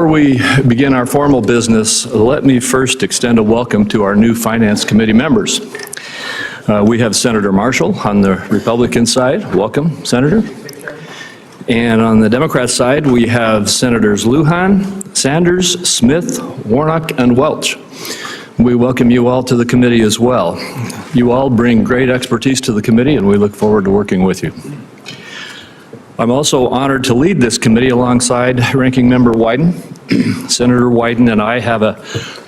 Before we begin our formal business, let me first extend a welcome to our new Finance Committee members. We have Senator Marshall on the Republican side. Welcome, Senator. And on the Democrat side, we have Senators Lujan, Sanders, Smith, Warnock, and Welch. We welcome you all to the committee as well. You all bring great expertise to the committee, and we look forward to working with you. I'm also honored to lead this committee alongside Ranking Member Wyden. Senator Wyden and I have a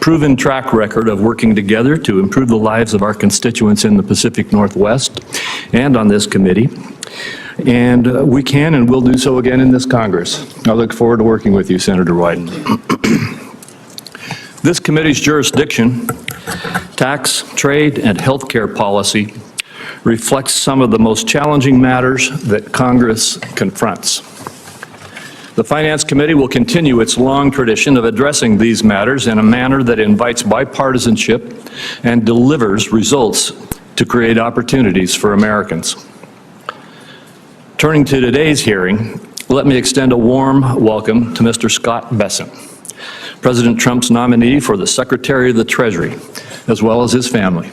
proven track record of working together to improve the lives of our constituents in the Pacific Northwest and on this committee. And we can and will do so again in this Congress. I look forward to working with you, Senator Wyden. This committee's jurisdiction, tax, trade, and healthcare policy, reflects some of the most challenging matters that Congress confronts. The Finance Committee will continue its long tradition of addressing these matters in a manner that invites bipartisanship and delivers results to create opportunities for Americans. Turning to today's hearing, let me extend a warm welcome to Mr. Scott Bessent, President Trump's nominee for the Secretary of the Treasury, as well as his family.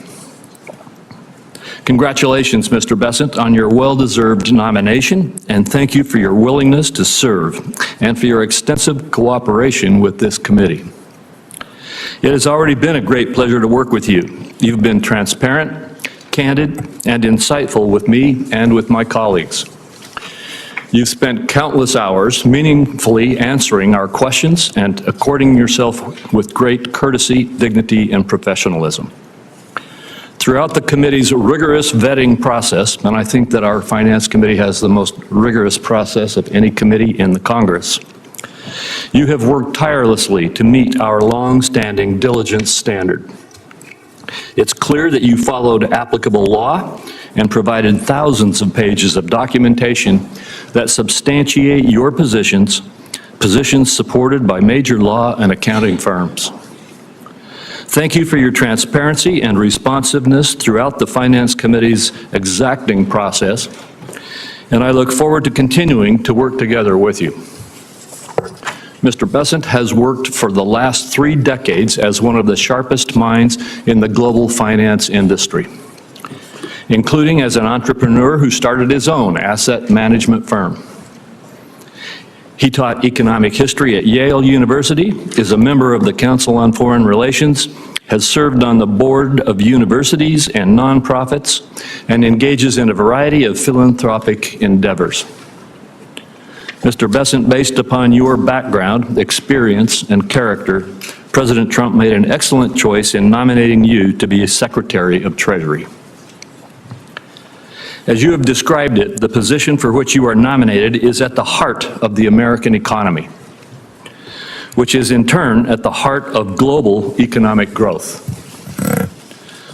Congratulations, Mr. Bessent, on your well-deserved nomination, and thank you for your willingness to serve and for your extensive cooperation with this committee. It has already been a great pleasure to work with you. You've been transparent, candid, and insightful with me and with my colleagues. You've spent countless hours meaningfully answering our questions and according yourself with great courtesy, dignity, and professionalism. Throughout the committee's rigorous vetting process, and I think that our Finance Committee has the most rigorous process of any committee in the Congress, you have worked tirelessly to meet our long-standing diligence standard. It's clear that you followed applicable law and provided thousands of pages of documentation that substantiate your positions supported by major law and accounting firms. Thank you for your transparency and responsiveness throughout the Finance Committee's exacting process, and I look forward to continuing to work together with you. Mr. Bessent has worked for the last 3 decades as one of the sharpest minds in the global finance industry, including as an entrepreneur who started his own asset management firm. He taught economic history at Yale University, is a member of the Council on Foreign Relations, has served on the board of universities and nonprofits, and engages in a variety of philanthropic endeavors. Mr. Bessent, based upon your background, experience, and character, President Trump made an excellent choice in nominating you to be Secretary of Treasury. As you have described it, the position for which you are nominated is at the heart of the American economy, which is in turn at the heart of global economic growth.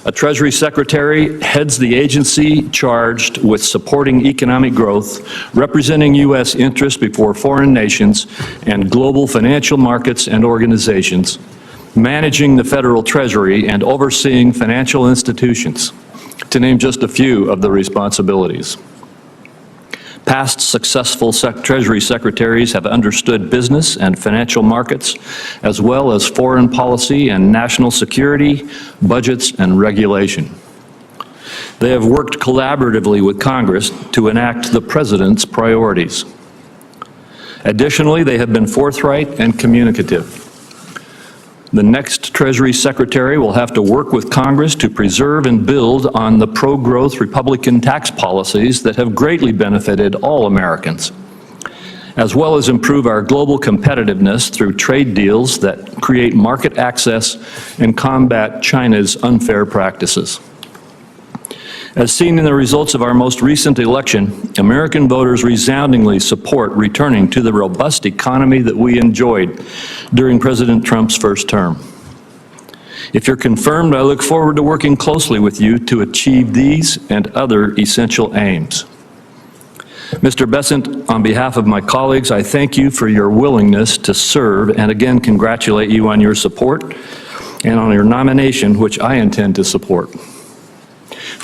A Treasury Secretary heads the agency charged with supporting economic growth, representing U.S. interests before foreign nations and global financial markets and organizations, managing the federal treasury and overseeing financial institutions, to name just a few of the responsibilities. Past successful Treasury Secretaries have understood business and financial markets, as well as foreign policy and national security, budgets, and regulation. They have worked collaboratively with Congress to enact the President's priorities. Additionally, they have been forthright and communicative. The next Treasury Secretary will have to work with Congress to preserve and build on the pro-growth Republican tax policies that have greatly benefited all Americans, as well as improve our global competitiveness through trade deals that create market access and combat China's unfair practices. As seen in the results of our most recent election, American voters resoundingly support returning to the robust economy that we enjoyed during President Trump's first term. If you're confirmed, I look forward to working closely with you to achieve these and other essential aims. Mr. Bessent, on behalf of my colleagues, I thank you for your willingness to serve and again congratulate you on your support and on your nomination, which I intend to support.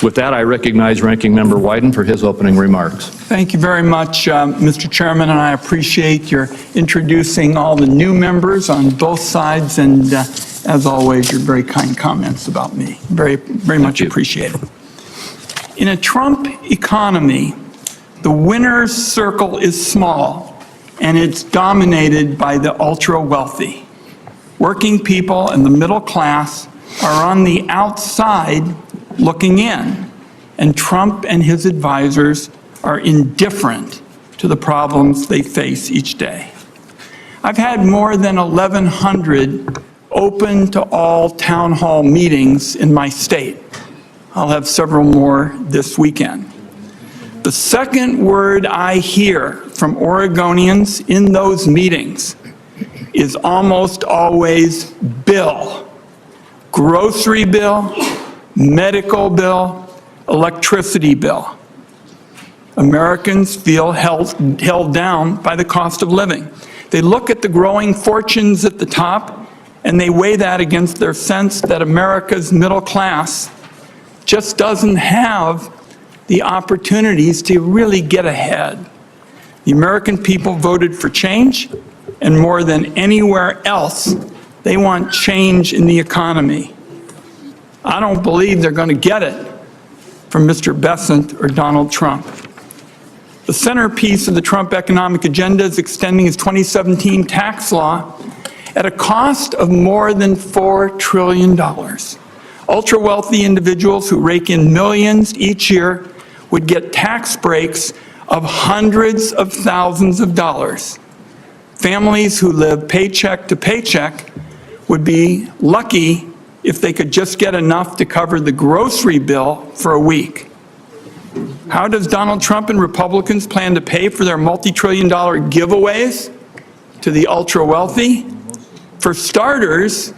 With that, I recognize Ranking Member Wyden for his opening remarks. Thank you very much, Mr. Chairman, and I appreciate your introducing all the new members on both sides, and as always, your very kind comments about me. Very much appreciated. In a Trump economy, the winner's circle is small, and it's dominated by the ultra-wealthy. Working people and the middle class are on the outside looking in, and Trump and his advisors are indifferent to the problems they face each day. I've had more than 1,100 open to all town hall meetings in my state. I'll have several more this weekend. The second word I hear from Oregonians in those meetings is almost always bill. Grocery bill, medical bill, electricity bill. Americans feel held down by the cost of living. They look at the growing fortunes at the top, and they weigh that against their sense that America's middle class just doesn't have the opportunities to really get ahead. The American people voted for change, and more than anywhere else, they want change in the economy. I don't believe they're going to get it from Mr. Bessent or Donald Trump. The centerpiece of the Trump economic agenda is extending his 2017 tax law at a cost of more than $4 trillion. Ultra-wealthy individuals who rake in millions each year would get tax breaks of hundreds of thousands of dollars. Families who live paycheck to paycheck would be lucky if they could just get enough to cover the grocery bill for a week. How does Donald Trump and Republicans plan to pay for their multi-trillion-dollar giveaways to the ultra-wealthy? For starters,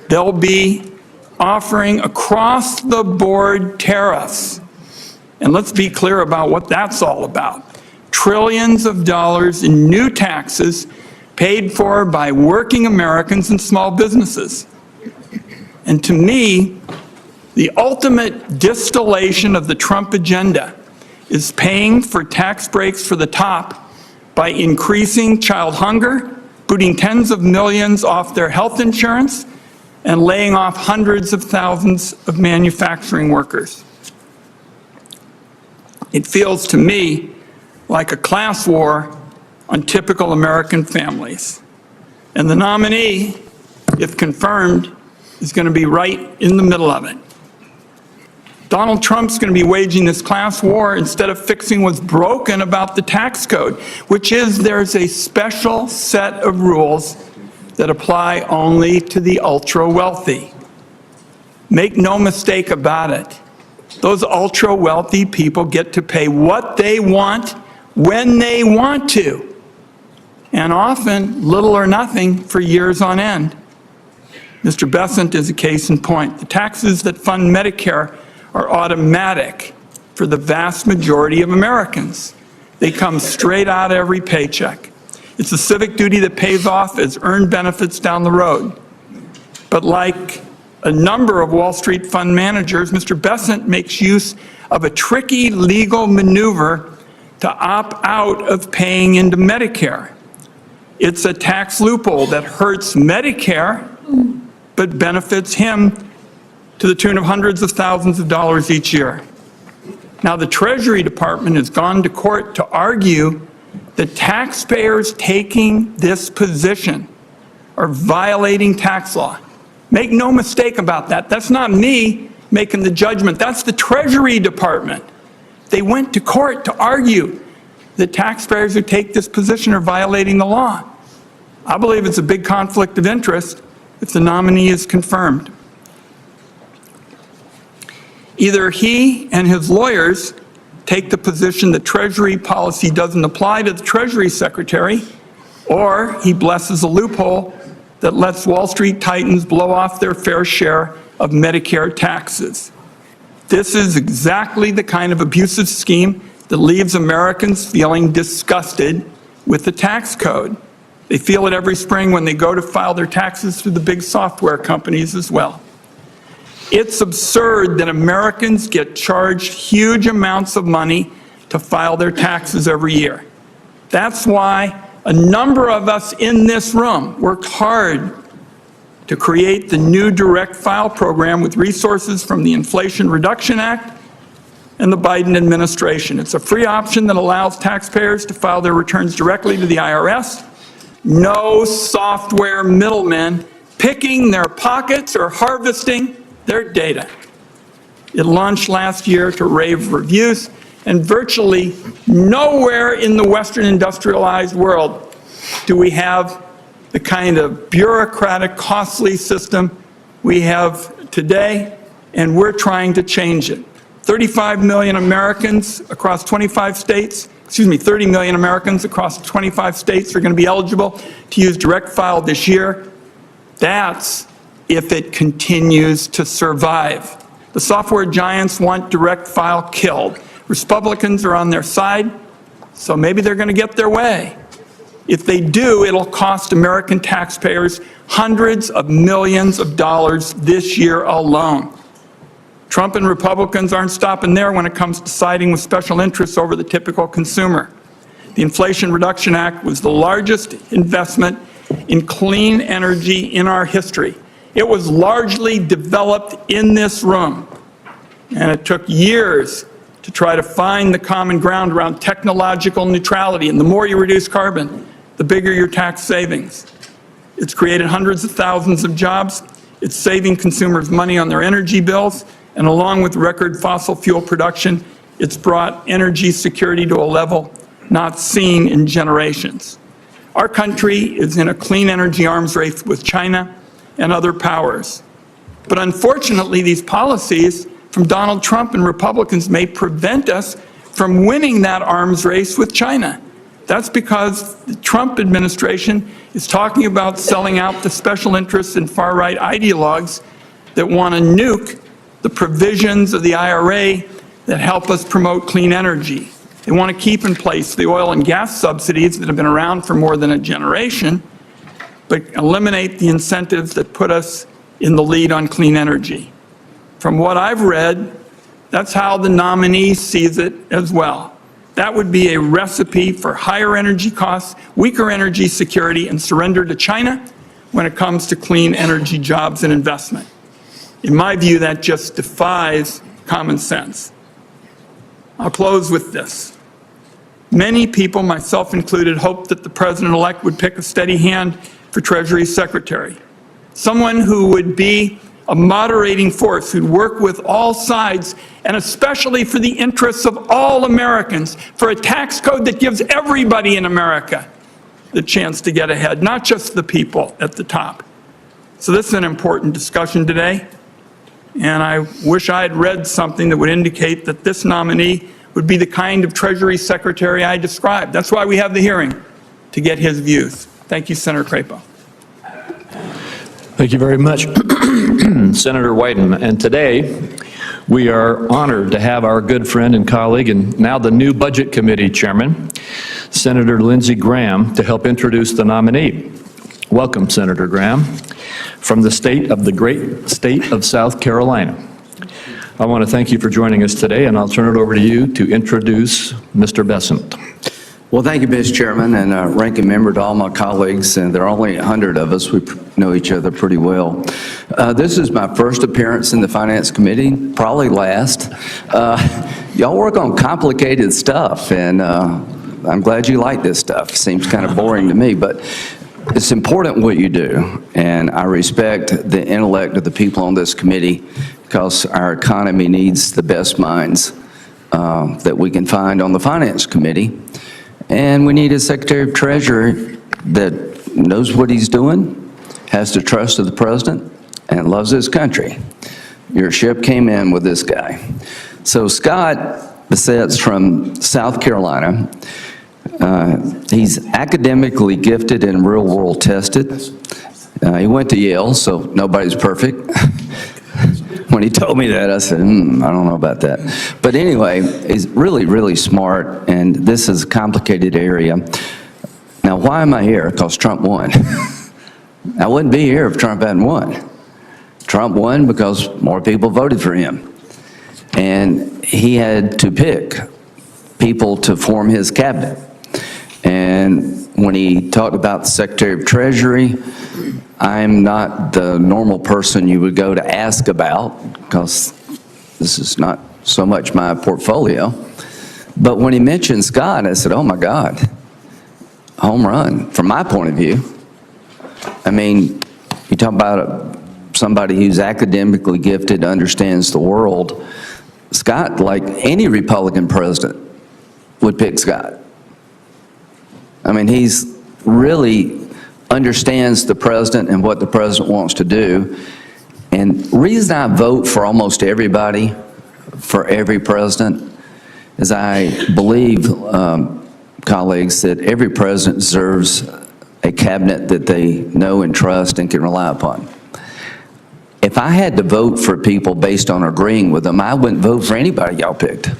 they'll be offering across-the-board tariffs. And let's be clear about what that's all about. Trillions of dollars in new taxes paid for by working Americans and small businesses. And to me, the ultimate distillation of the Trump agenda is paying for tax breaks for the top by increasing child hunger, booting tens of millions off their health insurance, and laying off hundreds of thousands of manufacturing workers. It feels to me like a class war on typical American families. And the nominee, if confirmed, is going to be right in the middle of it. Donald Trump's going to be waging this class war instead of fixing what's broken about the tax code, which is there's a special set of rules that apply only to the ultra-wealthy. Make no mistake about it. Those ultra-wealthy people get to pay what they want when they want to, and often little or nothing for years on end. Mr. Bessent is a case in point. The taxes that fund Medicare are automatic for the vast majority of Americans. They come straight out of every paycheck. It's a civic duty that pays off as earned benefits down the road. But like a number of Wall Street fund managers, Mr. Bessent makes use of a tricky legal maneuver to opt out of paying into Medicare. It's a tax loophole that hurts Medicare but benefits him to the tune of hundreds of thousands of dollars each year. Now, the Treasury Department has gone to court to argue that taxpayers taking this position are violating tax law. Make no mistake about that. That's not me making the judgment. That's the Treasury Department. They went to court to argue that taxpayers who take this position are violating the law. I believe it's a big conflict of interest if the nominee is confirmed. Either he and his lawyers take the position that Treasury policy doesn't apply to the Treasury Secretary, or he blesses a loophole that lets Wall Street titans blow off their fair share of Medicare taxes. This is exactly the kind of abusive scheme that leaves Americans feeling disgusted with the tax code. They feel it every spring when they go to file their taxes through the big software companies as well. It's absurd that Americans get charged huge amounts of money to file their taxes every year. That's why a number of us in this room worked hard to create the new direct file program with resources from the Inflation Reduction Act and the Biden administration. It's a free option that allows taxpayers to file their returns directly to the IRS. No software middlemen picking their pockets or harvesting their data. It launched last year to rave reviews, and virtually nowhere in the Western industrialized world do we have the kind of bureaucratic, costly system we have today, and we're trying to change it. 35 million Americans across 25 states, 30 million Americans across 25 states are going to be eligible to use direct file this year. That's if it continues to survive. The software giants want direct file killed. Republicans are on their side, so maybe they're going to get their way. If they do, it'll cost American taxpayers hundreds of millions of dollars this year alone. Trump and Republicans aren't stopping there when it comes to siding with special interests over the typical consumer. The Inflation Reduction Act was the largest investment in clean energy in our history. It was largely developed in this room, and it took years to try to find the common ground around technological neutrality. And the more you reduce carbon, the bigger your tax savings. It's created hundreds of thousands of jobs. It's saving consumers money on their energy bills. And along with record fossil fuel production, it's brought energy security to a level not seen in generations. Our country is in a clean energy arms race with China and other powers. But unfortunately, these policies from Donald Trump and Republicans may prevent us from winning that arms race with China. That's because the Trump administration is talking about selling out to special interests and far-right ideologues that want to nuke the provisions of the IRA that help us promote clean energy. They want to keep in place the oil and gas subsidies that have been around for more than a generation, but eliminate the incentives that put us in the lead on clean energy. From what I've read, that's how the nominee sees it as well. That would be a recipe for higher energy costs, weaker energy security, and surrender to China when it comes to clean energy jobs and investment. In my view, that just defies common sense. I'll close with this. Many people, myself included, hoped that the president-elect would pick a steady hand for Treasury Secretary, someone who would be a moderating force, who'd work with all sides, and especially for the interests of all Americans, for a tax code that gives everybody in America the chance to get ahead, not just the people at the top. So this is an important discussion today, and I wish I had read something that would indicate that this nominee would be the kind of Treasury Secretary I described. That's why we have the hearing, to get his views. Thank you, Senator Crapo. Thank you very much, Senator Wyden. And today, we are honored to have our good friend and colleague, and now the new Budget Committee Chairman, Senator Lindsey Graham, to help introduce the nominee. Welcome, Senator Graham, from the great state of South Carolina. I want to thank you for joining us today, and I'll turn it over to you to introduce Mr. Bessent. Well, thank you, Mr. Chairman, and ranking member to all my colleagues, and there are only 100 of us. We know each other pretty well. This is my first appearance in the Finance Committee, probably last. Y'all work on complicated stuff, and I'm glad you like this stuff. It seems kind of boring to me, but it's important what you do, and I respect the intellect of the people on this committee because our economy needs the best minds that we can find on the Finance Committee. And we need a Secretary of Treasury that knows what he's doing, has the trust of the President, and loves his country. Your ship came in with this guy. So Scott Bessent's from South Carolina. He's academically gifted and real-world tested. He went to Yale, so nobody's perfect. When he told me that, I said, I don't know about that. But anyway, he's really, really smart, and this is a complicated area. Now, why am I here? Because Trump won. I wouldn't be here if Trump hadn't won. Trump won because more people voted for him. And he had to pick people to form his cabinet. And when he talked about the Secretary of Treasury, I'm not the normal person you would go to ask about, because this is not so much my portfolio. But when he mentioned Scott, I said, oh my God, home run, from my point of view. I mean, you talk about somebody who's academically gifted, understands the world. Scott, like any Republican president, would pick Scott. I mean, he's really understands the president and what the president wants to do. And the reason I vote for almost everybody, for every president, is I believe, colleagues, that every president deserves a cabinet that they know and trust and can rely upon. If I had to vote for people based on agreeing with them, I wouldn't vote for anybody y'all picked.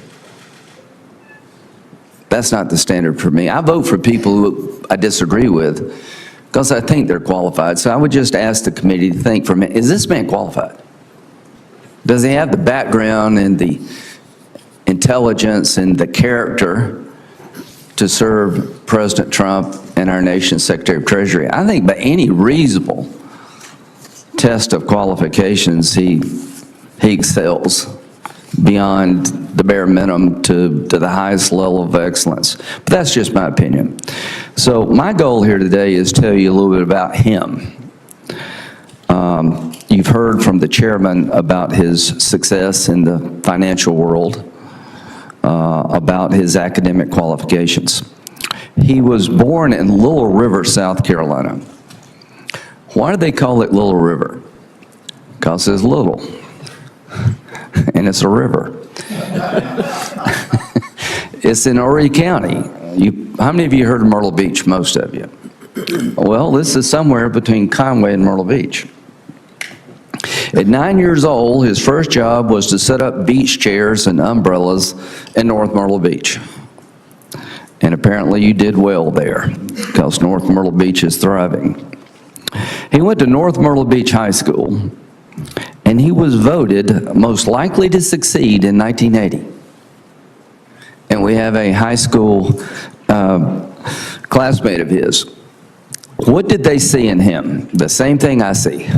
That's not the standard for me. I vote for people who I disagree with because I think they're qualified. So I would just ask the committee to think for a minute, is this man qualified? Does he have the background and the intelligence and the character to serve President Trump and our nation's Secretary of Treasury? I think by any reasonable test of qualifications, he excels beyond the bare minimum to the highest level of excellence. But that's just my opinion. So my goal here today is to tell you a little bit about him. You've heard from the chairman about his success in the financial world, about his academic qualifications. He was born in Little River, South Carolina. Why do they call it Little River? Because it's little, and it's a river. It's in Horry County. How many of you heard of Myrtle Beach? Most of you. Well, this is somewhere between Conway and Myrtle Beach. At 9 years old, his first job was to set up beach chairs and umbrellas in North Myrtle Beach. And apparently you did well there, because North Myrtle Beach is thriving. He went to North Myrtle Beach High School, and he was voted most likely to succeed in 1980. And we have a high school classmate of his. What did they see in him? The same thing I see.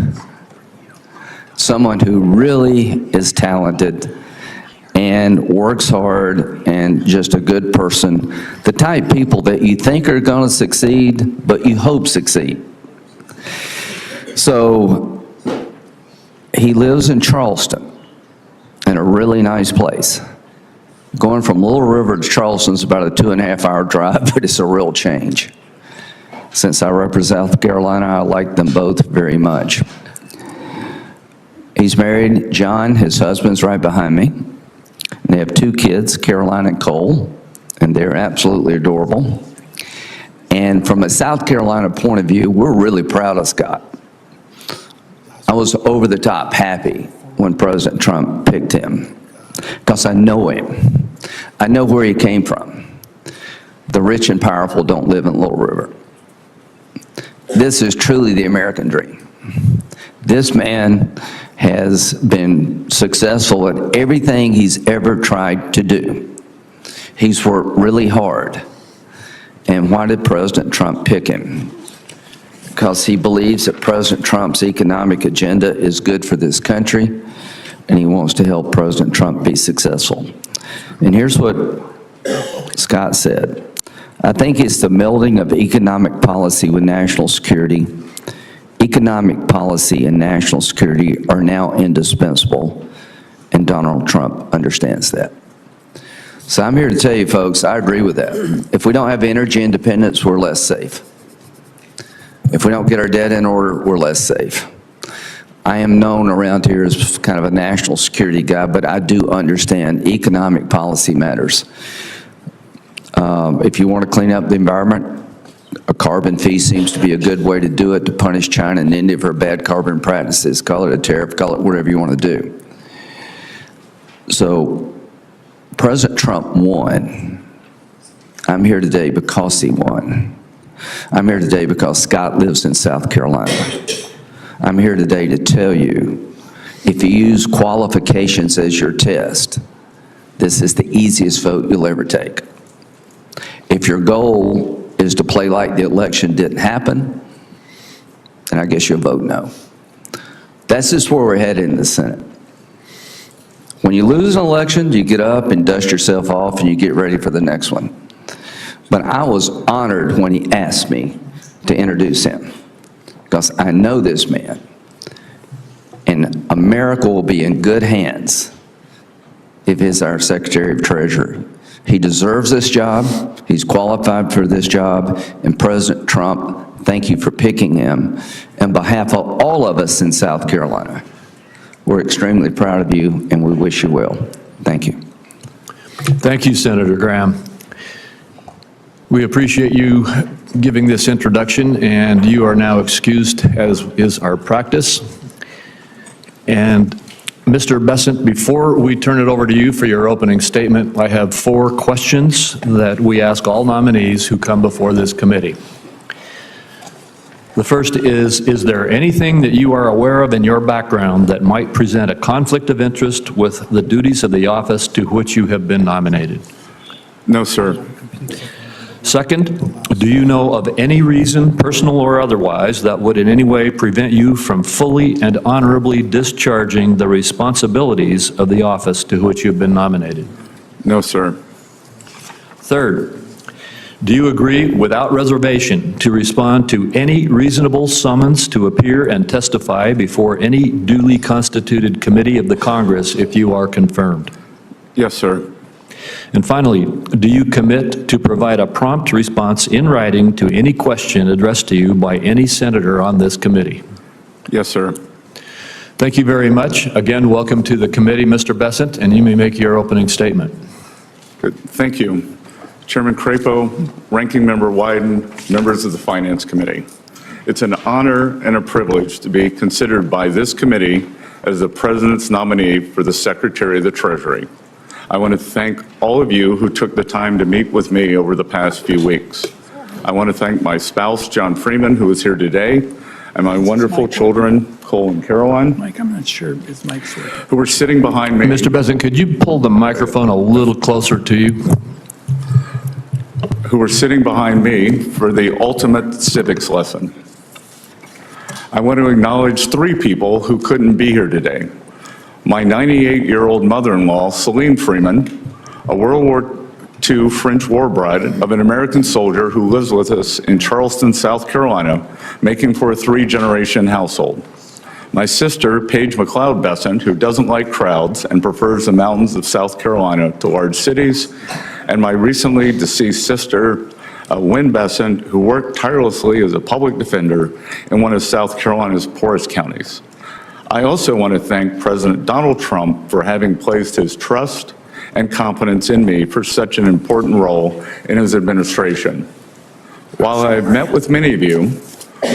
Someone who really is talented and works hard and just a good person. The type people that you think are going to succeed, but you hope succeed. So he lives in Charleston, in a really nice place. Going from Little River to Charleston is about a 2.5-hour drive, but it's a real change. Since I represent South Carolina, I like them both very much. He's married, John, his husband's right behind me. They have 2 kids, Caroline and Cole, and they're absolutely adorable. And from a South Carolina point of view, we're really proud of Scott. I was over the top happy when President Trump picked him, because I know him. I know where he came from. The rich and powerful don't live in Little River. This is truly the American dream. This man has been successful at everything he's ever tried to do. He's worked really hard. And why did President Trump pick him? Because he believes that President Trump's economic agenda is good for this country, and he wants to help President Trump be successful. And here's what Scott said. I think it's the melding of economic policy with national security. Economic policy and national security are now indispensable, and Donald Trump understands that. So I'm here to tell you, folks, I agree with that. If we don't have energy independence, we're less safe. If we don't get our debt in order, we're less safe. I am known around here as kind of a national security guy, but I do understand economic policy matters. If you want to clean up the environment, a carbon fee seems to be a good way to do it, to punish China and India for bad carbon practices. Call it a tariff, call it whatever you want to do. So President Trump won. I'm here today because he won. I'm here today because Scott lives in South Carolina. I'm here today to tell you If you use qualifications as your test, this is the easiest vote you'll ever take. If your goal is to play like the election didn't happen, then I guess you'll vote no. That's just where we're headed in the Senate. When you lose an election, you get up and dust yourself off and you get ready for the next one. But I was honored when he asked me to introduce him, because I know this man, and America will be in good hands if he's our Secretary of Treasury. He deserves this job, he's qualified for this job, and President Trump, thank you for picking him. On behalf of all of us in South Carolina, we're extremely proud of you, and we wish you well. Thank you. Thank you, Senator Graham. We appreciate you giving this introduction, and you are now excused, as is our practice. And Mr. Bessent, before we turn it over to you for your opening statement, I have 4 questions that we ask all nominees who come before this committee. The first is there anything that you are aware of in your background that might present a conflict of interest with the duties of the office to which you have been nominated? No, sir. Second, do you know of any reason, personal or otherwise, that would in any way prevent you from fully and honorably discharging the responsibilities of the office to which you've been nominated? No, sir. Third, do you agree without reservation to respond to any reasonable summons to appear and testify before any duly constituted committee of the Congress if you are confirmed? Yes, sir. And finally, do you commit to provide a prompt response in writing to any question addressed to you by any senator on this committee? Yes, sir. Thank you very much. Again, welcome to the committee, Mr. Bessent, and you may make your opening statement. Good. Thank you. Chairman Crapo, Ranking Member Wyden, members of the Finance Committee. It's an honor and a privilege to be considered by this committee as the President's nominee for the Secretary of the Treasury. I want to thank all of you who took the time to meet with me over the past few weeks. I want to thank my spouse, John Freeman, who is here today, and my wonderful children, Cole and Caroline, Mike, I'm not sure if his mic's working. who are sitting behind me. Mr. Bessent, could you pull the microphone a little closer to you? Who are sitting behind me for the ultimate civics lesson. I want to acknowledge 3 people who couldn't be here today. My 98-year-old mother-in-law, Celine Freeman, a World War II French war bride of an American soldier who lives with us in Charleston, South Carolina, making for a 3-generation household. My sister, Paige McLeod Bessent, who doesn't like crowds and prefers the mountains of South Carolina to large cities, and my recently deceased sister, Wynn Bessent, who worked tirelessly as a public defender in one of South Carolina's poorest counties. I also want to thank President Donald Trump for having placed his trust and confidence in me for such an important role in his administration. While I've met with many of you,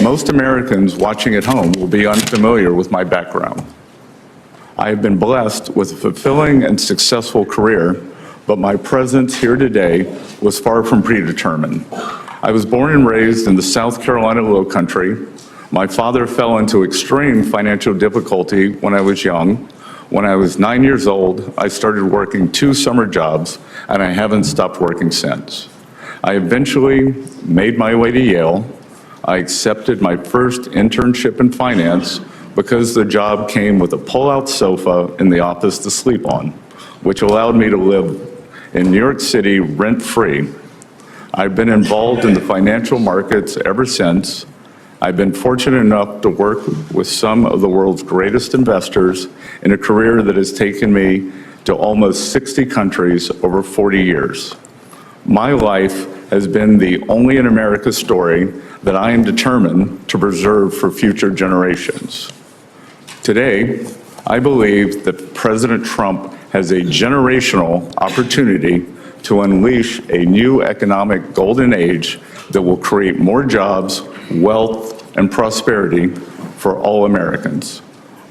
most Americans watching at home will be unfamiliar with my background. I have been blessed with a fulfilling and successful career, but my presence here today was far from predetermined. I was born and raised in the South Carolina Lowcountry. My father fell into extreme financial difficulty when I was young. When I was 9 years old, I started working 2 summer jobs, and I haven't stopped working since. I eventually made my way to Yale. I accepted my first internship in finance because the job came with a pull-out sofa in the office to sleep on, which allowed me to live in New York City rent-free. I've been involved in the financial markets ever since. I've been fortunate enough to work with some of the world's greatest investors in a career that has taken me to almost 60 countries over 40 years. My life has been the only in America story that I am determined to preserve for future generations. Today, I believe that President Trump has a generational opportunity to unleash a new economic golden age that will create more jobs, wealth, and prosperity for all Americans.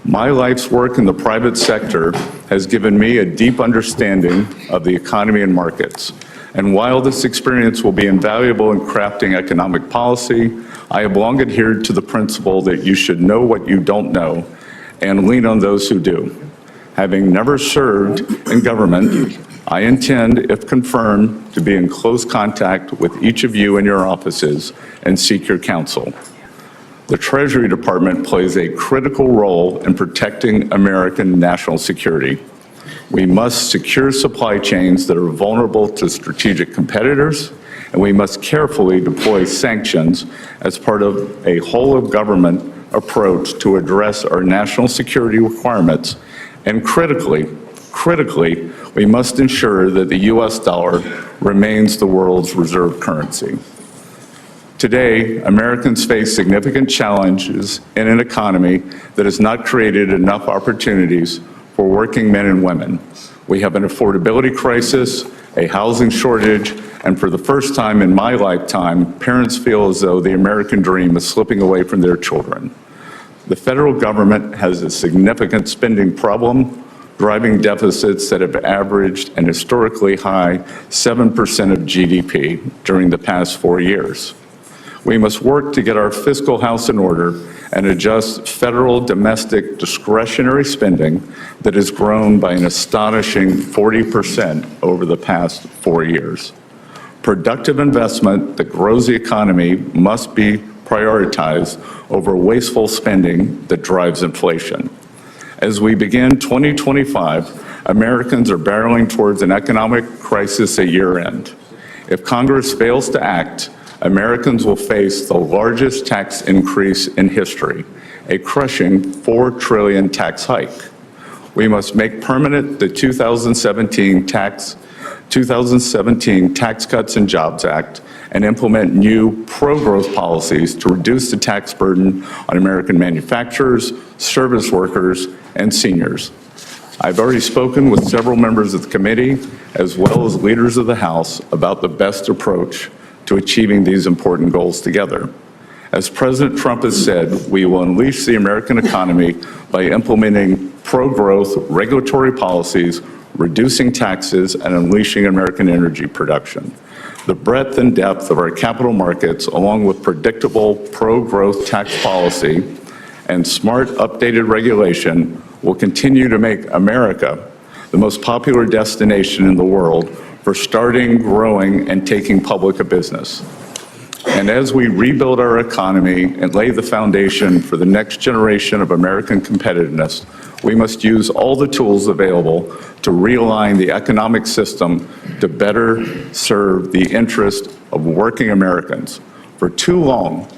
My life's work in the private sector has given me a deep understanding of the economy and markets. And while this experience will be invaluable in crafting economic policy, I have long adhered to the principle that you should know what you don't know and lean on those who do. Having never served in government, I intend, if confirmed, to be in close contact with each of you in your offices and seek your counsel. The Treasury Department plays a critical role in protecting American national security. We must secure supply chains that are vulnerable to strategic competitors, and we must carefully deploy sanctions as part of a whole-of-government approach to address our national security requirements. And critically, we must ensure that the U.S. dollar remains the world's reserve currency. Today, Americans face significant challenges in an economy that has not created enough opportunities for working men and women. We have an affordability crisis, a housing shortage, and for the first time in my lifetime, parents feel as though the American dream is slipping away from their children. The federal government has a significant spending problem, driving deficits that have averaged an historically high 7% of GDP during the past 4 years. We must work to get our fiscal house in order and adjust federal domestic discretionary spending that has grown by an astonishing 40% over the past 4 years. Productive investment that grows the economy must be prioritized over wasteful spending that drives inflation. As we begin 2025, Americans are barreling towards an economic crisis at year-end. If Congress fails to act, Americans will face the largest tax increase in history, a crushing $4 trillion tax hike. We must make permanent the 2017 Tax Cuts and Jobs Act and implement new pro-growth policies to reduce the tax burden on American manufacturers, service workers, and seniors. I've already spoken with several members of the committee, as well as leaders of the House, about the best approach to achieving these important goals together. As President Trump has said, we will unleash the American economy by implementing pro-growth regulatory policies, reducing taxes, and unleashing American energy production. The breadth and depth of our capital markets, along with predictable pro-growth tax policy and smart updated regulation, will continue to make America the most popular destination in the world for starting, growing, and taking public a business. And as we rebuild our economy and lay the foundation for the next generation of American competitiveness, we must use all the tools available to realign the economic system to better serve the interest of working Americans. For too long,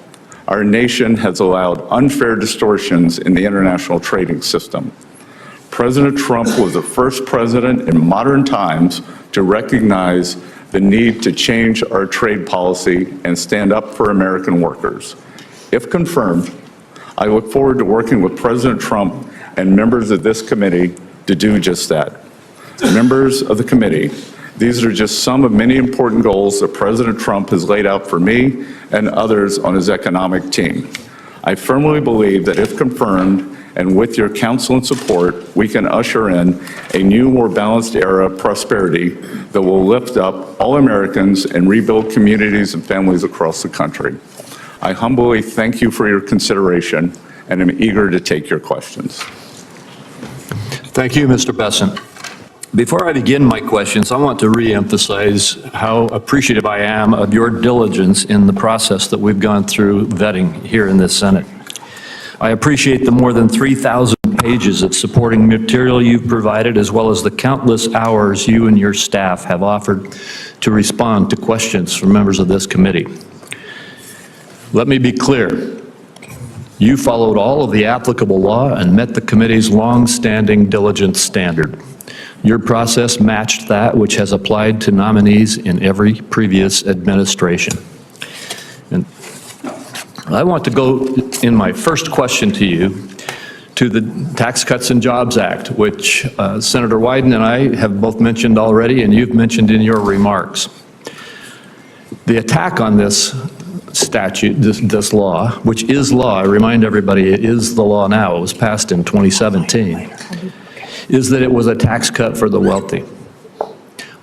our nation has allowed unfair distortions in the international trading system. President Trump was the first president in modern times to recognize the need to change our trade policy and stand up for American workers. If confirmed, I look forward to working with President Trump and members of this committee to do just that. Members of the committee, these are just some of many important goals that President Trump has laid out for me and others on his economic team. I firmly believe that if confirmed, and with your counsel and support, we can usher in a new, more balanced era of prosperity that will lift up all Americans and rebuild communities and families across the country. I humbly thank you for your consideration and am eager to take your questions. Thank you, Mr. Bessent. Before I begin my questions, I want to reemphasize how appreciative I am of your diligence in the process that we've gone through vetting here in this Senate. I appreciate the more than 3,000 pages of supporting material you've provided, as well as the countless hours you and your staff have offered to respond to questions from members of this committee. Let me be clear. You followed all of the applicable law and met the committee's long-standing diligence standard. Your process matched that which has applied to nominees in every previous administration. And I want to go in my first question to you to the Tax Cuts and Jobs Act, which Senator Wyden and I have both mentioned already, and you've mentioned in your remarks. The attack on this statute, this law, which is law, I remind everybody it is the law now, it was passed in 2017, is that it was a tax cut for the wealthy.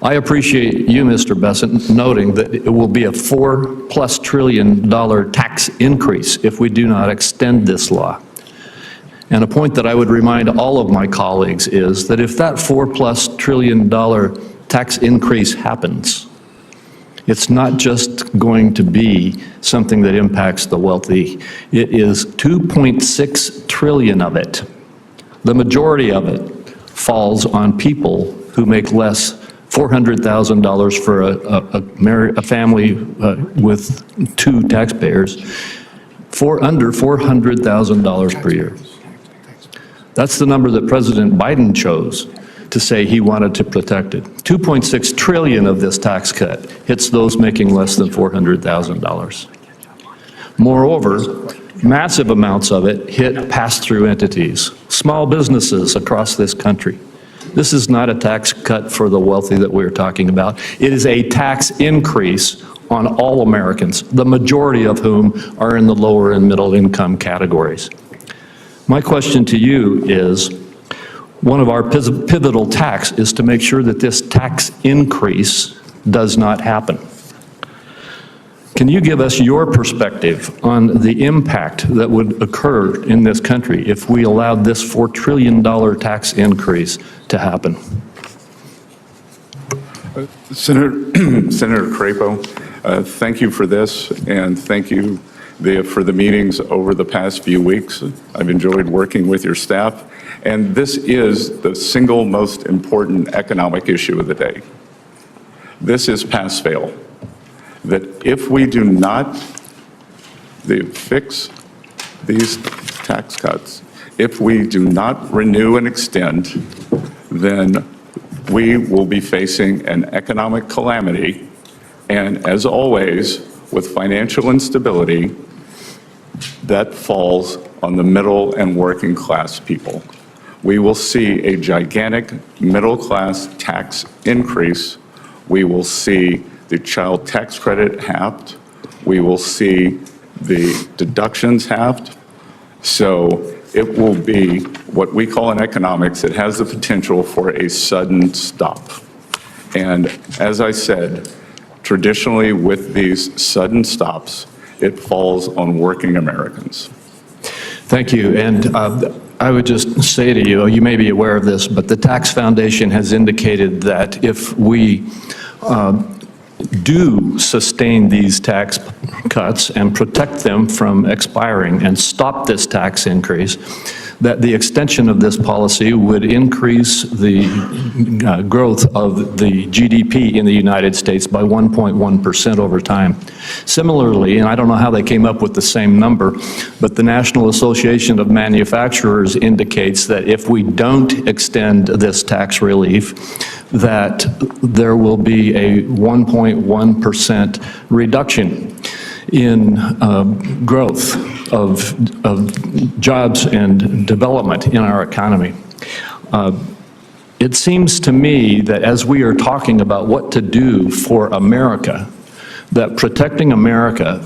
I appreciate you, Mr. Bessent, noting that it will be a $4+ trillion tax increase if we do not extend this law. And a point that I would remind all of my colleagues is that if that $4+ trillion tax increase happens, it's not just going to be something that impacts the wealthy. It is 2.6 trillion of it. The majority of it falls on people who make less $400,000 for a family with 2 taxpayers, for under $400,000 per year. That's the number that President Biden chose to say he wanted to protect it. 2.6 trillion of this tax cut hits those making less than $400,000. Moreover, massive amounts of it hit pass-through entities, small businesses across this country. This is not a tax cut for the wealthy that we're talking about. It is a tax increase on all Americans, the majority of whom are in the lower and middle income categories. My question to you is, one of our pivotal tasks is to make sure that this tax increase does not happen. Can you give us your perspective on the impact that would occur in this country if we allowed this $4 trillion tax increase to happen? Senator Crapo, thank you for this, and thank you for the meetings over the past few weeks. I've enjoyed working with your staff, and this is the single most important economic issue of the day. This is pass-fail. That if we do not fix these tax cuts, if we do not renew and extend, then we will be facing an economic calamity, and as always, with financial instability, that falls on the middle and working class people. We will see a gigantic middle class tax increase. We will see the child tax credit halved. We will see the deductions halved. So it will be what we call in economics, it has the potential for a sudden stop. And as I said, traditionally with these sudden stops, it falls on working Americans. Thank you. And I would just say to you, you may be aware of this, but the Tax Foundation has indicated that if we do sustain these tax cuts and protect them from expiring and stop this tax increase, that the extension of this policy would increase the growth of the GDP in the United States by 1.1% over time. Similarly, and I don't know how they came up with the same number, but the National Association of Manufacturers indicates that if we don't extend this tax relief, that there will be a 1.1% reduction in growth of jobs and development in our economy. It seems to me that as we are talking about what to do for America, that protecting America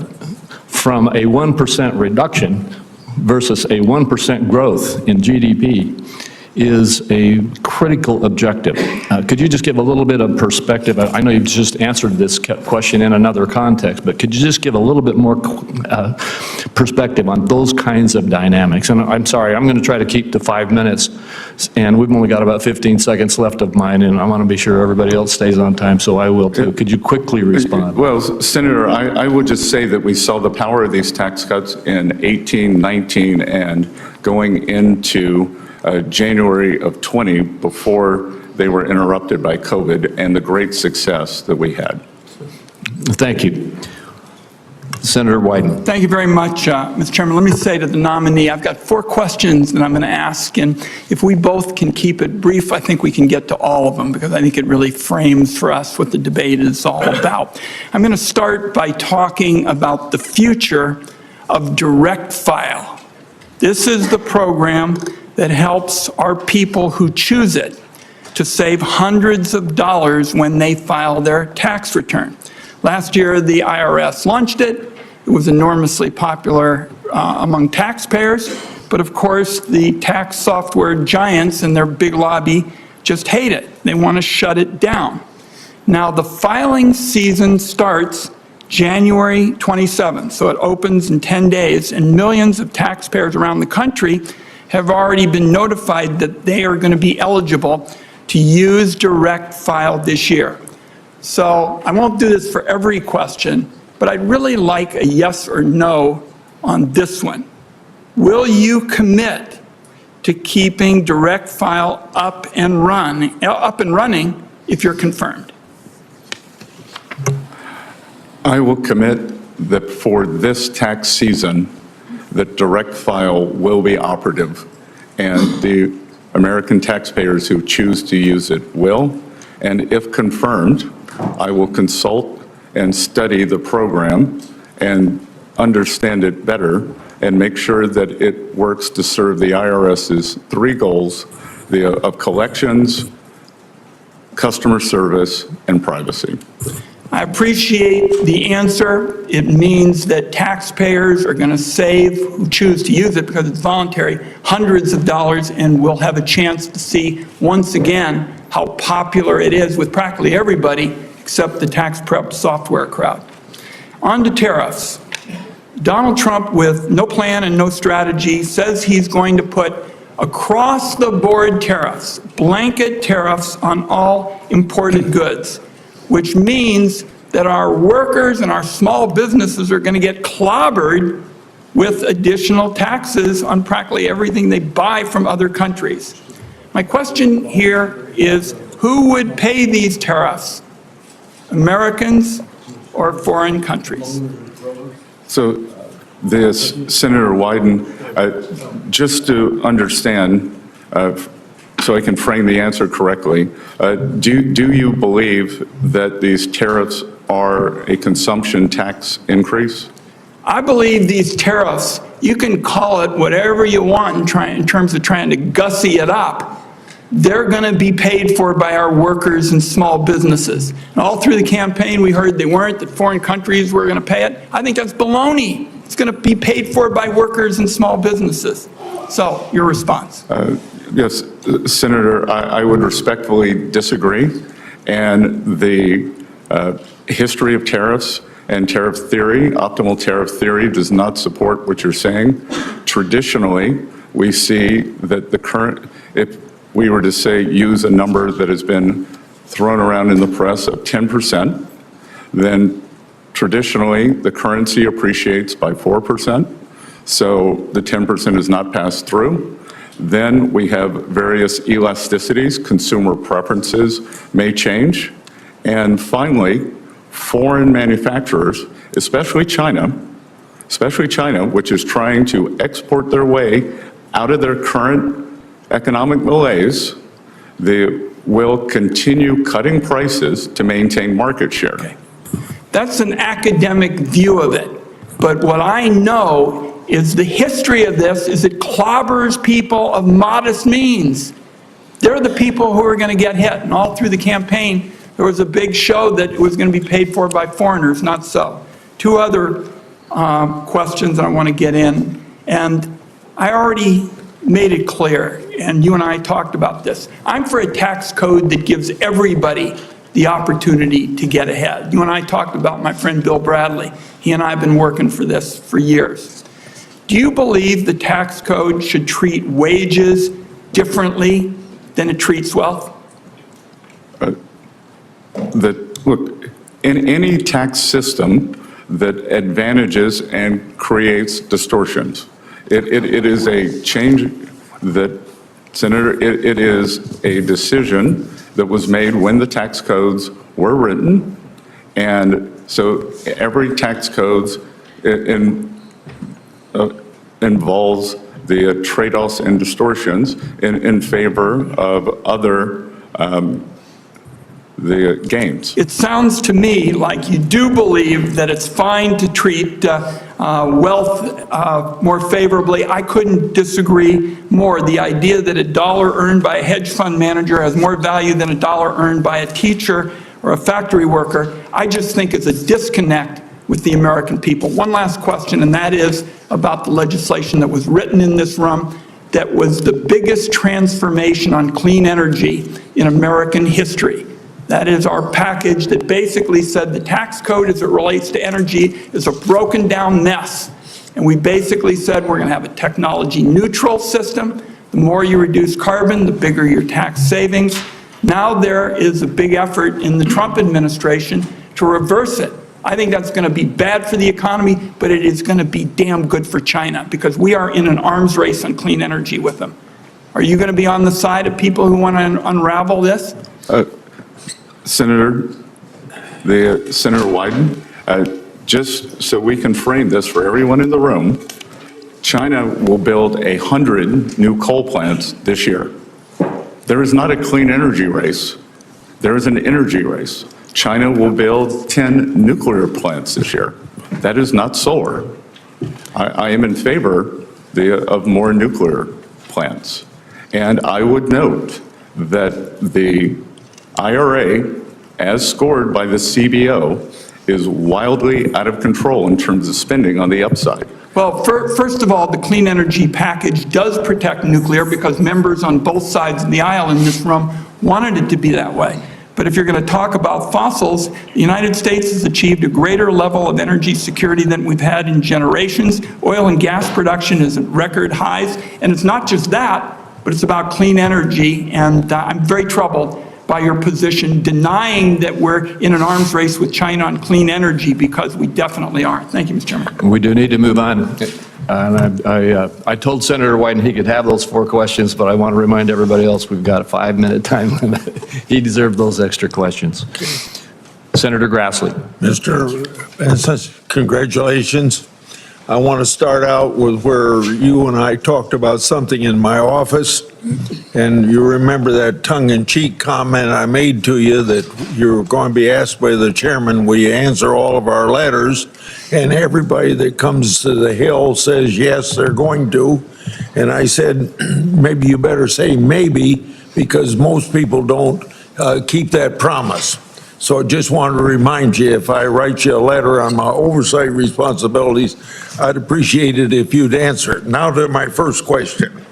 from a 1% reduction versus a 1% growth in GDP is a critical objective. Could you just give a little bit of perspective? I know you've just answered this question in another context, but could you just give a little bit more perspective on those kinds of dynamics? And I'm sorry, I'm going to try to keep to 5 minutes, and we've only got about 15 seconds left of mine, and I want to be sure everybody else stays on time, so I will too. Could you quickly respond? Well, Senator, I would just say that we saw the power of these tax cuts in 18, 19, and going into January of 20 before they were interrupted by COVID, and the great success that we had. Thank you. Senator Wyden. Thank you very much, Mr. Chairman. Let me say to the nominee, I've got 4 questions that I'm going to ask, and if we both can keep it brief, I think we can get to all of them, because I think it really frames for us what the debate is all about. I'm going to start by talking about the future of direct file. This is the program that helps our people who choose it to save hundreds of dollars when they file their tax return. Last year, the IRS launched it. It was enormously popular among taxpayers, but of course, the tax software giants and their big lobby just hate it. They want to shut it down. Now, the filing season starts January 27th, so it opens in 10 days, and millions of taxpayers around the country have already been notified that they are going to be eligible to use direct file this year. So I won't do this for every question, but I'd really like a yes or no on this one. Will you commit to keeping direct file up and running if you're confirmed? I will commit that for this tax season, that direct file will be operative, and the American taxpayers who choose to use it will. And if confirmed, I will consult and study the program and understand it better and make sure that it works to serve the IRS's three goals of collections, customer service, and privacy. I appreciate the answer. It means that taxpayers are going to save, who choose to use it because it's voluntary, hundreds of dollars, and we'll have a chance to see once again how popular it is with practically everybody except the tax prep software crowd. On to tariffs. Donald Trump, with no plan and no strategy, says he's going to put across-the-board tariffs, blanket tariffs on all imported goods, which means that our workers and our small businesses are going to get clobbered with additional taxes on practically everything they buy from other countries. My question here is, who would pay these tariffs? Americans or foreign countries? So this, Senator Wyden, just to understand, so I can frame the answer correctly, do you believe that these tariffs are a consumption tax increase? I believe these tariffs, you can call it whatever you want in terms of trying to gussy it up. They're going to be paid for by our workers and small businesses. And all through the campaign, we heard they weren't, that foreign countries were going to pay it. I think that's baloney. It's going to be paid for by workers and small businesses. So, your response. Yes, Senator, I would respectfully disagree. And the history of tariffs and tariff theory, optimal tariff theory, does not support what you're saying. Traditionally, we see that the current, if we were to say use a number that has been thrown around in the press of 10%, then traditionally the currency appreciates by 4%. So the 10% is not passed through. Then we have various elasticities, consumer preferences may change. And finally, foreign manufacturers, especially China, which is trying to export their way out of their current economic malaise, they will continue cutting prices to maintain market share. Okay. That's an academic view of it. But what I know is the history of this is it clobbers people of modest means. They're the people who are going to get hit. And all through the campaign, there was a big show that it was going to be paid for by foreigners, not so. Two other questions I want to get in. And I already made it clear, and you and I talked about this. I'm for a tax code that gives everybody the opportunity to get ahead. You and I talked about my friend Bill Bradley. He and I have been working for this for years. Do you believe the tax code should treat wages differently than it treats wealth? Look, in any tax system that advantages and creates distortions, it is a change that, Senator, it is a decision that was made when the tax codes were written. And so every tax code involves the trade-offs and distortions in favor of other the gains. It sounds to me like you do believe that it's fine to treat wealth more favorably. I couldn't disagree more. The idea that a dollar earned by a hedge fund manager has more value than a dollar earned by a teacher or a factory worker, I just think it's a disconnect with the American people. One last question, and that is about the legislation that was written in this room that was the biggest transformation on clean energy in American history. That is our package that basically said the tax code as it relates to energy is a broken down mess. And we basically said we're going to have a technology neutral system. The more you reduce carbon, the bigger your tax savings. Now there is a big effort in the Trump administration to reverse it. I think that's going to be bad for the economy, but it is going to be damn good for China because we are in an arms race on clean energy with them. Are you going to be on the side of people who want to unravel this? Senator Wyden, just so we can frame this for everyone in the room, China will build 100 new coal plants this year. There is not a clean energy race. There is an energy race. China will build 10 nuclear plants this year. That is not solar. I am in favor of more nuclear plants. And I would note that the IRA, as scored by the CBO, is wildly out of control in terms of spending on the upside. Well, first of all, the clean energy package does protect nuclear because members on both sides of the aisle in this room wanted it to be that way. But if you're going to talk about fossils, the United States has achieved a greater level of energy security than we've had in generations. Oil and gas production is at record highs. And it's not just that, but it's about clean energy. And I'm very troubled by your position denying that we're in an arms race with China on clean energy, because we definitely are. Thank you, Mr. Chairman. We do need to move on. And I told Senator Wyden he could have those 4 questions, but I want to remind everybody else we've got a 5-minute time limit. He deserved those extra questions. Senator Grassley. Mr. Bessent, congratulations. I want to start out with where you and I talked about something in my office, and you remember that tongue-in-cheek comment I made to you that you're going to be asked by the chairman, will you answer all of our letters? And everybody that comes to the Hill says, yes, they're going to. And I said, maybe you better say maybe, because most people don't keep that promise. So I just wanted to remind you, if I write you a letter on my oversight responsibilities, I'd appreciate it if you'd answer it. Now to my first question.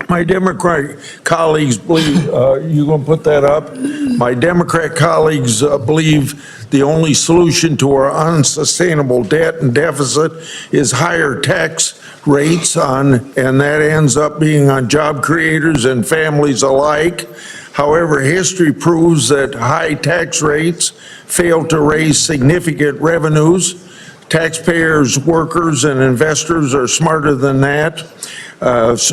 My Democrat colleagues believe, you gonna put that up? My Democrat colleagues believe the only solution to our unsustainable debt and deficit is higher tax rates and that ends up being on job creators and families alike. However, history proves that high tax rates fail to raise significant revenues. Taxpayers, workers, and investors are smarter than that.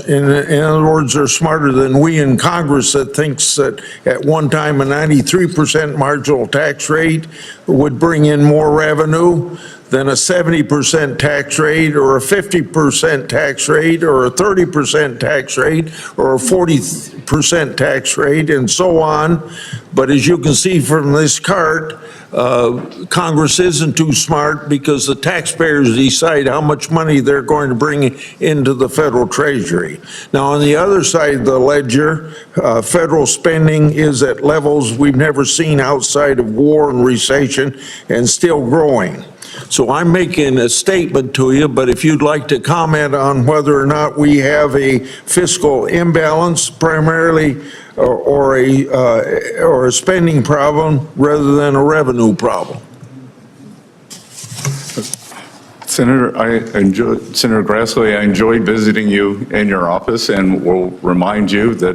In other words, they're smarter than we in Congress that thinks that at one time a 93% marginal tax rate would bring in more revenue than a 70% tax rate or a 50% tax rate or a 30% tax rate or a 40% tax rate and so on. But as you can see from this chart, Congress isn't too smart because the taxpayers decide how much money they're going to bring into the federal treasury. Now, on the other side of the ledger, federal spending is at levels we've never seen outside of war and recession and still growing. So I'm making a statement to you, but if you'd like to comment on whether or not we have a fiscal imbalance primarily or a spending problem rather than a revenue problem. Senator Grassley, I enjoyed visiting you in your office, and will remind you that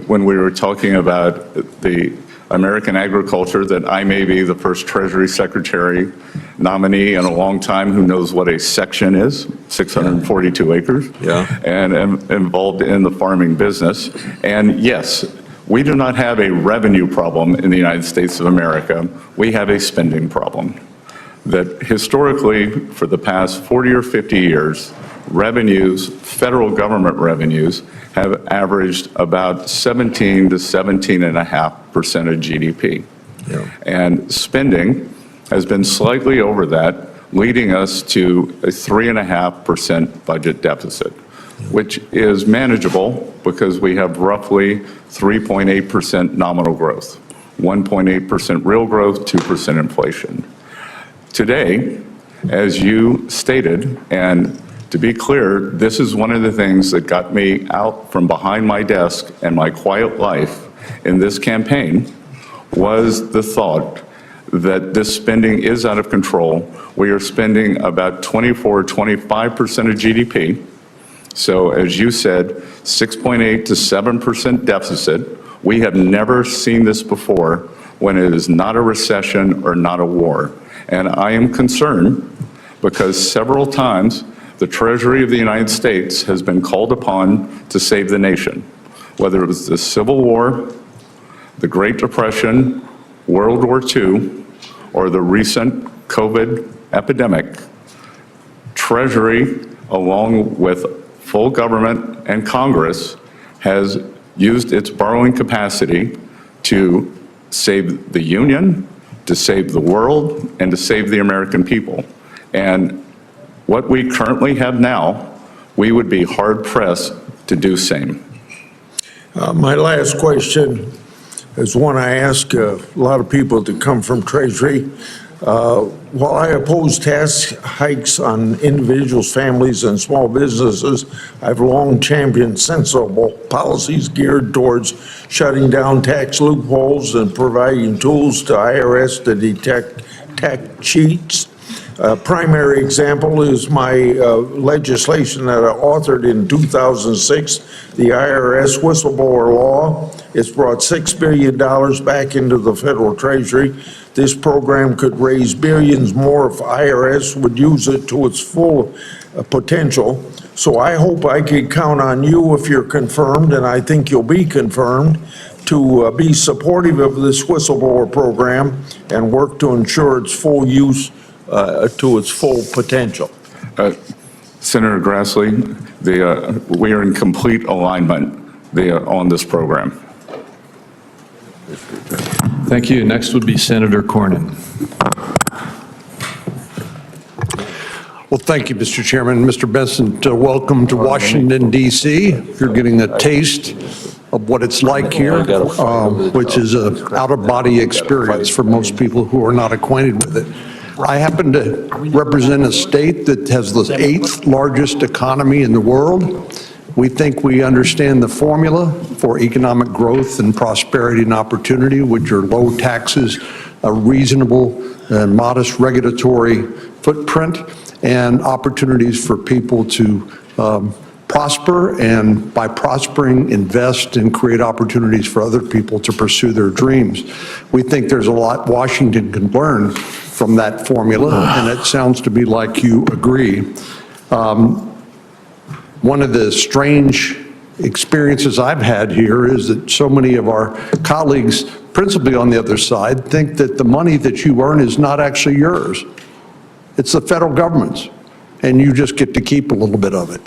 when we were talking about the American agriculture, that I may be the first Treasury Secretary nominee in a long time who knows what a section is, 642 acres, and am involved in the farming business. And yes, we do not have a revenue problem in the United States of America. We have a spending problem. That historically, for the past 40 or 50 years, revenues, federal government revenues, have averaged about 17 to 17.5% of GDP. And spending has been slightly over that, leading us to a 3.5% budget deficit, which is manageable because we have roughly 3.8% nominal growth, 1.8% real growth, 2% inflation. Today, as you stated, and to be clear, this is one of the things that got me out from behind my desk and my quiet life in this campaign, was the thought that this spending is out of control. We are spending about 25% of GDP. So as you said, 6.8 to 7% deficit. We have never seen this before when it is not a recession or not a war. And I am concerned because several times the Treasury of the United States has been called upon to save the nation, whether it was the Civil War, the Great Depression, World War II, or the recent COVID epidemic. Treasury, along with full government and Congress, has used its borrowing capacity to save the Union, to save the world, and to save the American people. And what we currently have now, we would be hard-pressed to do same. My last question is one I ask a lot of people that come from Treasury. While I oppose tax hikes on individuals, families, and small businesses, I've long championed sensible policies geared towards shutting down tax loopholes and providing tools to IRS to detect tax cheats. A primary example is my legislation that I authored in 2006, the IRS whistleblower law. It's brought $6 billion back into the federal treasury. This program could raise billions more if IRS would use it to its full potential. So I hope I can count on you if you're confirmed, and I think you'll be confirmed, to be supportive of this whistleblower program and work to ensure its full use to its full potential. Senator Grassley, we are in complete alignment on this program. Thank you. Next would be Senator Cornyn. Well, thank you, Mr. Chairman. Mr. Bessent, welcome to Washington, D.C. You're getting a taste of what it's like here, which is an out-of-body experience for most people who are not acquainted with it. I happen to represent a state that has the 8th largest economy in the world. We think we understand the formula for economic growth and prosperity and opportunity, which are low taxes, a reasonable and modest regulatory footprint, and opportunities for people to prosper, and by prospering, invest and create opportunities for other people to pursue their dreams. We think there's a lot Washington can learn from that formula, and it sounds to me like you agree. One of the strange experiences I've had here is that so many of our colleagues, principally on the other side, think that the money that you earn is not actually yours. It's the federal government's, and you just get to keep a little bit of it.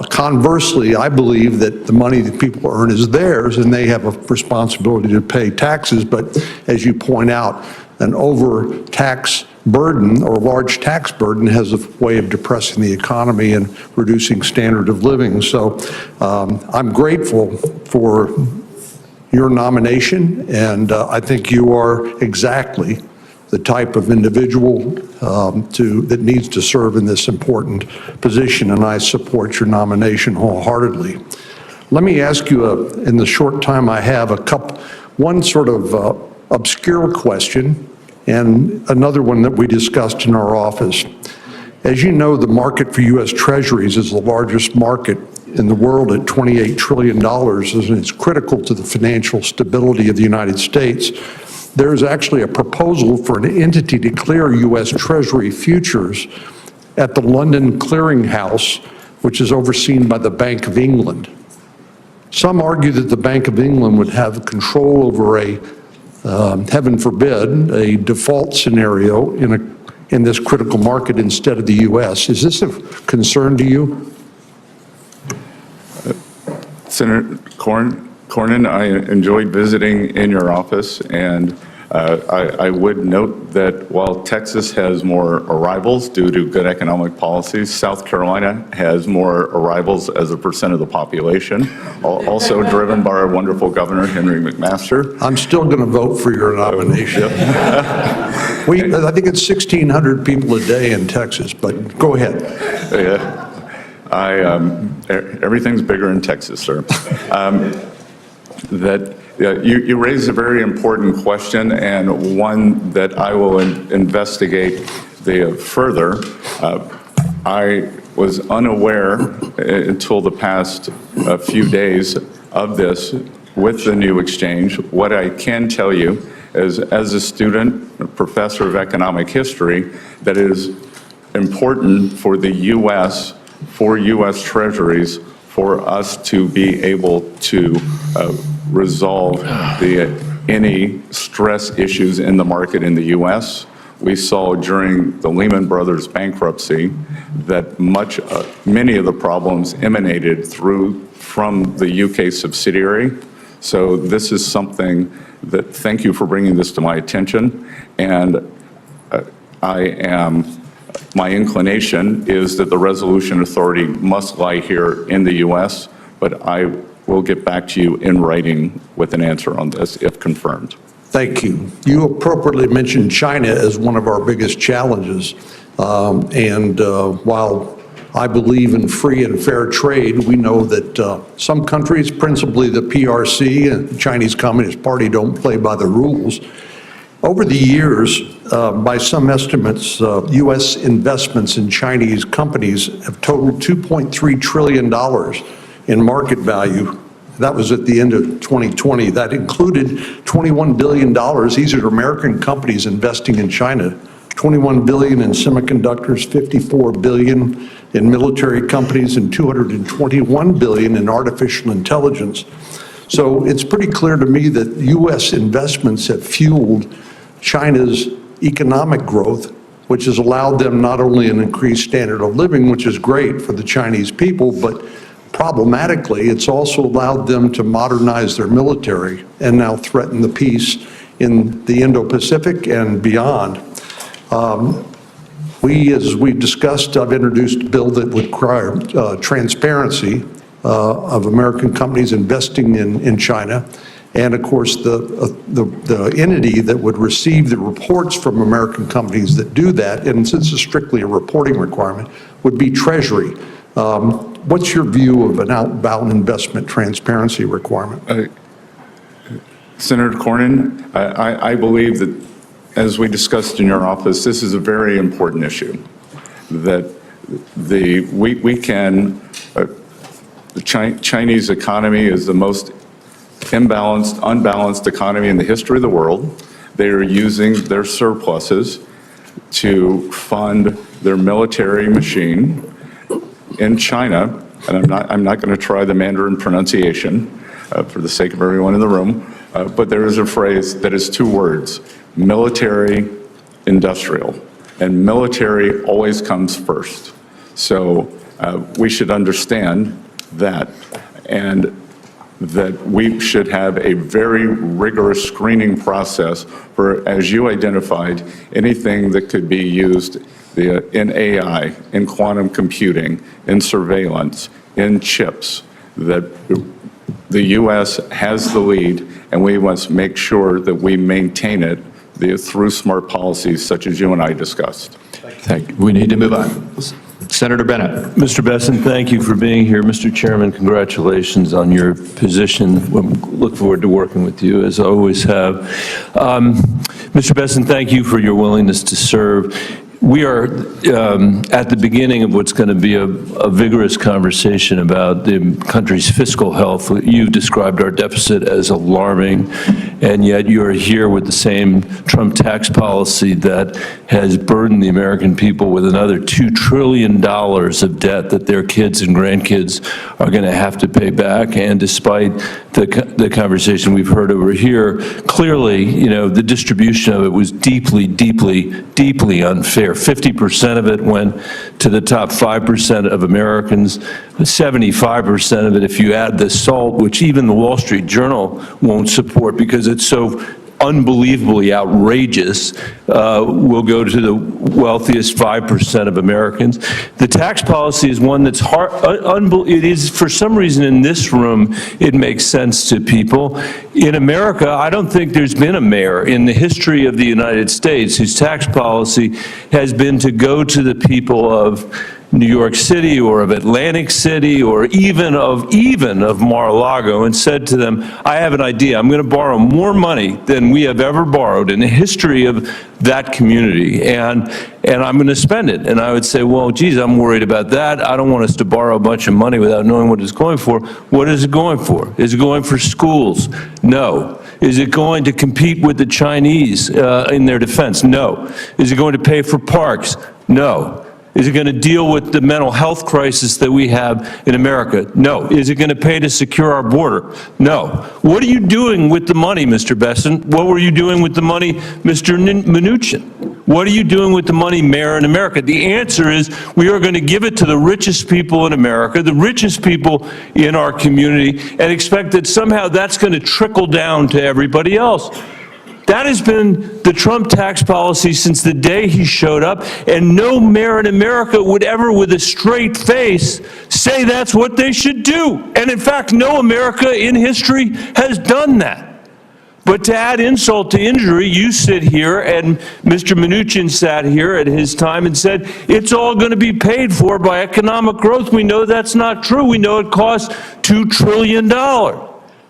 Conversely, I believe that the money that people earn is theirs, and they have a responsibility to pay taxes, but as you point out, an over-tax burden or large tax burden has a way of depressing the economy and reducing standard of living. So I'm grateful for your nomination, and I think you are exactly the type of individual that needs to serve in this important position, and I support your nomination wholeheartedly. Let me ask you, in the short time I have, one sort of obscure question and another one that we discussed in our office. As you know, the market for U.S. Treasuries is the largest market in the world at $28 trillion, and it's critical to the financial stability of the United States. There's actually a proposal for an entity to clear U.S. Treasury futures at the London Clearing House, which is overseen by the Bank of England. Some argue that the Bank of England would have control over heaven forbid, a default scenario in this critical market instead of the U.S. Is this a concern to you? Senator Cornyn, I enjoyed visiting in your office, and I would note that while Texas has more arrivals due to good economic policies, South Carolina has more arrivals as a percent of the population, also driven by our wonderful governor, Henry McMaster. I'm still going to vote for your nomination. I think it's 1,600 people a day in Texas, but go ahead. Yeah, everything's bigger in Texas, sir. that you raise a very important question, and one that I will investigate further. I was unaware until the past few days of this with the new exchange. What I can tell you is, as a student, a professor of economic history, that it is important for the U.S., for U.S. Treasuries, for us to be able to resolve any stress issues in the market in the U.S. We saw during the Lehman Brothers bankruptcy that many of the problems emanated from the UK subsidiary. So this is something that, thank you for bringing this to my attention. And my inclination is that the resolution authority must lie here in the US, but I will get back to you in writing with an answer on this if confirmed. Thank you. You appropriately mentioned China as one of our biggest challenges. While I believe in free and fair trade, we know that some countries, principally the PRC and the Chinese Communist Party, don't play by the rules. Over the years, by some estimates, U.S. investments in Chinese companies have totaled $2.3 trillion in market value. That was at the end of 2020. That included $21 billion. These are American companies investing in China. $21 billion in semiconductors, $54 billion in military companies, and $221 billion in artificial intelligence. So it's pretty clear to me that U.S. investments have fueled China's economic growth, which has allowed them not only an increased standard of living, which is great for the Chinese people, but problematically, it's also allowed them to modernize their military and now threaten the peace in the Indo-Pacific and beyond. As we've discussed, I've introduced a bill that would require transparency of American companies investing in China. And of course, the entity that would receive the reports from American companies that do that, and since it's strictly a reporting requirement, would be Treasury. What's your view of an outbound investment transparency requirement? Senator Cornyn, I believe that, as we discussed in your office, this is a very important issue. That the Chinese economy is the most unbalanced economy in the history of the world. They are using their surpluses to fund their military machine. In China, and I'm not going to try the Mandarin pronunciation for the sake of everyone in the room, but there is a phrase that is two words: military industrial, and military always comes first. So we should understand that, and that we should have a very rigorous screening process for, as you identified, anything that could be used in AI, in quantum computing, in surveillance, in chips, that the U.S. has the lead, and we must make sure that we maintain it through smart policies such as you and I discussed. Thank you. We need to move on. Senator Bennett. Mr. Bessent, thank you for being here. Mr. Chairman, congratulations on your position. We look forward to working with you, as I always have. Mr. Bessent, thank you for your willingness to serve. We are at the beginning of what's going to be a vigorous conversation about the country's fiscal health. You've described our deficit as alarming, and yet you are here with the same Trump tax policy that has burdened the American people with another $2 trillion of debt that their kids and grandkids are going to have to pay back. And despite the conversation we've heard over here, clearly, you know, the distribution of it was deeply, deeply, deeply unfair. 50% of it went to the top 5% of Americans, 75% of it, if you add the SALT, which even the Wall Street Journal won't support because it's so unbelievably outrageous, will go to the wealthiest 5% of Americans. The tax policy is one that's hard, it is, for some reason in this room, it makes sense to people. In America, I don't think there's been a mayor in the history of the United States whose tax policy has been to go to the people of New York City or of Atlantic City or even of Mar-a-Lago and said to them, I have an idea. I'm going to borrow more money than we have ever borrowed in the history of that community, and I'm going to spend it. And I would say, well, geez, I'm worried about that. I don't want us to borrow a bunch of money without knowing what it's going for. What is it going for? Is it going for schools? No. Is it going to compete with the Chinese in their defense? No. Is it going to pay for parks? No. Is it going to deal with the mental health crisis that we have in America? No. Is it going to pay to secure our border? No. What are you doing with the money, Mr. Bessent? What were you doing with the money, Mr. Mnuchin? What are you doing with the money, Mayor, in America? The answer is we are going to give it to the richest people in America, the richest people in our community, and expect that somehow that's going to trickle down to everybody else. That has been the Trump tax policy since the day he showed up, and no mayor in America would ever, with a straight face, say that's what they should do. And in fact, no America in history has done that. But to add insult to injury, you sit here, and Mr. Mnuchin sat here at his time and said, it's all going to be paid for by economic growth. We know that's not true. We know it costs $2 trillion.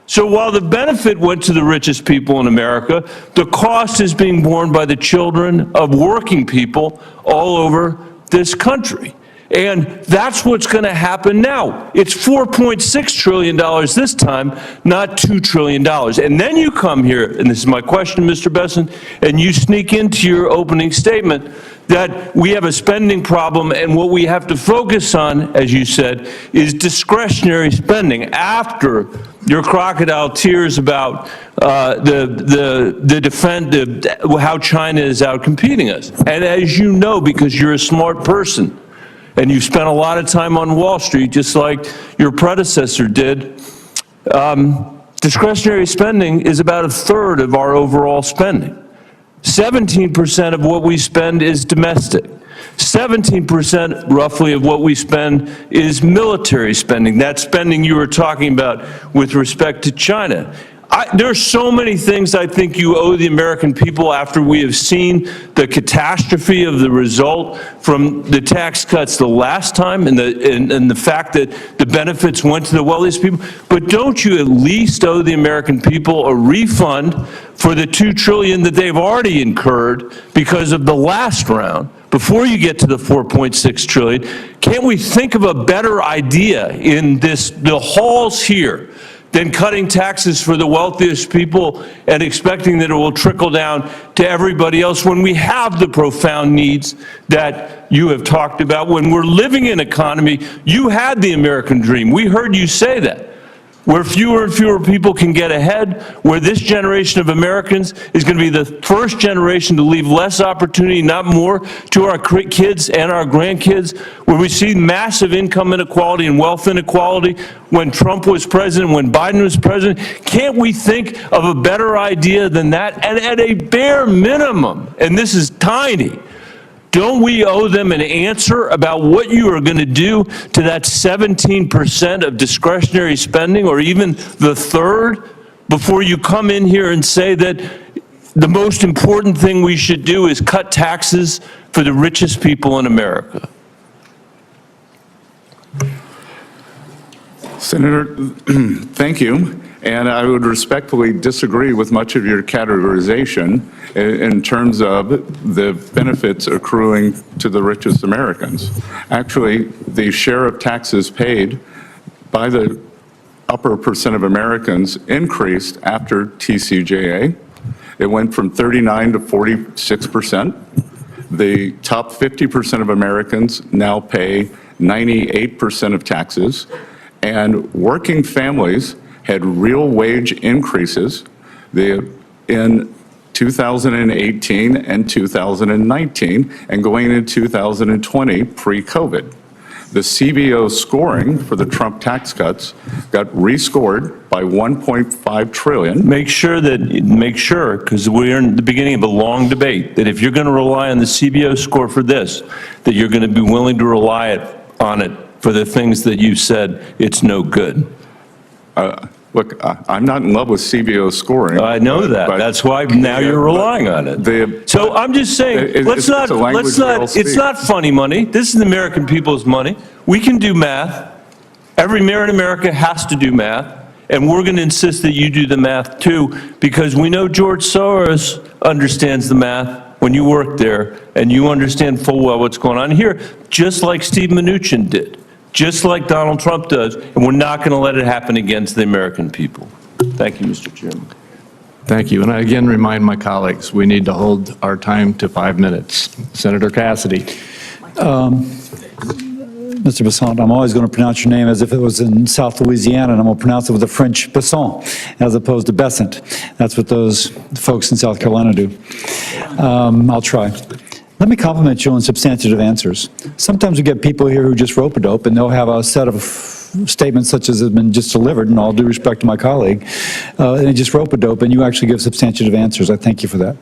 So while the benefit went to the richest people in America, the cost is being borne by the children of working people all over this country. And that's what's going to happen now. It's $4.6 trillion this time, not $2 trillion. And then you come here, and this is my question, Mr. Bessent, and you sneak into your opening statement that we have a spending problem, and what we have to focus on, as you said, is discretionary spending after your crocodile tears about how China is out competing us. And as you know, because you're a smart person, and you've spent a lot of time on Wall Street, just like your predecessor did, discretionary spending is about a third of our overall spending. 17% of what we spend is domestic. 17% roughly of what we spend is military spending, that spending you were talking about with respect to China. There are so many things I think you owe the American people after we have seen the catastrophe of the result from the tax cuts the last time and the fact that the benefits went to the wealthiest people. But don't you at least owe the American people a refund for the $2 trillion that they've already incurred because of the last round? Before you get to the $4.6 trillion, can't we think of a better idea in the halls here than cutting taxes for the wealthiest people and expecting that it will trickle down to everybody else when we have the profound needs that you have talked about? When we're living in an economy, you had the American dream. We heard you say that. Where fewer and fewer people can get ahead, where this generation of Americans is going to be the first generation to leave less opportunity, not more, to our kids and our grandkids, where we see massive income inequality and wealth inequality when Trump was president, when Biden was president. Can't we think of a better idea than that? And at a bare minimum, and this is tiny, don't we owe them an answer about what you are going to do to that 17% of discretionary spending, or even the third, before you come in here and say that the most important thing we should do is cut taxes for the richest people in America? Senator, thank you. And I would respectfully disagree with much of your categorization in terms of the benefits accruing to the richest Americans. Actually, the share of taxes paid by the upper percent of Americans increased after TCJA. It went from 39 to 46%. The top 50% of Americans now pay 98% of taxes, and working families had real wage increases in 2018 and 2019, and going into 2020 pre-COVID. The CBO scoring for the Trump tax cuts got rescored by $1.5 trillion. Make sure, because we're in the beginning of a long debate, that if you're going to rely on the CBO score for this, that you're going to be willing to rely on it for the things that you said it's no good. Look, I'm not in love with CBO scoring. I know that. but- That's why now you're relying on it. So I'm just saying, let's not, it's not funny money. This is the American people's money. We can do math. Every mayor in America has to do math, and we're going to insist that you do the math too, because we know George Soros understands the math when you work there, and you understand full well what's going on here, just like Steve Mnuchin did, just like Donald Trump does, and we're not going to let it happen against the American people. Thank you, Mr. Chairman. Thank you. And I again remind my colleagues, we need to hold our time to 5 minutes. Senator Cassidy. Mr. Bessent, I'm always going to pronounce your name as if it was in South Louisiana, and I'm going to pronounce it with a French Bessent as opposed to Bessent. That's what those folks in South Carolina do. I'll try. Let me compliment you on substantive answers. Sometimes we get people here who just rope-a-dope, and they'll have a set of statements such as have been just delivered, and all due respect to my colleague, and they just rope-a-dope, and you actually give substantive answers. I thank you for that.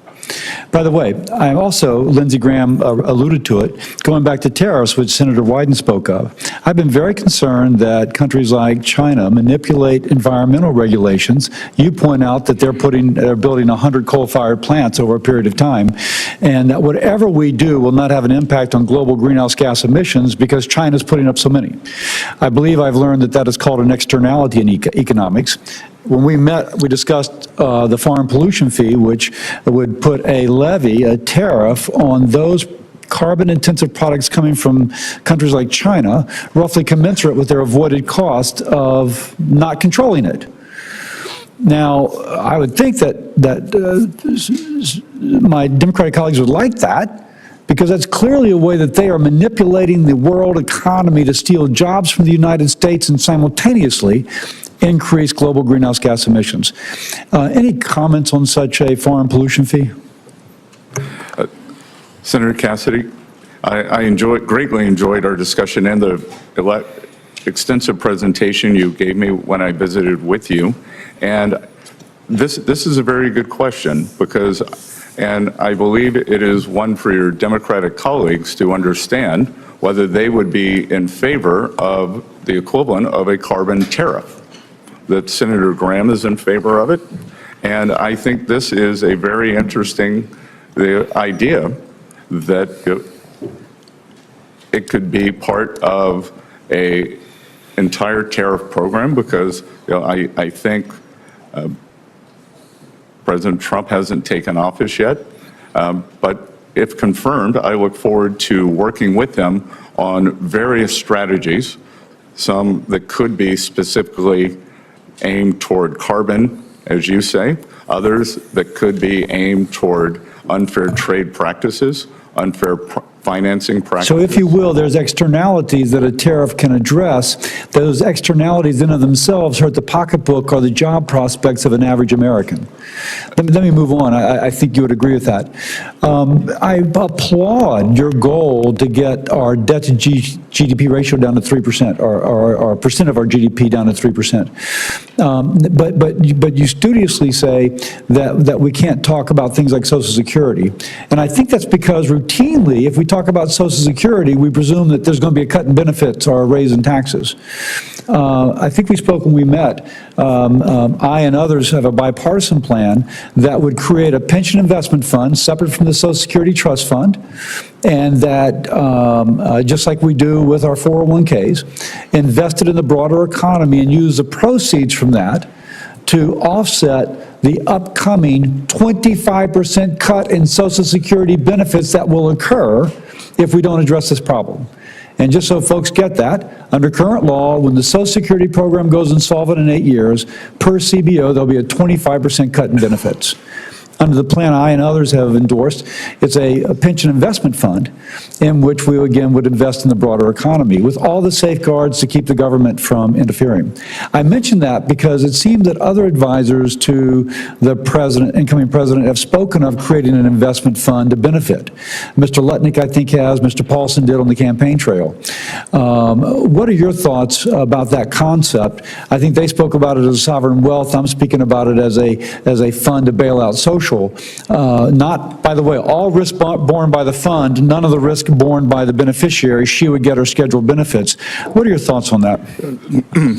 By the way, I also, Lindsey Graham alluded to it, going back to tariffs, which Senator Wyden spoke of. I've been very concerned that countries like China manipulate environmental regulations. You point out that they're building 100 coal-fired plants over a period of time, and that whatever we do will not have an impact on global greenhouse gas emissions because China's putting up so many. I believe I've learned that that is called an externality in economics. When we met, we discussed the foreign pollution fee, which would put a levy, a tariff, on those carbon-intensive products coming from countries like China, roughly commensurate with their avoided cost of not controlling it. Now, I would think that my Democratic colleagues would like that, because that's clearly a way that they are manipulating the world economy to steal jobs from the United States and simultaneously increase global greenhouse gas emissions. Any comments on such a foreign pollution fee? Senator Cassidy, I greatly enjoyed our discussion and the extensive presentation you gave me when I visited with you. And this is a very good question because, and I believe it is one for your Democratic colleagues to understand whether they would be in favor of the equivalent of a carbon tariff. That Senator Graham is in favor of it. And I think this is a very interesting idea that it could be part of a entire tariff program because I think President Trump hasn't taken office yet. But if confirmed, I look forward to working with him on various strategies, some that could be specifically aimed toward carbon, as you say, others that could be aimed toward unfair trade practices, unfair financing practices. So if you will, there's externalities that a tariff can address. Those externalities in and of themselves hurt the pocketbook or the job prospects of an average American. Let me move on. I think you would agree with that. I applaud your goal to get our debt to GDP ratio down to 3%, or percent of our GDP down to 3%. But you studiously say that we can't talk about things like Social Security. And I think that's because routinely, if we talk about Social Security, we presume that there's going to be a cut in benefits or a raise in taxes. I think we spoke when we met. I and others have a bipartisan plan that would create a pension investment fund separate from the Social Security Trust Fund, and that, just like we do with our 401ks, invested in the broader economy and use the proceeds from that to offset the upcoming 25% cut in Social Security benefits that will occur if we don't address this problem. And just so folks get that, under current law, when the Social Security program goes insolvent in 8 years, per CBO, there'll be a 25% cut in benefits. Under the plan I and others have endorsed, it's a pension investment fund in which we, again, would invest in the broader economy with all the safeguards to keep the government from interfering. I mention that because it seemed that other advisors to the president, incoming president, have spoken of creating an investment fund to benefit. Mr. Lutnick, I think, has. Mr. Paulson did on the campaign trail. What are your thoughts about that concept? I think they spoke about it as sovereign wealth. I'm speaking about it as a fund to bail out socials. neutral. Not, by the way, all risk borne by the fund, none of the risk borne by the beneficiary. She would get her scheduled benefits. What are your thoughts on that?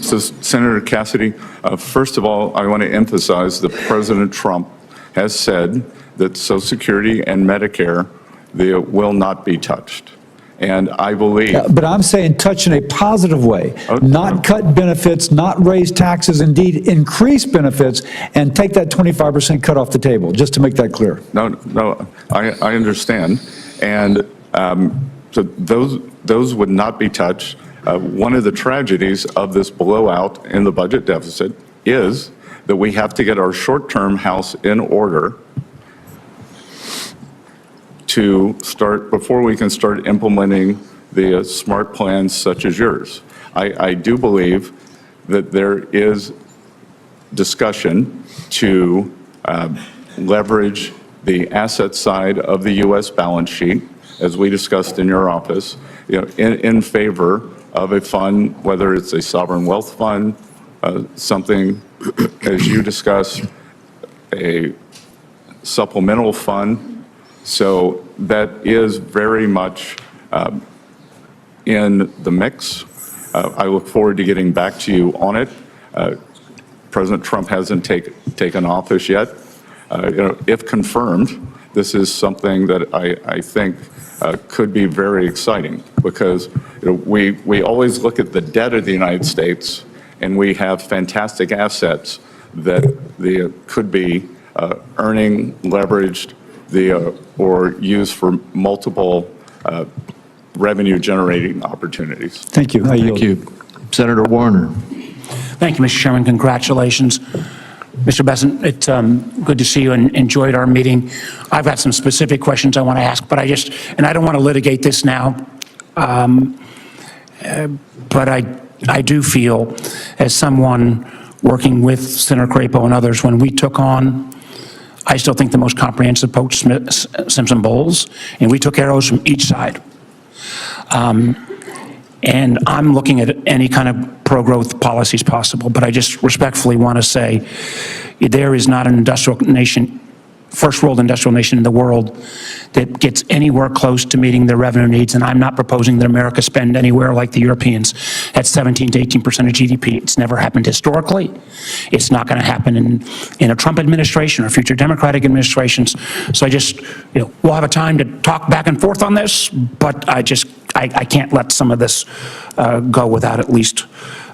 So, Senator Cassidy, first of all, I want to emphasize that President Trump has said that Social Security and Medicare, they will not be touched. And I believe... But I'm saying touch in a positive way, not cut benefits, not raise taxes, indeed increase benefits, and take that 25% cut off the table, just to make that clear. No, I understand. And so those would not be touched. One of the tragedies of this blowout in the budget deficit is that we have to get our short-term house in order to start, before we can start implementing the smart plans such as yours. I do believe that there is discussion to leverage the asset side of the U.S. balance sheet, as we discussed in your office, in favor of a fund, whether it's a sovereign wealth fund, something, as you discussed, a supplemental fund. So that is very much in the mix. I look forward to getting back to you on it. President Trump hasn't taken office yet. If confirmed, this is something that I think could be very exciting, because we always look at the debt of the United States, and we have fantastic assets that could be earning, leveraged, or used for multiple revenue-generating opportunities. Thank you. Thank you. Senator Warner. Thank you, Mr. Chairman. Congratulations. Mr. Bessent, it's good to see you and enjoyed our meeting. I've got some specific questions I want to ask, but I don't want to litigate this now. But I do feel, as someone working with Senator Crapo and others, when we took on, I still think, the most comprehensive post-Simpson-Bowles, and we took arrows from each side. And I'm looking at any kind of pro-growth policies possible, but I just respectfully want to say there is not an industrial nation, first world industrial nation in the world, that gets anywhere close to meeting their revenue needs, and I'm not proposing that America spend anywhere like the Europeans at 17 to 18% of GDP. It's never happened historically. It's not going to happen in a Trump administration or future Democratic administrations. So I just, we'll have a time to talk back and forth on this, but I can't let some of this go without at least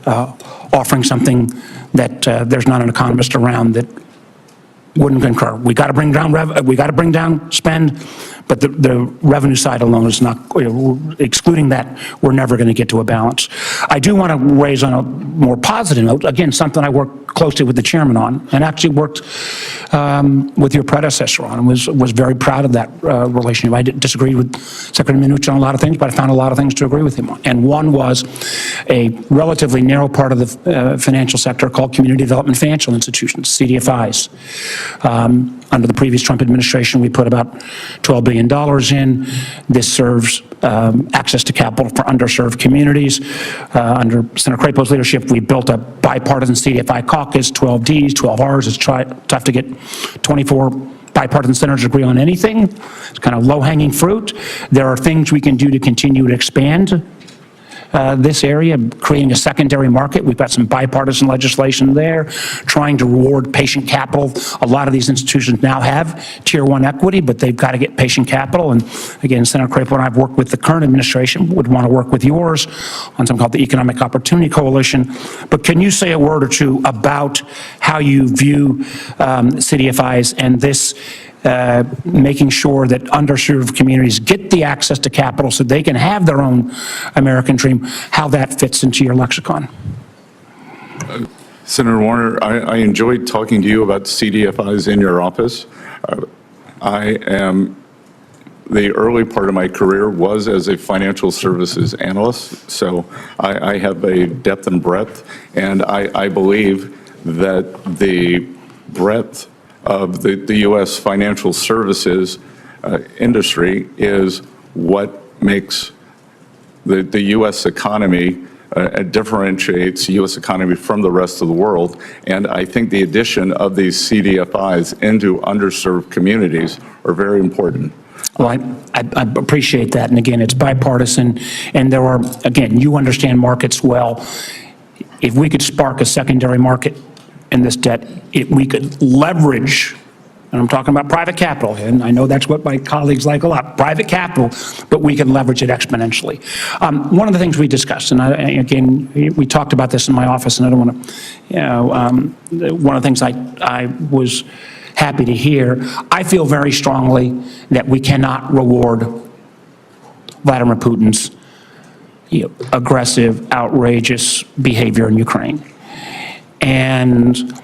offering something that there's not an economist around that wouldn't concur. We got to bring down spend, but the revenue side alone is not, excluding that, we're never going to get to a balance. I do want to raise on a more positive note, again, something I worked closely with the chairman on, and actually worked with your predecessor on, and was very proud of that relationship. I disagreed with Secretary Mnuchin on a lot of things, but I found a lot of things to agree with him on. And one was a relatively narrow part of the financial sector called Community Development Financial Institutions, CDFIs. Under the previous Trump administration, we put about $12 billion in. This serves access to capital for underserved communities. Under Senator Crapo's leadership, we built a bipartisan CDFI caucus, 12 Ds, 12 Rs. It's tough to get 24 bipartisan senators to agree on anything. It's kind of low-hanging fruit. There are things we can do to continue to expand this area, creating a secondary market. We've got some bipartisan legislation there, trying to reward patient capital. A lot of these institutions now have Tier 1 equity, but they've got to get patient capital. And again, Senator Crapo and I have worked with the current administration, would want to work with yours on something called the Economic Opportunity Coalition. But can you say a word or two about how you view CDFIs and this making sure that underserved communities get the access to capital so they can have their own American dream, how that fits into your lexicon? Senator Warner, I enjoyed talking to you about CDFIs in your office. The early part of my career was as a financial services analyst, so I have a depth and breadth, and I believe that the breadth of the U.S. financial services industry is what makes the U.S. economy differentiates the U.S. economy from the rest of the world. And I think the addition of these CDFIs into underserved communities are very important. Well, I appreciate that, and again, it's bipartisan, and there are, again, you understand markets well. If we could spark a secondary market in this debt, we could leverage, and I'm talking about private capital, and I know that's what my colleagues like a lot, private capital, but we can leverage it exponentially. One of the things we discussed, and again, we talked about this in my office, and I don't want to, one of the things I was happy to hear, I feel very strongly that we cannot reward Vladimir Putin's aggressive, outrageous behavior in Ukraine. And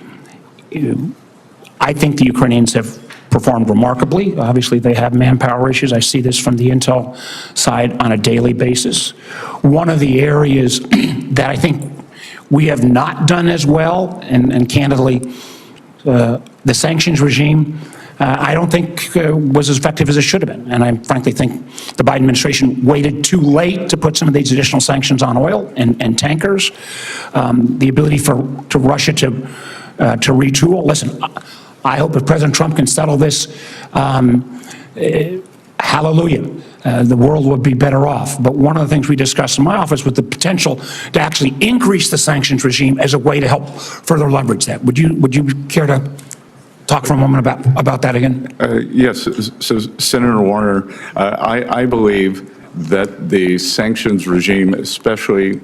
I think the Ukrainians have performed remarkably. Obviously, they have manpower issues. I see this from the intel side on a daily basis. One of the areas that I think we have not done as well, and candidly, the sanctions regime, I don't think was as effective as it should have been. And I frankly think the Biden administration waited too late to put some of these additional sanctions on oil and tankers. The ability to Russia to retool. Listen, I hope if President Trump can settle this, hallelujah. The world would be better off. But one of the things we discussed in my office was the potential to actually increase the sanctions regime as a way to help further leverage that. Would you care to talk for a moment about that again? Yes, so Senator Warner, I believe that the sanctions regime, especially,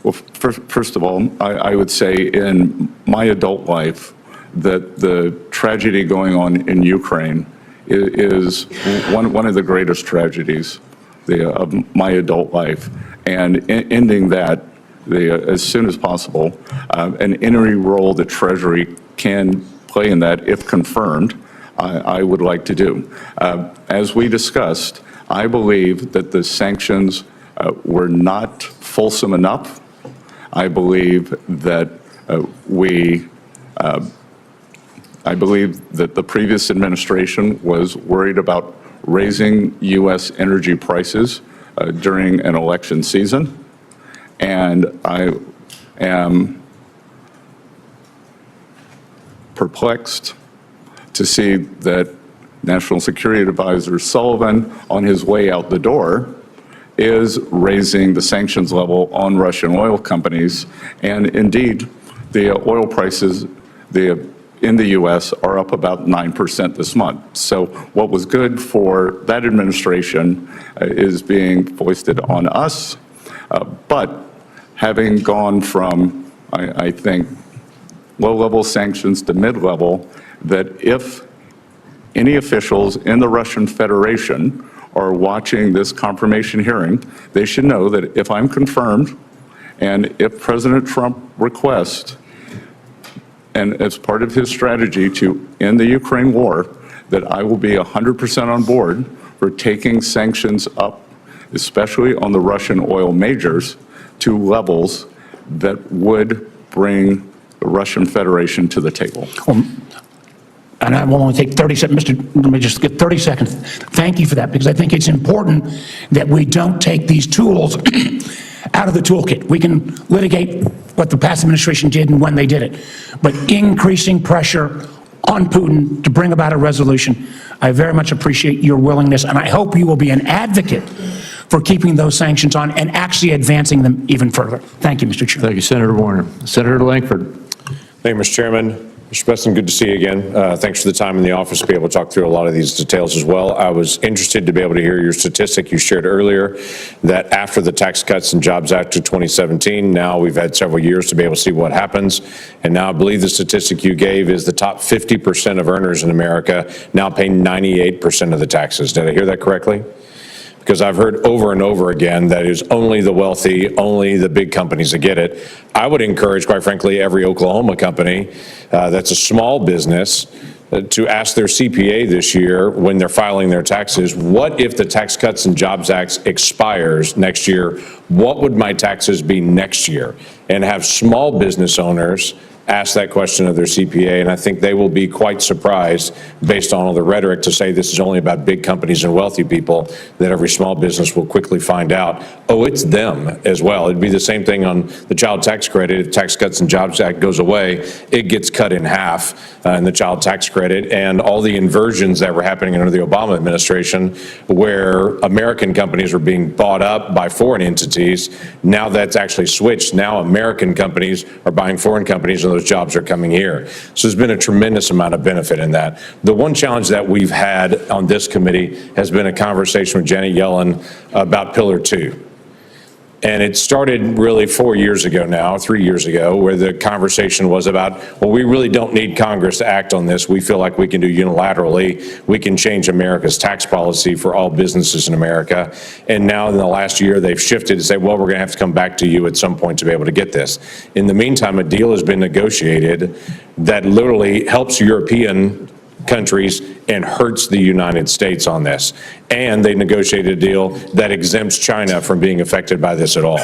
well, first of all, I would say in my adult life that the tragedy going on in Ukraine is one of the greatest tragedies of my adult life, and ending that as soon as possible, and any role that Treasury can play in that, if confirmed, I would like to do. As we discussed, I believe that the sanctions were not fulsome enough. I believe that I believe that the previous administration was worried about raising U.S. energy prices during an election season, and I am perplexed to see that National Security Advisor Sullivan, on his way out the door, is raising the sanctions level on Russian oil companies, and indeed, the oil prices in the U.S. are up about 9% this month. So what was good for that administration is being foisted on us. But having gone from, I think, low-level sanctions to mid-level, that if any officials in the Russian Federation are watching this confirmation hearing, they should know that if I'm confirmed and if President Trump requests, and as part of his strategy to end the Ukraine war, that I will be 100% on board for taking sanctions up, especially on the Russian oil majors, to levels that would bring the Russian Federation to the table. And I will only take 30 seconds. Let me just get 30 seconds. Thank you for that, because I think it's important that we don't take these tools out of the toolkit. We can litigate what the past administration did and when they did it, but increasing pressure on Putin to bring about a resolution, I very much appreciate your willingness, and I hope you will be an advocate for keeping those sanctions on and actually advancing them even further. Thank you, Mr. Chair. Thank you, Senator Warner. Senator Langford. Thank you, Mr. Chairman. Mr. Bessent, good to see you again. Thanks for the time in the office to be able to talk through a lot of these details as well. I was interested to be able to hear your statistic you shared earlier that after the Tax Cuts and Jobs Act of 2017, now we've had several years to be able to see what happens. And now I believe the statistic you gave is the top 50% of earners in America now pay 98% of the taxes. Did I hear that correctly? Because I've heard over and over again that it is only the wealthy, only the big companies that get it. I would encourage, quite frankly, every Oklahoma company that's a small business to ask their CPA this year when they're filing their taxes, what if the Tax Cuts and Jobs Act expires next year? What would my taxes be next year? And have small business owners ask that question of their CPA, and I think they will be quite surprised, based on all the rhetoric, to say this is only about big companies and wealthy people, that every small business will quickly find out, oh, it's them as well. It'd be the same thing on the child tax credit. If Tax Cuts and Jobs Act goes away, it gets cut in half in the child tax credit, and all the inversions that were happening under the Obama administration, where American companies were being bought up by foreign entities, now that's actually switched. Now American companies are buying foreign companies, and those jobs are coming here. So there's been a tremendous amount of benefit in that. The one challenge that we've had on this committee has been a conversation with Janet Yellen about Pillar 2. And it started really 4 years ago now, 3 years ago, where the conversation was about, well, we really don't need Congress to act on this. We feel like we can do unilaterally. We can change America's tax policy for all businesses in America. And now in the last year, they've shifted to say, well, we're going to have to come back to you at some point to be able to get this. In the meantime, a deal has been negotiated that literally helps European countries and hurts the United States on this. And they negotiated a deal that exempts China from being affected by this at all.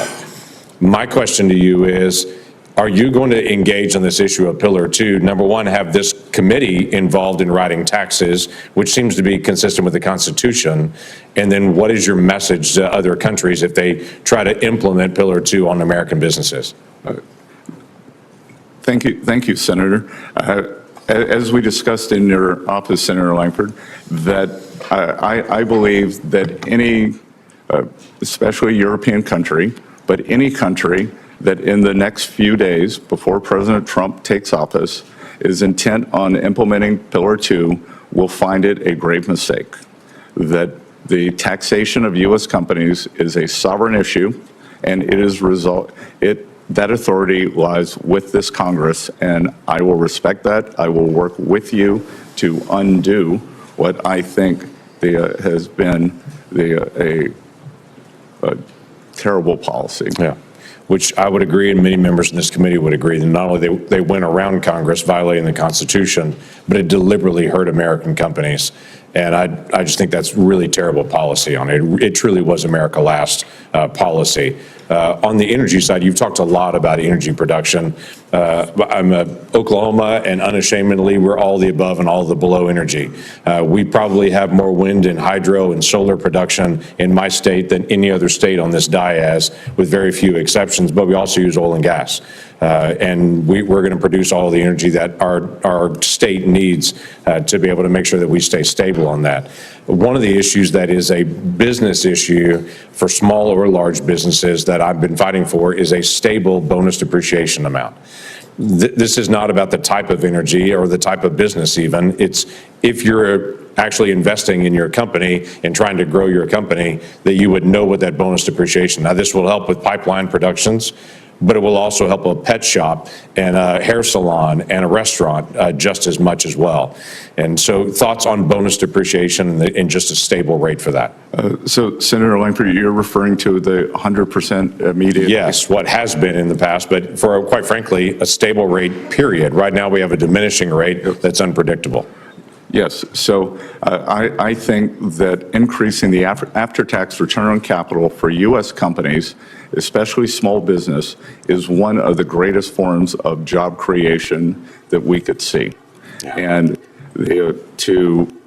My question to you is, are you going to engage on this issue of Pillar 2? Number one, have this committee involved in writing taxes, which seems to be consistent with the Constitution. And then what is your message to other countries if they try to implement Pillar 2 on American businesses? Thank you, Senator. As we discussed in your office, Senator Langford, that I believe that any, especially European country, but any country that in the next few days before President Trump takes office is intent on implementing Pillar 2 will find it a grave mistake. That the taxation of U.S. companies is a sovereign issue, and that authority lies with this Congress, and I will respect that. I will work with you to undo what I think has been a terrible policy. Yeah, which I would agree, and many members in this committee would agree, that not only they went around Congress violating the Constitution, but it deliberately hurt American companies. And I just think that's really terrible policy on it. It truly was America Last policy. On the energy side, you've talked a lot about energy production. I'm Oklahoma, and unashamedly, we're all the above and all the below energy. We probably have more wind and hydro and solar production in my state than any other state on this dais, with very few exceptions, but we also use oil and gas. And we're going to produce all the energy that our state needs to be able to make sure that we stay stable on that. One of the issues that is a business issue for small or large businesses that I've been fighting for is a stable bonus depreciation amount. This is not about the type of energy or the type of business even. It's if you're actually investing in your company and trying to grow your company, that you would know what that bonus depreciation. Now, this will help with pipeline productions, but it will also help a pet shop and a hair salon and a restaurant just as much as well. And so thoughts on bonus depreciation and just a stable rate for that? So, Senator Langford, you're referring to the 100% immediate? Yes, what has been in the past, but for, quite frankly, a stable rate, period. Right now, we have a diminishing rate that's unpredictable. Yes, so I think that increasing the after-tax return on capital for U.S. companies, especially small business, is one of the greatest forms of job creation that we could see. Yeah. And to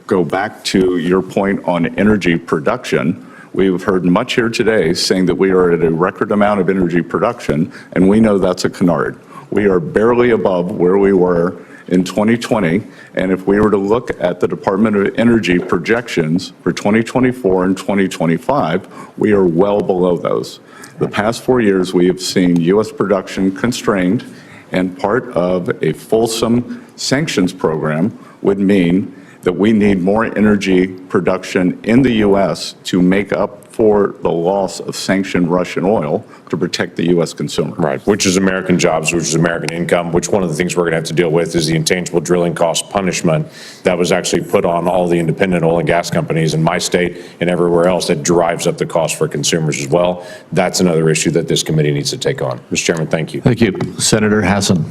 go back to your point on energy production, we've heard much here today saying that we are at a record amount of energy production, and we know that's a canard. We are barely above where we were in 2020, and if we were to look at the Department of Energy projections for 2024 and 2025, we are well below those. The past 4 years, we have seen U.S. production constrained, and part of a fulsome sanctions program would mean that we need more energy production in the U.S. to make up for the loss of sanctioned Russian oil to protect the U.S. consumer. Right, which is American jobs, which is American income, which one of the things we're going to have to deal with is the intangible drilling cost punishment that was actually put on all the independent oil and gas companies in my state and everywhere else that drives up the cost for consumers as well. That's another issue that this committee needs to take on. Mr. Chairman, thank you. Thank you. Senator Hassan.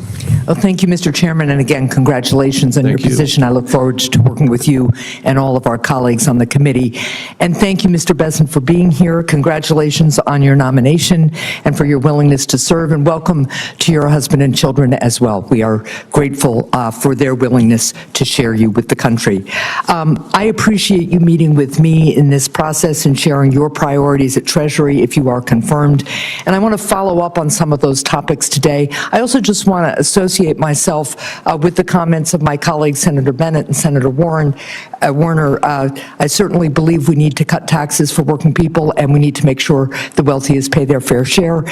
Well, thank you, Mr. Chairman, and again, congratulations on your Thank you. position. I look forward to working with you and all of our colleagues on the committee. And thank you, Mr. Bessent, for being here. Congratulations on your nomination and for your willingness to serve, and welcome to your husband and children as well. We are grateful for their willingness to share you with the country. I appreciate you meeting with me in this process and sharing your priorities at Treasury if you are confirmed. And I want to follow up on some of those topics today. I also just want to associate myself with the comments of my colleagues, Senator Bennett and Senator Warner. I certainly believe we need to cut taxes for working people, and we need to make sure the wealthiest pay their fair share.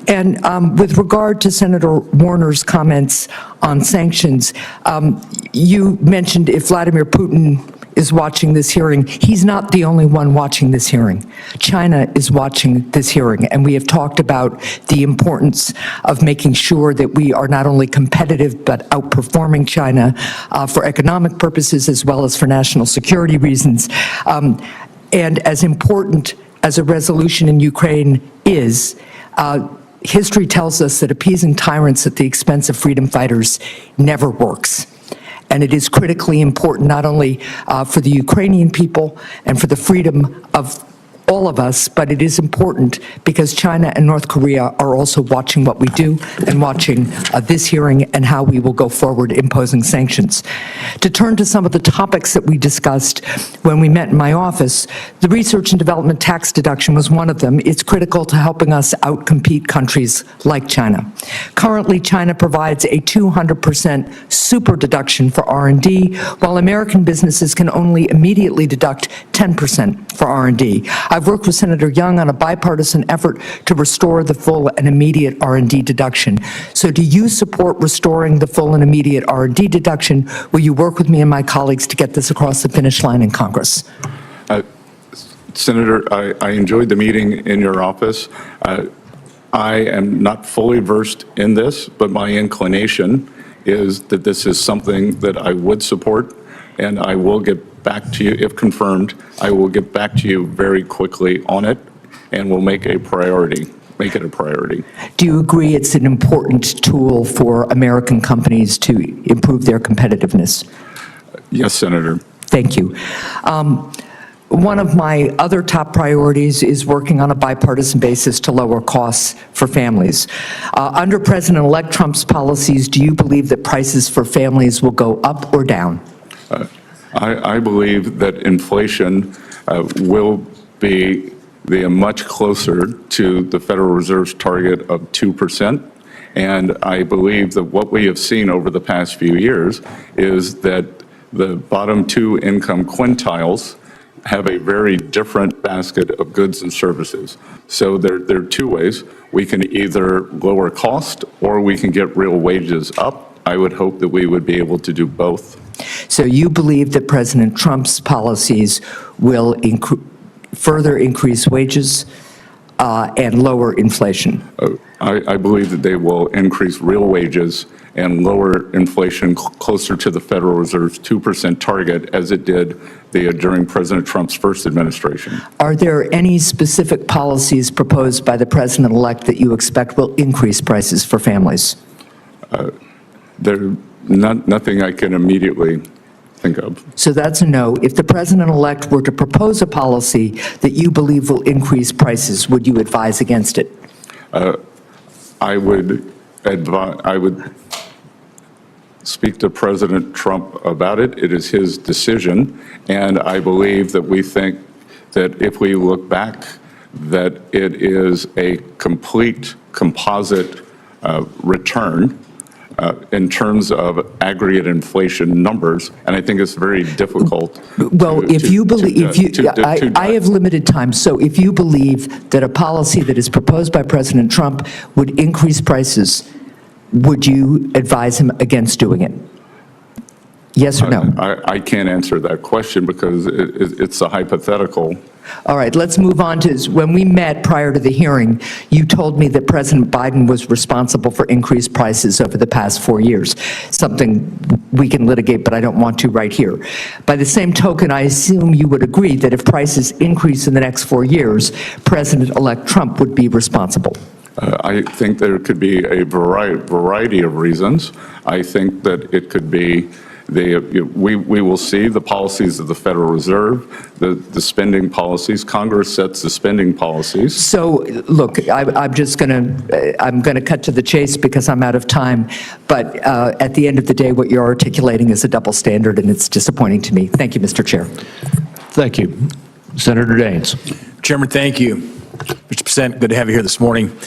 And with regard to Senator Warner's comments on sanctions, you mentioned if Vladimir Putin is watching this hearing. He's not the only one watching this hearing. China is watching this hearing, and we have talked about the importance of making sure that we are not only competitive but outperforming China for economic purposes as well as for national security reasons. And as important as a resolution in Ukraine is, history tells us that appeasing tyrants at the expense of freedom fighters never works. And it is critically important not only for the Ukrainian people and for the freedom of all of us, but it is important because China and North Korea are also watching what we do and watching this hearing and how we will go forward imposing sanctions. To turn to some of the topics that we discussed when we met in my office, the research and development tax deduction was one of them. It's critical to helping us outcompete countries like China. Currently, China provides a 200% super deduction for R&D, while American businesses can only immediately deduct 10% for R&D. I've worked with Senator Young on a bipartisan effort to restore the full and immediate R&D deduction. So do you support restoring the full and immediate R&D deduction? Will you work with me and my colleagues to get this across the finish line in Congress? Senator, I enjoyed the meeting in your office. I am not fully versed in this, but my inclination is that this is something that I would support, and I will get back to you, if confirmed, I will get back to you very quickly on it, and we'll make it a priority. Do you agree it's an important tool for American companies to improve their competitiveness? Yes, Senator. Thank you. One of my other top priorities is working on a bipartisan basis to lower costs for families. Under President-elect Trump's policies, do you believe that prices for families will go up or down? I believe that inflation will be much closer to the Federal Reserve's target of 2%. And I believe that what we have seen over the past few years is that the bottom two income quintiles have a very different basket of goods and services. So there are two ways. We can either lower cost or we can get real wages up. I would hope that we would be able to do both. So you believe that President Trump's policies will further increase wages and lower inflation? I believe that they will increase real wages and lower inflation closer to the Federal Reserve's 2% target as it did during President Trump's first administration. Are there any specific policies proposed by the President-elect that you expect will increase prices for families? Nothing I can immediately think of. So that's a no. If the President-elect were to propose a policy that you believe will increase prices, would you advise against it? I would speak to President Trump about it. It is his decision, and I believe that we think that if we look back, that it is a complete composite return in terms of aggregate inflation numbers, and I think it's very difficult. Well, I have limited time, so if you believe that a policy that is proposed by President Trump would increase prices, would you advise him against doing it? Yes or no? I can't answer that question because it's a hypothetical. All right, let's move on to, when we met prior to the hearing, you told me that President Biden was responsible for increased prices over the past 4 years, something we can litigate, but I don't want to right here. By the same token, I assume you would agree that if prices increase in the next 4 years, President-elect Trump would be responsible. I think there could be a variety of reasons. I think that it could be we will see the policies of the Federal Reserve, the spending policies. Congress sets the spending policies. So, look, I'm going to cut to the chase because I'm out of time. But at the end of the day, what you're articulating is a double standard, and it's disappointing to me. Thank you, Mr. Chair. Thank you. Senator Daines. Chairman, thank you. Mr. Bessent, good to have you here this morning.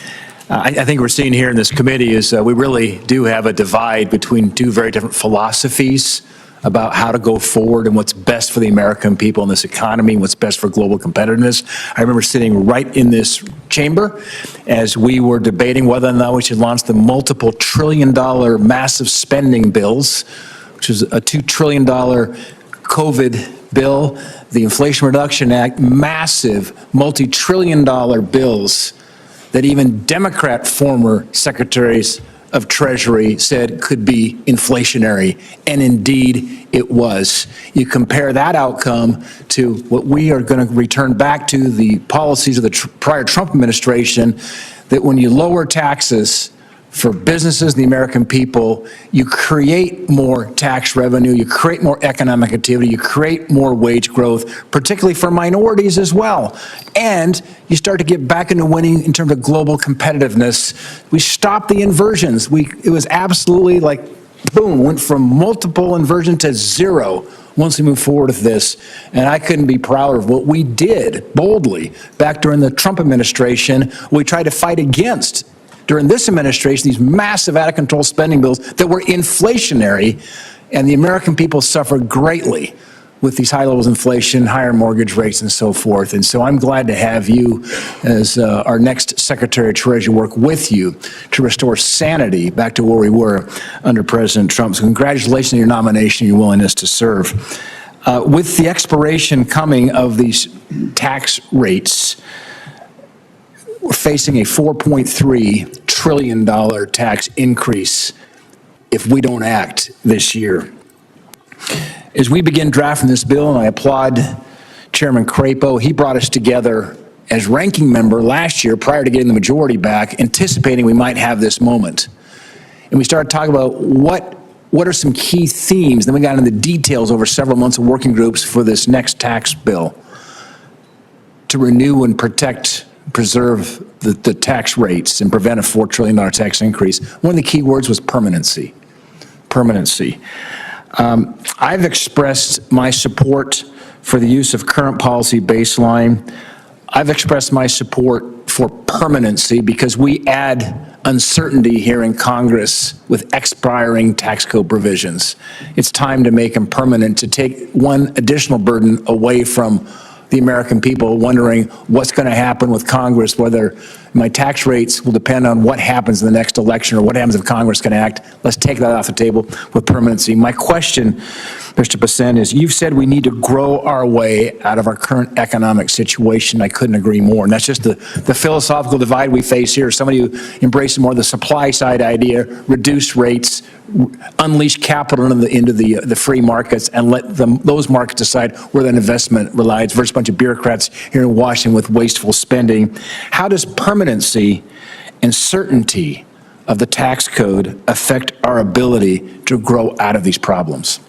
I think we're seeing here in this committee is we really do have a divide between two very different philosophies about how to go forward and what's best for the American people in this economy and what's best for global competitiveness. I remember sitting right in this chamber as we were debating whether or not we should launch the multiple trillion-dollar massive spending bills, which is a $2 trillion COVID bill, the Inflation Reduction Act, massive multi-trillion-dollar bills that even Democrat former secretaries of Treasury said could be inflationary, and indeed it was. You compare that outcome to what we are going to return back to the policies of the prior Trump administration, that when you lower taxes for businesses and the American people, you create more tax revenue, you create more economic activity, you create more wage growth, particularly for minorities as well. And you start to get back into winning in terms of global competitiveness. We stopped the inversions. It was absolutely like, boom, went from multiple inversion to zero once we move forward with this. And I couldn't be prouder of what we did boldly back during the Trump administration. We tried to fight against during this administration, these massive out-of-control spending bills that were inflationary, and the American people suffered greatly with these high levels of inflation, higher mortgage rates, and so forth. And so I'm glad to have you as our next Secretary of Treasury work with you to restore sanity back to where we were under President Trump. So congratulations on your nomination and your willingness to serve. With the expiration coming of these tax rates, we're facing a $4.3 trillion tax increase if we don't act this year. As we begin drafting this bill, and I applaud Chairman Crapo, he brought us together as ranking member last year prior to getting the majority back, anticipating we might have this moment. And we started talking about what are some key themes. Then we got into the details over several months of working groups for this next tax bill to renew and preserve the tax rates and prevent a $4 trillion tax increase. One of the key words was permanency. Permanency. I've expressed my support for the use of current policy baseline. I've expressed my support for permanency because we add uncertainty here in Congress with expiring tax code provisions. It's time to make them permanent, to take one additional burden away from the American people wondering what's going to happen with Congress, whether my tax rates will depend on what happens in the next election or what happens if Congress can act. Let's take that off the table with permanency. My question, Mr. Bessent, is you've said we need to grow our way out of our current economic situation. I couldn't agree more. And that's just the philosophical divide we face here. Somebody who embraces more the supply side idea, reduce rates, unleash capital into the free markets and let those markets decide where that investment relies versus a bunch of bureaucrats here in Washington with wasteful spending. How does permanency and certainty of the tax code affect our ability to grow out of these problems?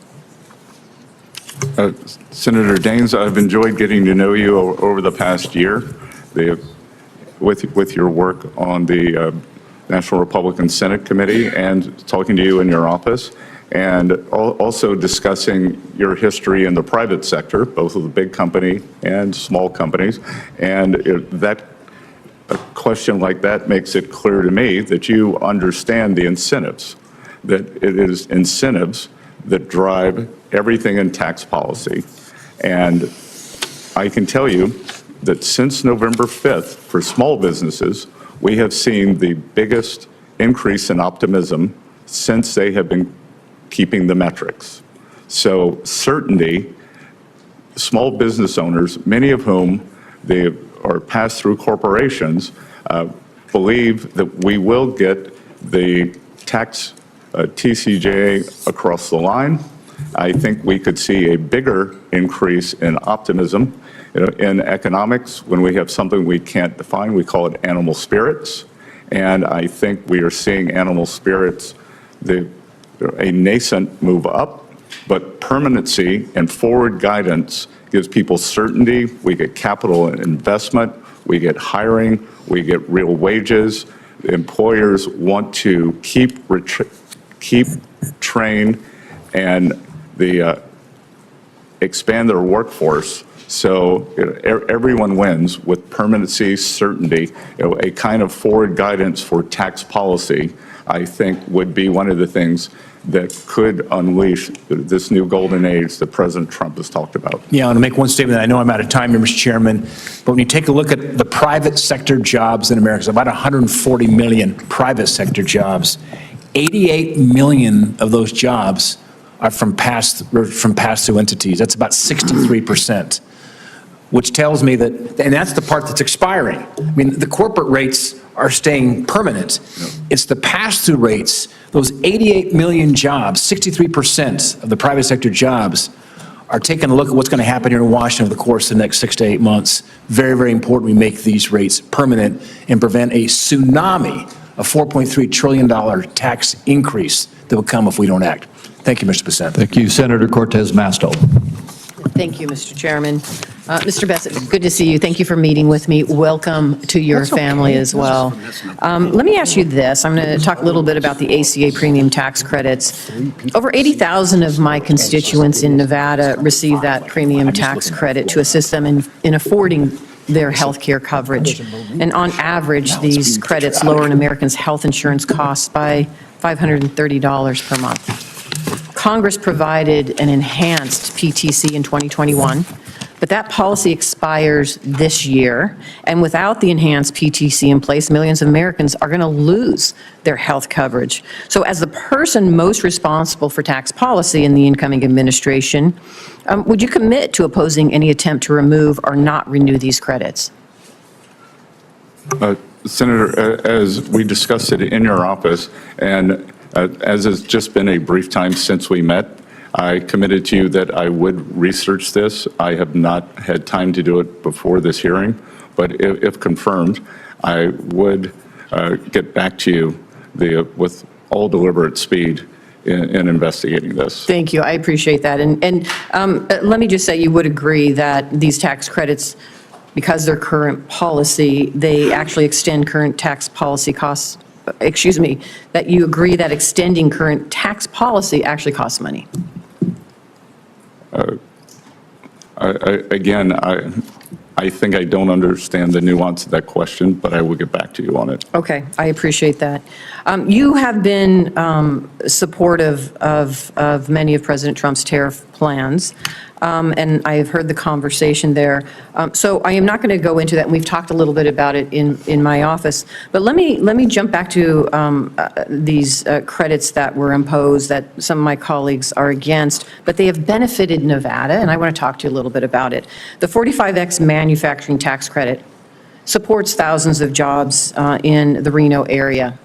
Senator Daines, I've enjoyed getting to know you over the past year with your work on the National Republican Senate Committee and talking to you in your office, and also discussing your history in the private sector, both of the big company and small companies. And a question like that makes it clear to me that you understand the incentives, that it is incentives that drive everything in tax policy. And I can tell you that since November 5th, for small businesses, we have seen the biggest increase in optimism since they have been keeping the metrics. So certainty, small business owners, many of whom they are pass-through corporations, believe that we will get the tax TCJA across the line. I think we could see a bigger increase in optimism. In economics, when we have something we can't define, we call it animal spirits. And I think we are seeing animal spirits, a nascent move up, but permanency and forward guidance gives people certainty. We get capital investment, we get hiring, we get real wages. Employers want to keep train and expand their workforce. So everyone wins with permanency, certainty. A kind of forward guidance for tax policy, I think, would be one of the things that could unleash this new golden age that President Trump has talked about. Yeah, I want to make one statement. I know I'm out of time here, Mr. Chairman, but when you take a look at the private sector jobs in America, it's about 140 million private sector jobs. 88 million of those jobs are from pass-through entities. That's about 63%, which tells me that, and that's the part that's expiring. I mean, the corporate rates are staying permanent. It's the pass-through rates, those 88 million jobs, 63% of the private sector jobs are taking a look at what's going to happen here in Washington over the course of the next 6 to 8 months. Very, very important we make these rates permanent and prevent a tsunami of $4.3 trillion tax increase that will come if we don't act. Thank you, Mr. Bessent. Thank you. Senator Cortez Masto. Thank you, Mr. Chairman. Mr. Bessent, good to see you. Thank you for meeting with me. Welcome to your family as well. Let me ask you this. I'm going to talk a little bit about the ACA premium tax credits. Over 80,000 of my constituents in Nevada receive that premium tax credit to assist them in affording their health care coverage. And on average, these credits lower an American's health insurance costs by $530 per month. Congress provided an enhanced PTC in 2021, but that policy expires this year. And without the enhanced PTC in place, millions of Americans are going to lose their health coverage. So as the person most responsible for tax policy in the incoming administration, would you commit to opposing any attempt to remove or not renew these credits? Senator, as we discussed it in your office, and as has just been a brief time since we met, I committed to you that I would research this. I have not had time to do it before this hearing, but if confirmed, I would get back to you with all deliberate speed in investigating this. Thank you. I appreciate that. And let me just say you would agree that these tax credits, because they're current policy, they actually extend current tax policy costs. Excuse me, that you agree that extending current tax policy actually costs money. Again, I think I don't understand the nuance of that question, but I will get back to you on it. Okay, I appreciate that. You have been supportive of many of President Trump's tariff plans, and I've heard the conversation there. So I am not going to go into that, and we've talked a little bit about it in my office. But let me jump back to these credits that were imposed that some of my colleagues are against, but they have benefited Nevada, and I want to talk to you a little bit about it. The 45X manufacturing tax credit supports thousands of jobs in the Reno area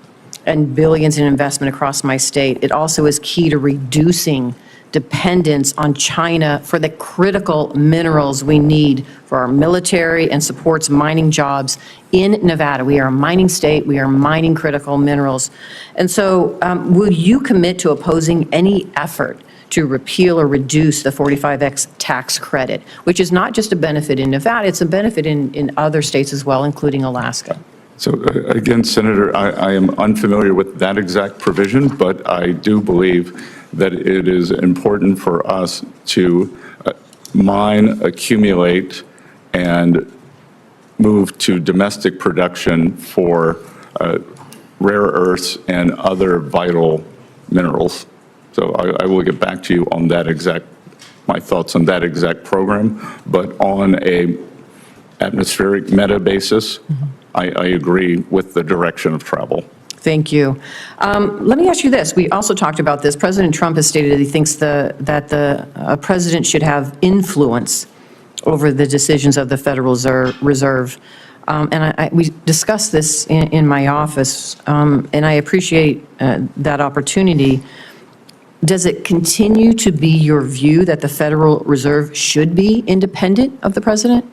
and billions in investment across my state. It also is key to reducing dependence on China for the critical minerals we need for our military and supports mining jobs in Nevada. We are a mining state. We are mining critical minerals. And so will you commit to opposing any effort to repeal or reduce the 45X tax credit, which is not just a benefit in Nevada, it's a benefit in other states as well, including Alaska? So again, Senator, I am unfamiliar with that exact provision, but I do believe that it is important for us to mine, accumulate, and move to domestic production for rare earths and other vital minerals. So I will get back to you on that my thoughts on that exact program, but on a atmospheric meta basis, I agree with the direction of travel. Thank you. Let me ask you this. We also talked about this. President Trump has stated that he thinks that the president should have influence over the decisions of the Federal Reserve. And we discussed this in my office, and I appreciate that opportunity. Does it continue to be your view that the Federal Reserve should be independent of the president?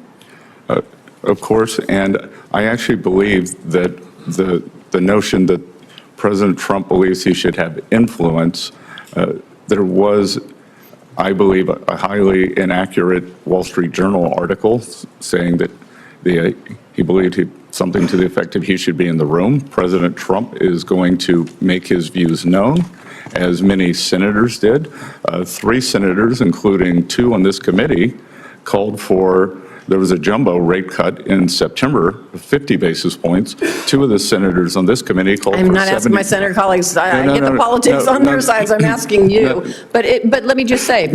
Of course, and I actually believe that the the notion that President Trump believes he should have influence, there was, I believe, a highly inaccurate Wall Street Journal article saying that he believed something to the effect of he should be in the room. President Trump is going to make his views known, as many senators did. 3 senators, including 2 on this committee, called for, there was a jumbo rate cut in September of 50 basis points. 2 of the senators on this committee called for 70. I'm not asking my senator colleads. I get the politics on their sides. I'm asking you. But let me just say,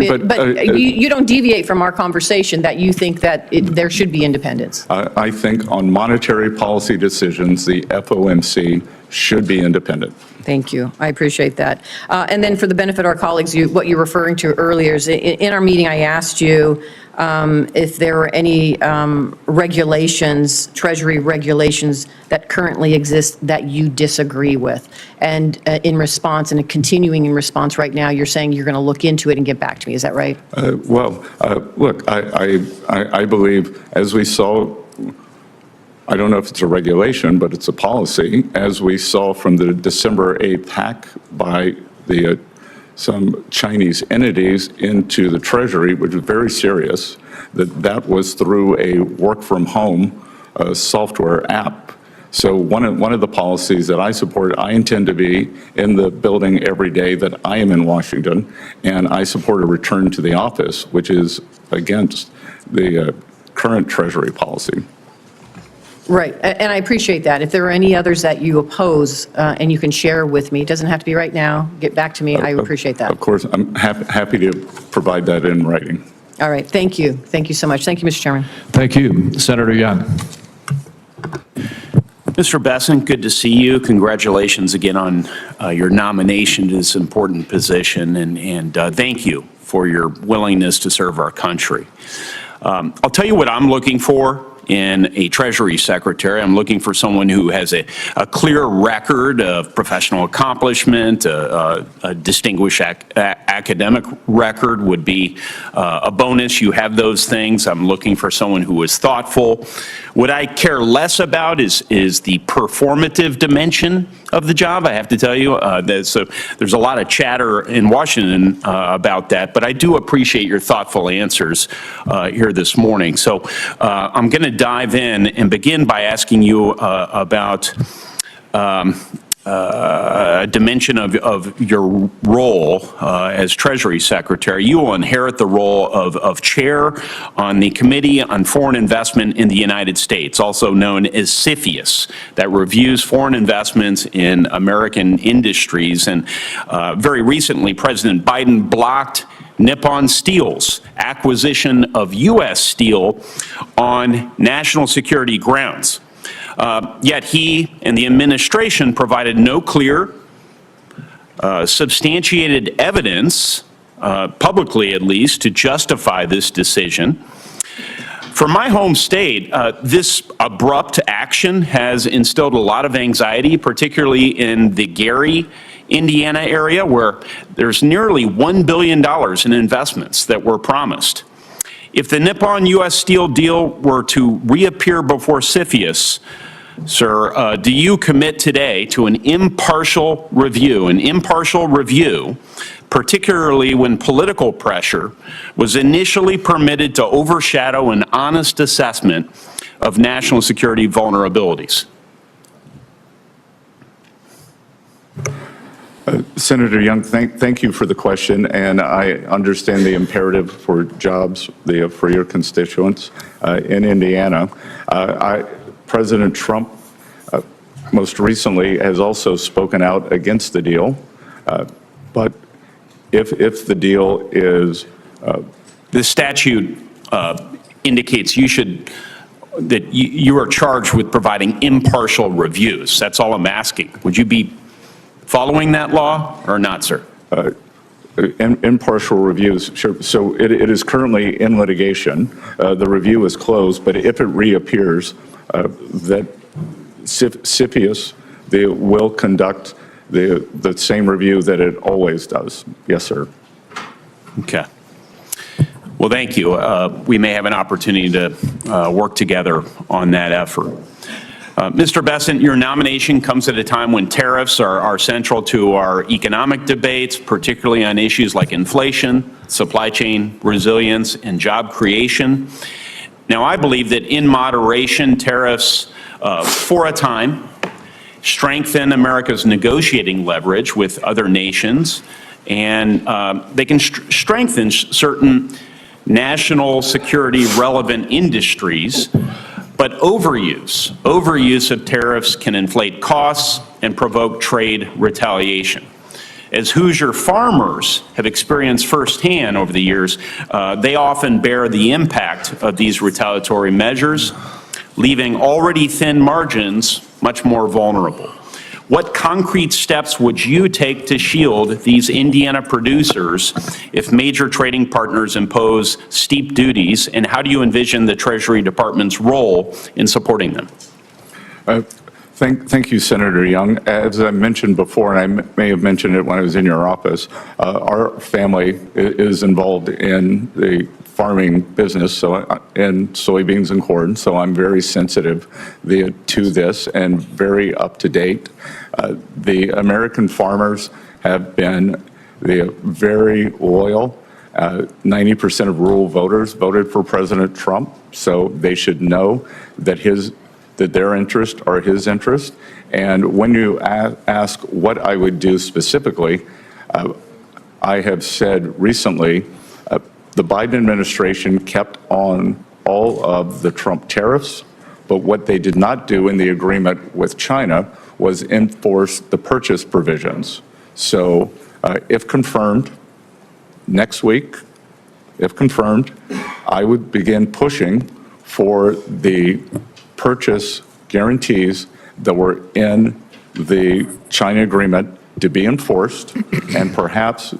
you don't deviate from our conversation that you think that there should be independence. I think on monetary policy decisions, the FOMC should be independent. Thank you. I appreciate that. And then for the benefit of our colleagues, what you're referring to earlier is in our meeting, I asked you if there were any regulations, Treasury regulations that currently exist that you disagree with. And in response, and continuing in response right now, you're saying you're going to look into it and get back to me. Is that right? Look, I believe, as we saw, I don't know if it's a regulation, but it's a policy, as we saw from the December 8th hack by some Chinese entities into the Treasury, which was very serious, that was through a work-from-home software app. So one of the policies that I support, I intend to be in the building every day that I am in Washington, and I support a return to the office, which is against the current Treasury policy. Right, and I appreciate that. If there are any others that you oppose and you can share with me, it doesn't have to be right now, get back to me, I appreciate that. Of course, I'm happy to provide that in writing. All right, thank you. Thank you so much. Thank you, Mr. Chairman. Thank you. Senator Young. Mr. Bessent, good to see you. Congratulations again on your nomination to this important position, and thank you for your willingness to serve our country. I'll tell you what I'm looking for in a Treasury Secretary. I'm looking for someone who has a clear record of professional accomplishment, a distinguished academic record would be a bonus. You have those things. I'm looking for someone who is thoughtful. What I care less about is the performative dimension of the job, I have to tell you. So there's a lot of chatter in Washington about that, but I do appreciate your thoughtful answers here this morning. So I'm going to dive in and begin by asking you about a dimension of your role as Treasury Secretary. You will inherit the role of chair on the Committee on Foreign Investment in the United States, also known as CFIUS, that reviews foreign investments in American industries. And very recently, President Biden blocked Nippon Steel's acquisition of U.S. steel on national security grounds. Yet he and the administration provided no clear, substantiated evidence, publicly at least, to justify this decision. For my home state, this abrupt action has instilled a lot of anxiety, particularly in the Gary, Indiana area, where there's nearly $1 billion in investments that were promised. If the Nippon U.S. Steel deal were to reappear before CFIUS, sir, do you commit today to an impartial review, particularly when political pressure was initially permitted to overshadow an honest assessment of national security vulnerabilities? Senator Young, thank you for the question, and I understand the imperative for jobs for your constituents in Indiana. President Trump most recently has also spoken out against the deal, but if the deal is... The statute indicates that you are charged with providing impartial reviews. That's all I'm asking. Would you be following that law or not, sir? Impartial reviews, sure. So it is currently in litigation. The review is closed, but if it reappears, that CFIUS will conduct the same review that it always does. Yes, sir. Okay. Well, thank you. We may have an opportunity to work together on that effort. Mr. Bessent, your nomination comes at a time when tariffs are central to our economic debates, particularly on issues like inflation, supply chain resilience, and job creation. Now, I believe that in moderation, tariffs, for a time, strengthen America's negotiating leverage with other nations, and they can strengthen certain national security relevant industries. But overuse of tariffs can inflate costs and provoke trade retaliation. As Hoosier farmers have experienced firsthand over the years, they often bear the impact of these retaliatory measures, leaving already thin margins much more vulnerable. What concrete steps would you take to shield these Indiana producers if major trading partners impose steep duties, and how do you envision the Treasury Department's role in supporting them? Thank you, Senator Young. As I mentioned before, and I may have mentioned it when I was in your office, our family is involved in the farming business, in soybeans and corn, so I'm very sensitive to this and very up to date. The American farmers have been very loyal. 90% of rural voters voted for President Trump, so they should know that their interests are his interests. And when you ask what I would do specifically, I have said recently, the Biden administration kept on all of the Trump tariffs, but what they did not do in the agreement with China was enforce the purchase provisions. So if confirmed, next week, if confirmed, I would begin pushing for the purchase guarantees that were in the China agreement to be enforced, and perhaps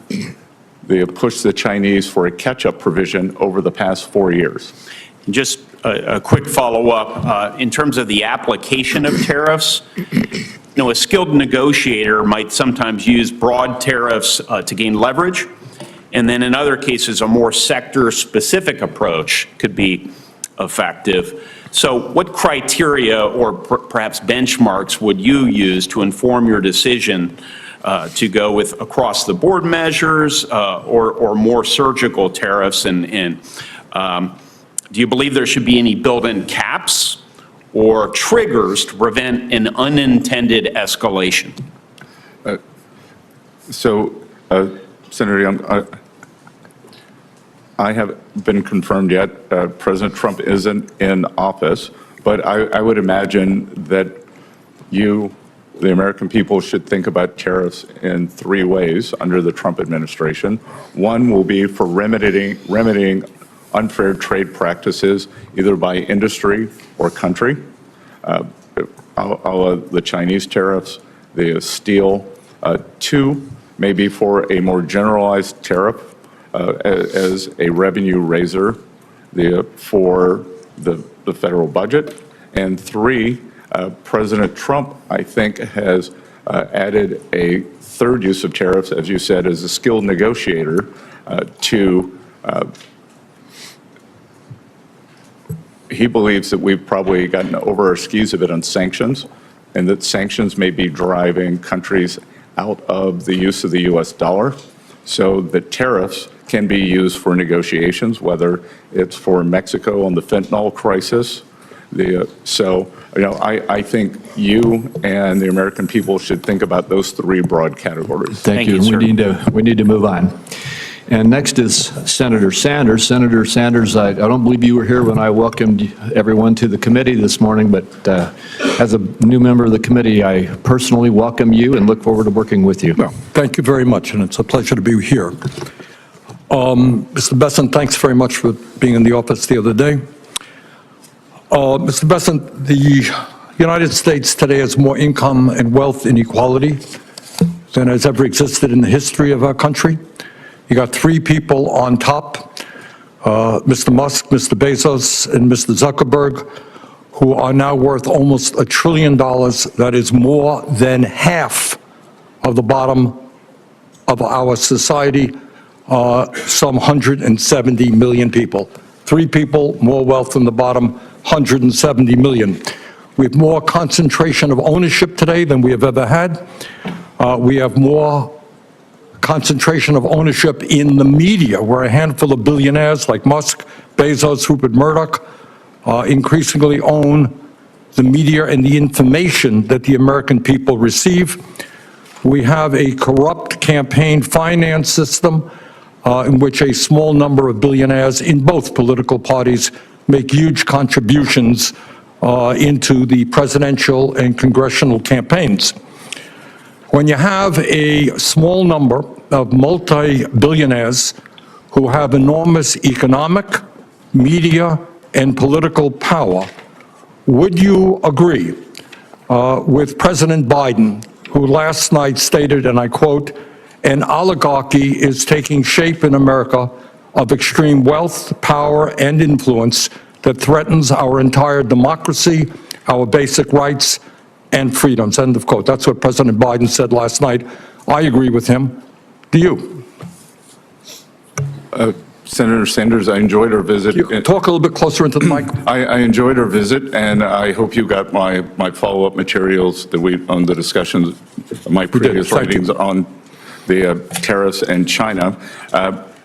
they have pushed the Chinese for a catch-up provision over the past 4 years. Just a quick follow-up. In terms of the application of tariffs, a skilled negotiator might sometimes use broad tariffs to gain leverage, and then in other cases, a more sector-specific approach could be effective. So what criteria or perhaps benchmarks would you use to inform your decision to go with across-the-board measures or more surgical tariffs? And do you believe there should be any built-in caps or triggers to prevent an unintended escalation? Senator Young, I haven't been confirmed yet. President Trump isn't in office, but I would imagine that you, the American people, should think about tariffs in 3 ways under the Trump administration. One will be for remedying unfair trade practices, either by industry or country, the Chinese tariffs, the steel. 2, maybe for a more generalized tariff as a revenue raiser for the federal budget. And 3, President Trump, I think, has added a 3rd use of tariffs, as you said, as a skilled negotiator he believes that we've probably gotten over our skis a bit on sanctions, and that sanctions may be driving countries out of the use of the U.S. dollar, so that tariffs can be used for negotiations, whether it's for Mexico on the fentanyl crisis. I think you and the American people should think about those 3 broad categories. Thank you. sir. We need to move on. And next is Senator Sanders. Senator Sanders, I don't believe you were here when I welcomed everyone to the committee this morning, but as a new member of the committee, I personally welcome you and look forward to working with you. Well, thank you very much, and it's a pleasure to be here. Mr. Bessent, thanks very much for being in the office the other day. Mr. Bessent, the United States today has more income and wealth inequality than has ever existed in the history of our country. You got 3 people on top, Mr. Musk, Mr. Bezos, and Mr. Zuckerberg, who are now worth almost $1 trillion. That is more than half of the bottom of our society, some 170 million people. 3 people, more wealth than the bottom, 170 million. We have more concentration of ownership today than we have ever had. We have more concentration of ownership in the media, where a handful of billionaires like Musk, Bezos, Rupert Murdoch increasingly own the media and the information that the American people receive. We have a corrupt campaign finance system in which a small number of billionaires in both political parties make huge contributions into the presidential and congressional campaigns. When you have a small number of multi-billionaires who have enormous economic, media, and political power, would you agree with President Biden, who last night stated, and I quote, "An oligarchy is taking shape in America of extreme wealth, power, and influence that threatens our entire democracy, our basic rights, and freedoms," end of quote. That's what President Biden said last night. I agree with him. Do you? Senator Sanders, I enjoyed our visit. Talk a little bit closer into the mic. I enjoyed our visit, and I hope you got my follow-up materials on the discussions, my previous writings on the tariffs and China.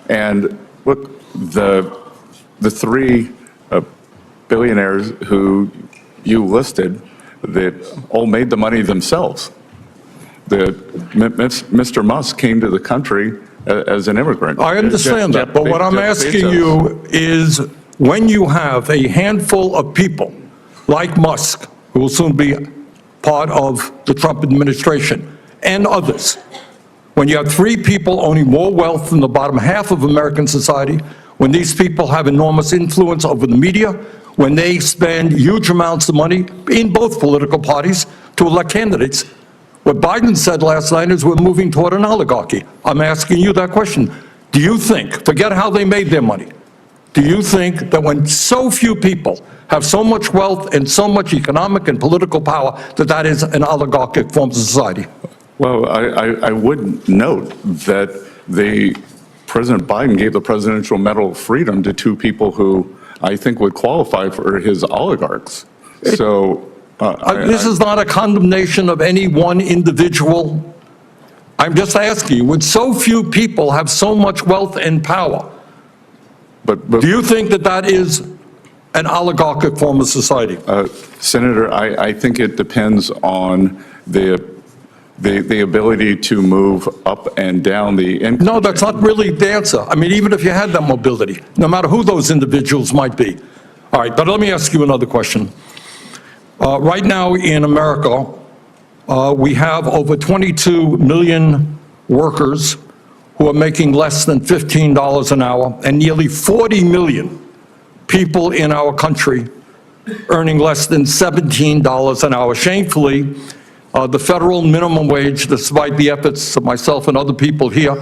And look, the three billionaires who you listed that all made the money themselves. Mr. Musk came to the country as an immigrant. I understand that, but what I'm asking you is, when you have a handful of people like Musk, who will soon be part of the Trump administration, and others, when you have three people owning more wealth than the bottom half of American society, when these people have enormous influence over the media, when they spend huge amounts of money in both political parties to elect candidates, what Biden said last night is we're moving toward an oligarchy. I'm asking you that question. Do you think, forget how they made their money, do you think that when so few people have so much wealth and so much economic and political power, that that is an oligarchic form of society? Well, I would note that President Biden gave the Presidential Medal of Freedom to two people who I think would qualify for his oligarchs. So this is not a condemnation of any one individual. I'm just asking you, when so few people have so much wealth and power, do you think that that is an oligarchic form of society? Senator, I think it depends on the ability to move up and down the income. No, that's not really the answer. I mean, even if you had that mobility, no matter who those individuals might be. All right, but let me ask you another question. Right now in America, we have over 22 million workers who are making less than $15 an hour, and nearly 40 million people in our country earning less than $17 an hour. Shamefully, the federal minimum wage, despite the efforts of myself and other people here,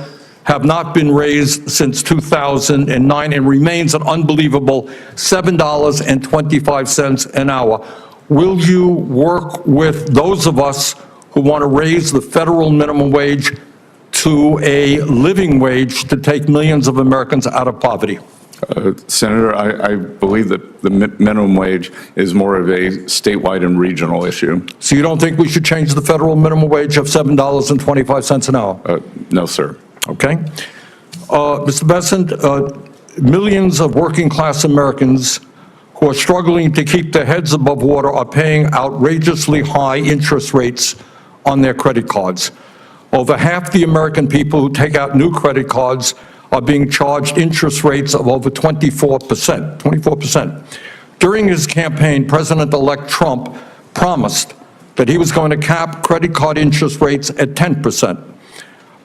have not been raised since 2009 and remains an unbelievable $7.25 an hour. Will you work with those of us who want to raise the federal minimum wage to a living wage to take millions of Americans out of poverty? Senator, I believe that the minimum wage is more of a statewide and regional issue. So you don't think we should change the federal minimum wage of $7.25 an hour? No, sir. Okay. Mr. Bessent, millions of working-class Americans who are struggling to keep their heads above water are paying outrageously high interest rates on their credit cards. Over half the American people who take out new credit cards are being charged interest rates of over 24%. 24%. During his campaign, President-elect Trump promised that he was going to cap credit card interest rates at 10%.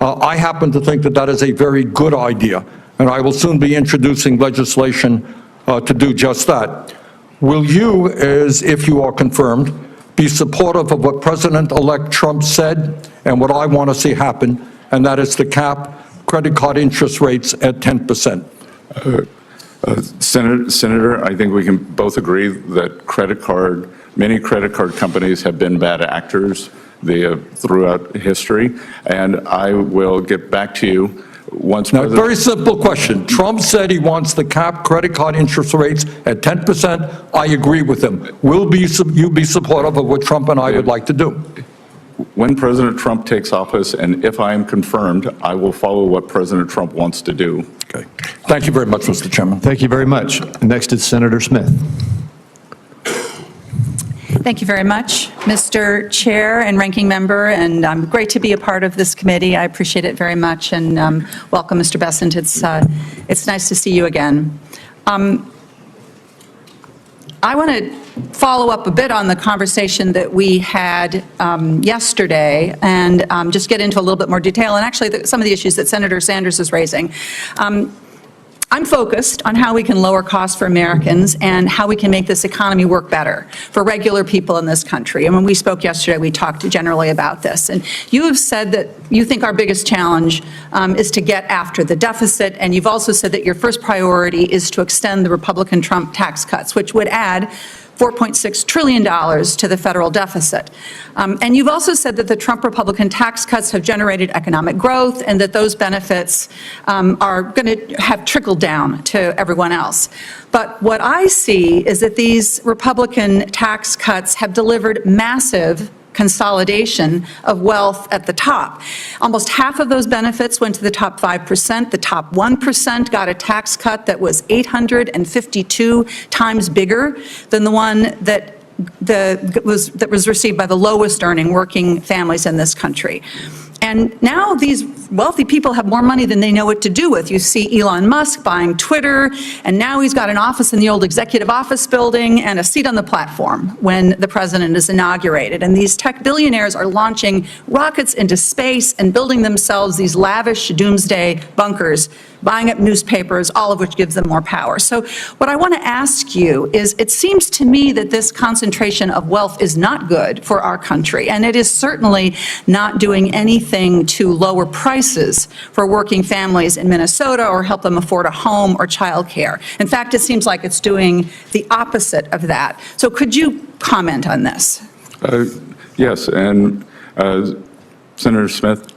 I happen to think that that is a very good idea, and I will soon be introducing legislation to do just that. Will you, as if you are confirmed, be supportive of what President-elect Trump said and what I want to see happen, and that is to cap credit card interest rates at 10%? Senator, I think we can both agree that many credit card companies have been bad actors throughout history, and I will get back to you Once Now, President... very simple question. Trump said he wants to cap credit card interest rates at 10%. I agree with him. Will you be supportive of what Trump and I would like to do? When President Trump takes office, and if I am confirmed, I will follow what President Trump wants to do. Okay. Thank you very much, Mr. Chairman. Thank you very much. Next is Senator Smith. Thank you very much, Mr. Chair and Ranking Member, and great to be a part of this committee. I appreciate it very much, and welcome, Mr. Bessent. It's nice to see you again. I want to follow up a bit on the conversation that we had yesterday and just get into a little bit more detail, and actually some of the issues that Senator Sanders is raising. I'm focused on how we can lower costs for Americans and how we can make this economy work better for regular people in this country. And when we spoke yesterday, we talked generally about this. And you have said that you think our biggest challenge is to get after the deficit, and you've also said that your first priority is to extend the Republican Trump tax cuts, which would add $4.6 trillion to the federal deficit. And you've also said that the Trump Republican tax cuts have generated economic growth and that those benefits are going to have trickled down to everyone else. But what I see is that these Republican tax cuts have delivered massive consolidation of wealth at the top. Almost half of those benefits went to the top 5%. The top 1% got a tax cut that was 852 times bigger than the one that was received by the lowest earning working families in this country. And now these wealthy people have more money than they know what to do with. You see Elon Musk buying Twitter, and now he's got an office in the old executive office building and a seat on the platform when the president is inaugurated. And these tech billionaires are launching rockets into space and building themselves these lavish doomsday bunkers, buying up newspapers, all of which gives them more power. So what I want to ask you is, it seems to me that this concentration of wealth is not good for our country, and it is certainly not doing anything to lower prices for working families in Minnesota or help them afford a home or childcare. In fact, it seems like it's doing the opposite of that. So could you comment on this? Yes, and Senator Smith,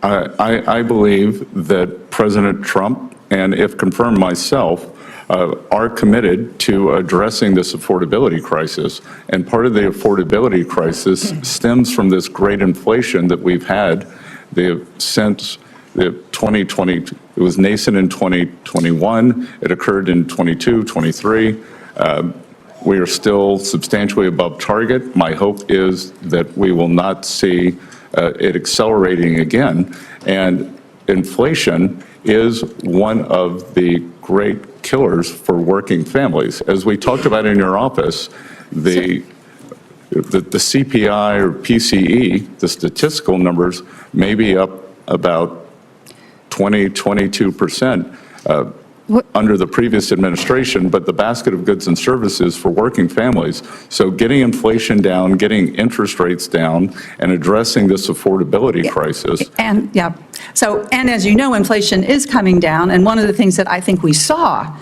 I believe that President Trump, and if confirmed myself, are committed to addressing this affordability crisis. And part of the affordability crisis stems from this great inflation that we've had since the 2020. It was nascent in 2021. It occurred in 22, 23. We are still substantially above target. My hope is that we will not see it accelerating again. And inflation is one of the great killers for working families. As we talked about in your office, the CPI or PCE, the statistical numbers, may be up about 22% under the previous administration, but the basket of goods and services for working families. So getting inflation down, getting interest rates down, and addressing this affordability crisis. And as you know, inflation is coming down, and one of the things that I think we saw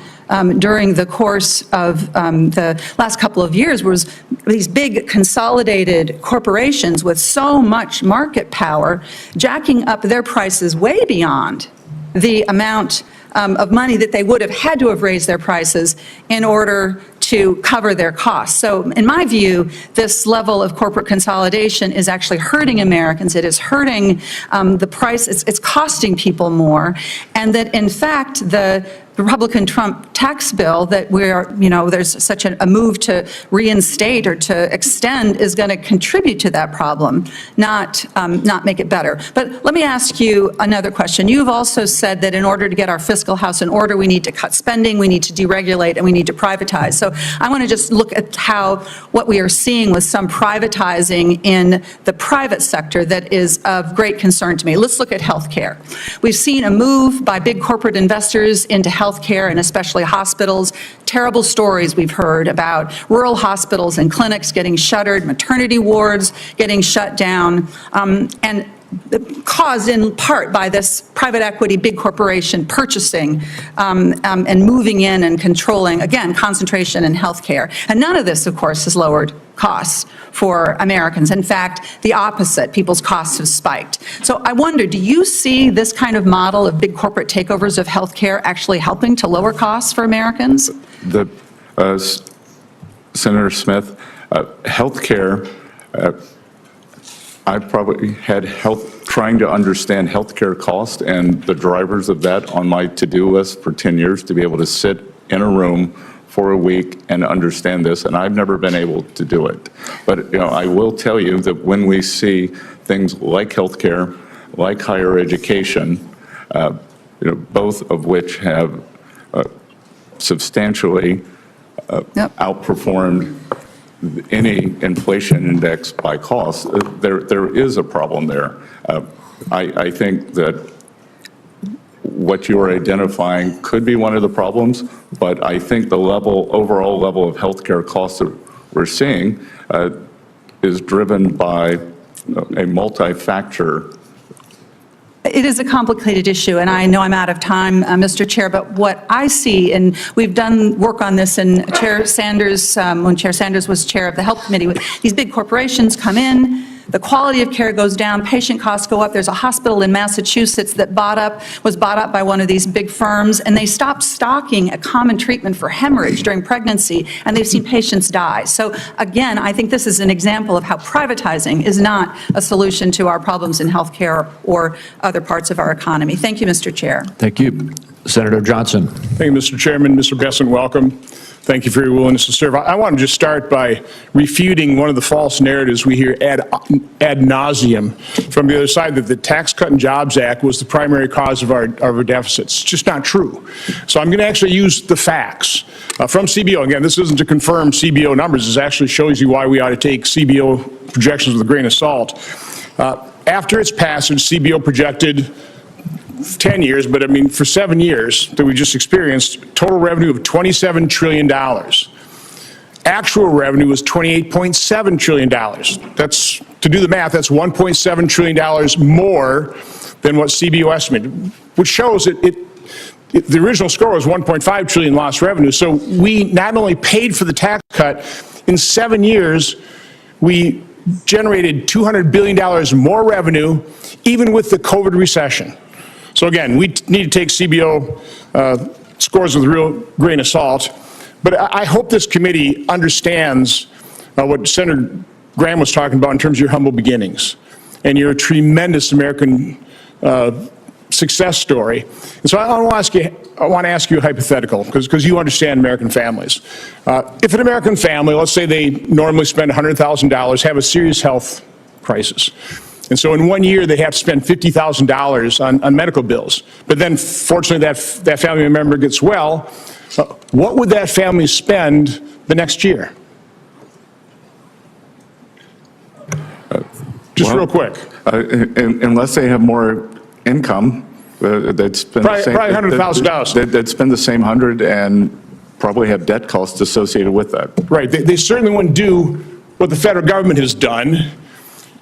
during the course of the last couple of years was these big consolidated corporations with so much market power jacking up their prices way beyond the amount of money that they would have had to have raised their prices in order to cover their costs. So in my view, this level of corporate consolidation is actually hurting Americans. It is hurting the price. It's costing people more. And that, in fact, the Republican Trump tax bill that there's such a move to reinstate or to extend is going to contribute to that problem, not make it better. But let me ask you another question. You've also said that in order to get our fiscal house in order, we need to cut spending, we need to deregulate, and we need to privatize. So I want to just look at what we are seeing with some privatizing in the private sector that is of great concern to me. Let's look at healthcare. We've seen a move by big corporate investors into healthcare and especially hospitals. Terrible stories we've heard about rural hospitals and clinics getting shuttered, maternity wards getting shut down, and caused in part by this private equity big corporation purchasing and moving in and controlling, again, concentration in healthcare. And none of this, of course, has lowered costs for Americans. In fact, the opposite, people's costs have spiked. So I wonder, do you see this kind of model of big corporate takeovers of healthcare actually helping to lower costs for Americans? Senator Smith, healthcare, I've probably had trying to understand healthcare cost and the drivers of that on my to-do list for 10 years to be able to sit in a room for a week and understand this, and I've never been able to do it. But I will tell you that when we see things like healthcare, like higher education, both of which have substantially outperformed any inflation index by cost, there is a problem there. I think that what you are identifying could be one of the problems, but I think the overall level of healthcare costs that we're seeing is driven by a multi-factor. It is a complicated issue, and I know I'm out of time, Mr. Chair, but what I see, and we've done work on this in Chair Sanders, when Chair Sanders was chair of the Health Committee, these big corporations come in, the quality of care goes down, patient costs go up. There's a hospital in Massachusetts that was bought up by one of these big firms, and they stopped stocking a common treatment for hemorrhage during pregnancy, and they've seen patients die. So again, I think this is an example of how privatizing is not a solution to our problems in healthcare or other parts of our economy. Thank you, Mr. Chair. Thank you. Senator Johnson. Thank you, Mr. Chairman. Mr. Bessent, welcome. Thank you for your willingness to serve. I want to just start by refuting one of the false narratives we hear ad nauseum from the other side, that the Tax Cut and Jobs Act was the primary cause of our deficits. It's just not true. So I'm going to actually use the facts from CBO. Again, this isn't to confirm CBO numbers. This actually shows you why we ought to take CBO projections with a grain of salt. After its passage, CBO projected 10 years, but I mean for 7 years that we just experienced, total revenue of $27 trillion. Actual revenue was $28.7 trillion. That's, to do the math, that's $1.7 trillion more than what CBO estimated, which shows that the original score was $1.5 trillion lost revenue. So we not only paid for the tax cut, in 7 years, we generated $200 billion more revenue, even with the COVID recession. So again, we need to take CBO scores with a real grain of salt. But I hope this committee understands what Senator Graham was talking about in terms of your humble beginnings and your tremendous American success story. And so I want to ask you a hypothetical, because you understand American families. If an American family, let's say they normally spend $100,000, have a serious health crisis, and so in 1 year, they have to spend $50,000 on medical bills. But then, fortunately, that family member gets well. What would that family spend the next year? Real quick. Unless they have more income, they'd spend the same. Probably $100,000. They'd spend the same 100 and probably have debt costs associated with that. Right. They certainly wouldn't do what the federal government has done.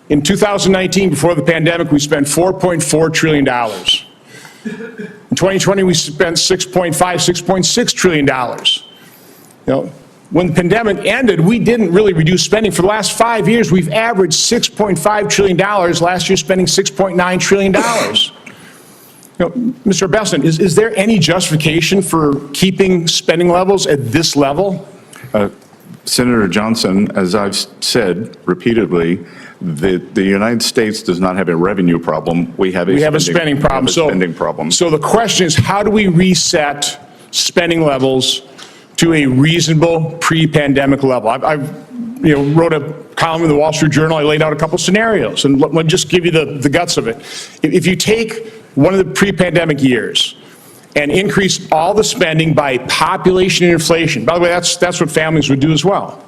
In 2019, before the pandemic, we spent $4.4 trillion. In 2020, we spent $6.6 trillion. When the pandemic ended, we didn't really reduce spending. For the last 5 years, we've averaged $6.5 trillion. Last year, spending $6.9 trillion. Mr. Bessent, is there any justification for keeping spending levels at this level? Senator Johnson, as I've said repeatedly, the United States does not have a revenue problem. We have a spending problem. So the question is, how do we reset spending levels to a reasonable pre-pandemic level? I wrote a column in the Wall Street Journal. I laid out a couple scenarios, and let me just give you the guts of it. If you take one of the pre-pandemic years and increase all the spending by population and inflation, by the way, that's what families would do as well.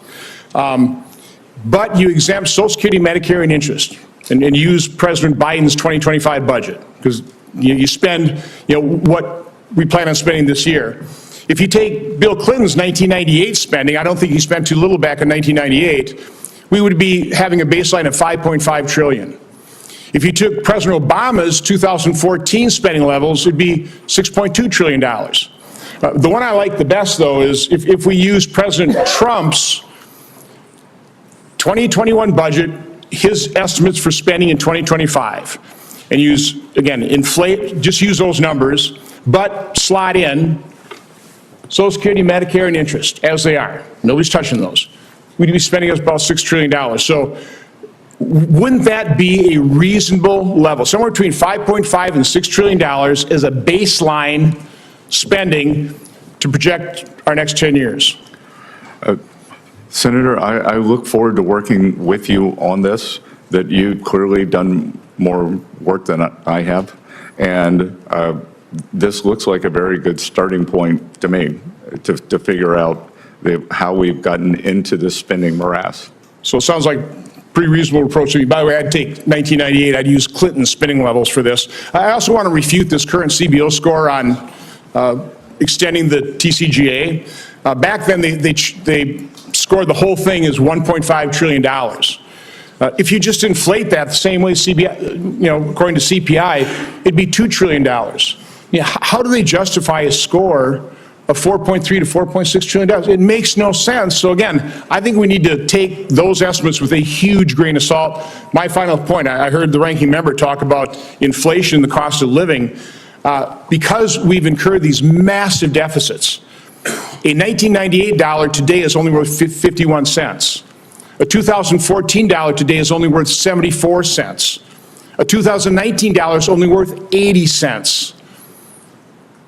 But you exempt Social Security, Medicare, and interest, and use President Biden's 2025 budget, because you spend what we plan on spending this year. If you take Bill Clinton's 1998 spending, I don't think he spent too little back in 1998, we would be having a baseline of $5.5 trillion. If you took President Obama's 2014 spending levels, it'd be $6.2 trillion. The one I like the best, though, is if we use President Trump's 2021 budget, his estimates for spending in 2025, and use, again, just use those numbers, but slot in Social Security, Medicare, and interest as they are. Nobody's touching those. We'd be spending about $6 trillion. So wouldn't that be a reasonable level? Somewhere between $5.5 and $6 trillion as a baseline spending to project our next 10 years. Senator, I look forward to working with you on this, that you've clearly done more work than I have. And this looks like a very good starting point to me to figure out how we've gotten into this spending morass. So it sounds like pretty reasonable approach to me. By the way, I'd take 1998, I'd use Clinton's spending levels for this. I also want to refute this current CBO score on extending the TCJA. Back then, they scored the whole thing as $1.5 trillion. If you just inflate that the same way CBI, according to CPI, it'd be $2 trillion. How do they justify a score of $4.3 to $4.6 trillion? It makes no sense. So again, I think we need to take those estimates with a huge grain of salt. My final point, I heard the ranking member talk about inflation, the cost of living. Because we've incurred these massive deficits, a 1998 dollar today is only worth 51 cents. A 2014 dollar today is only worth 74 cents. A 2019 dollar is only worth 80 cents.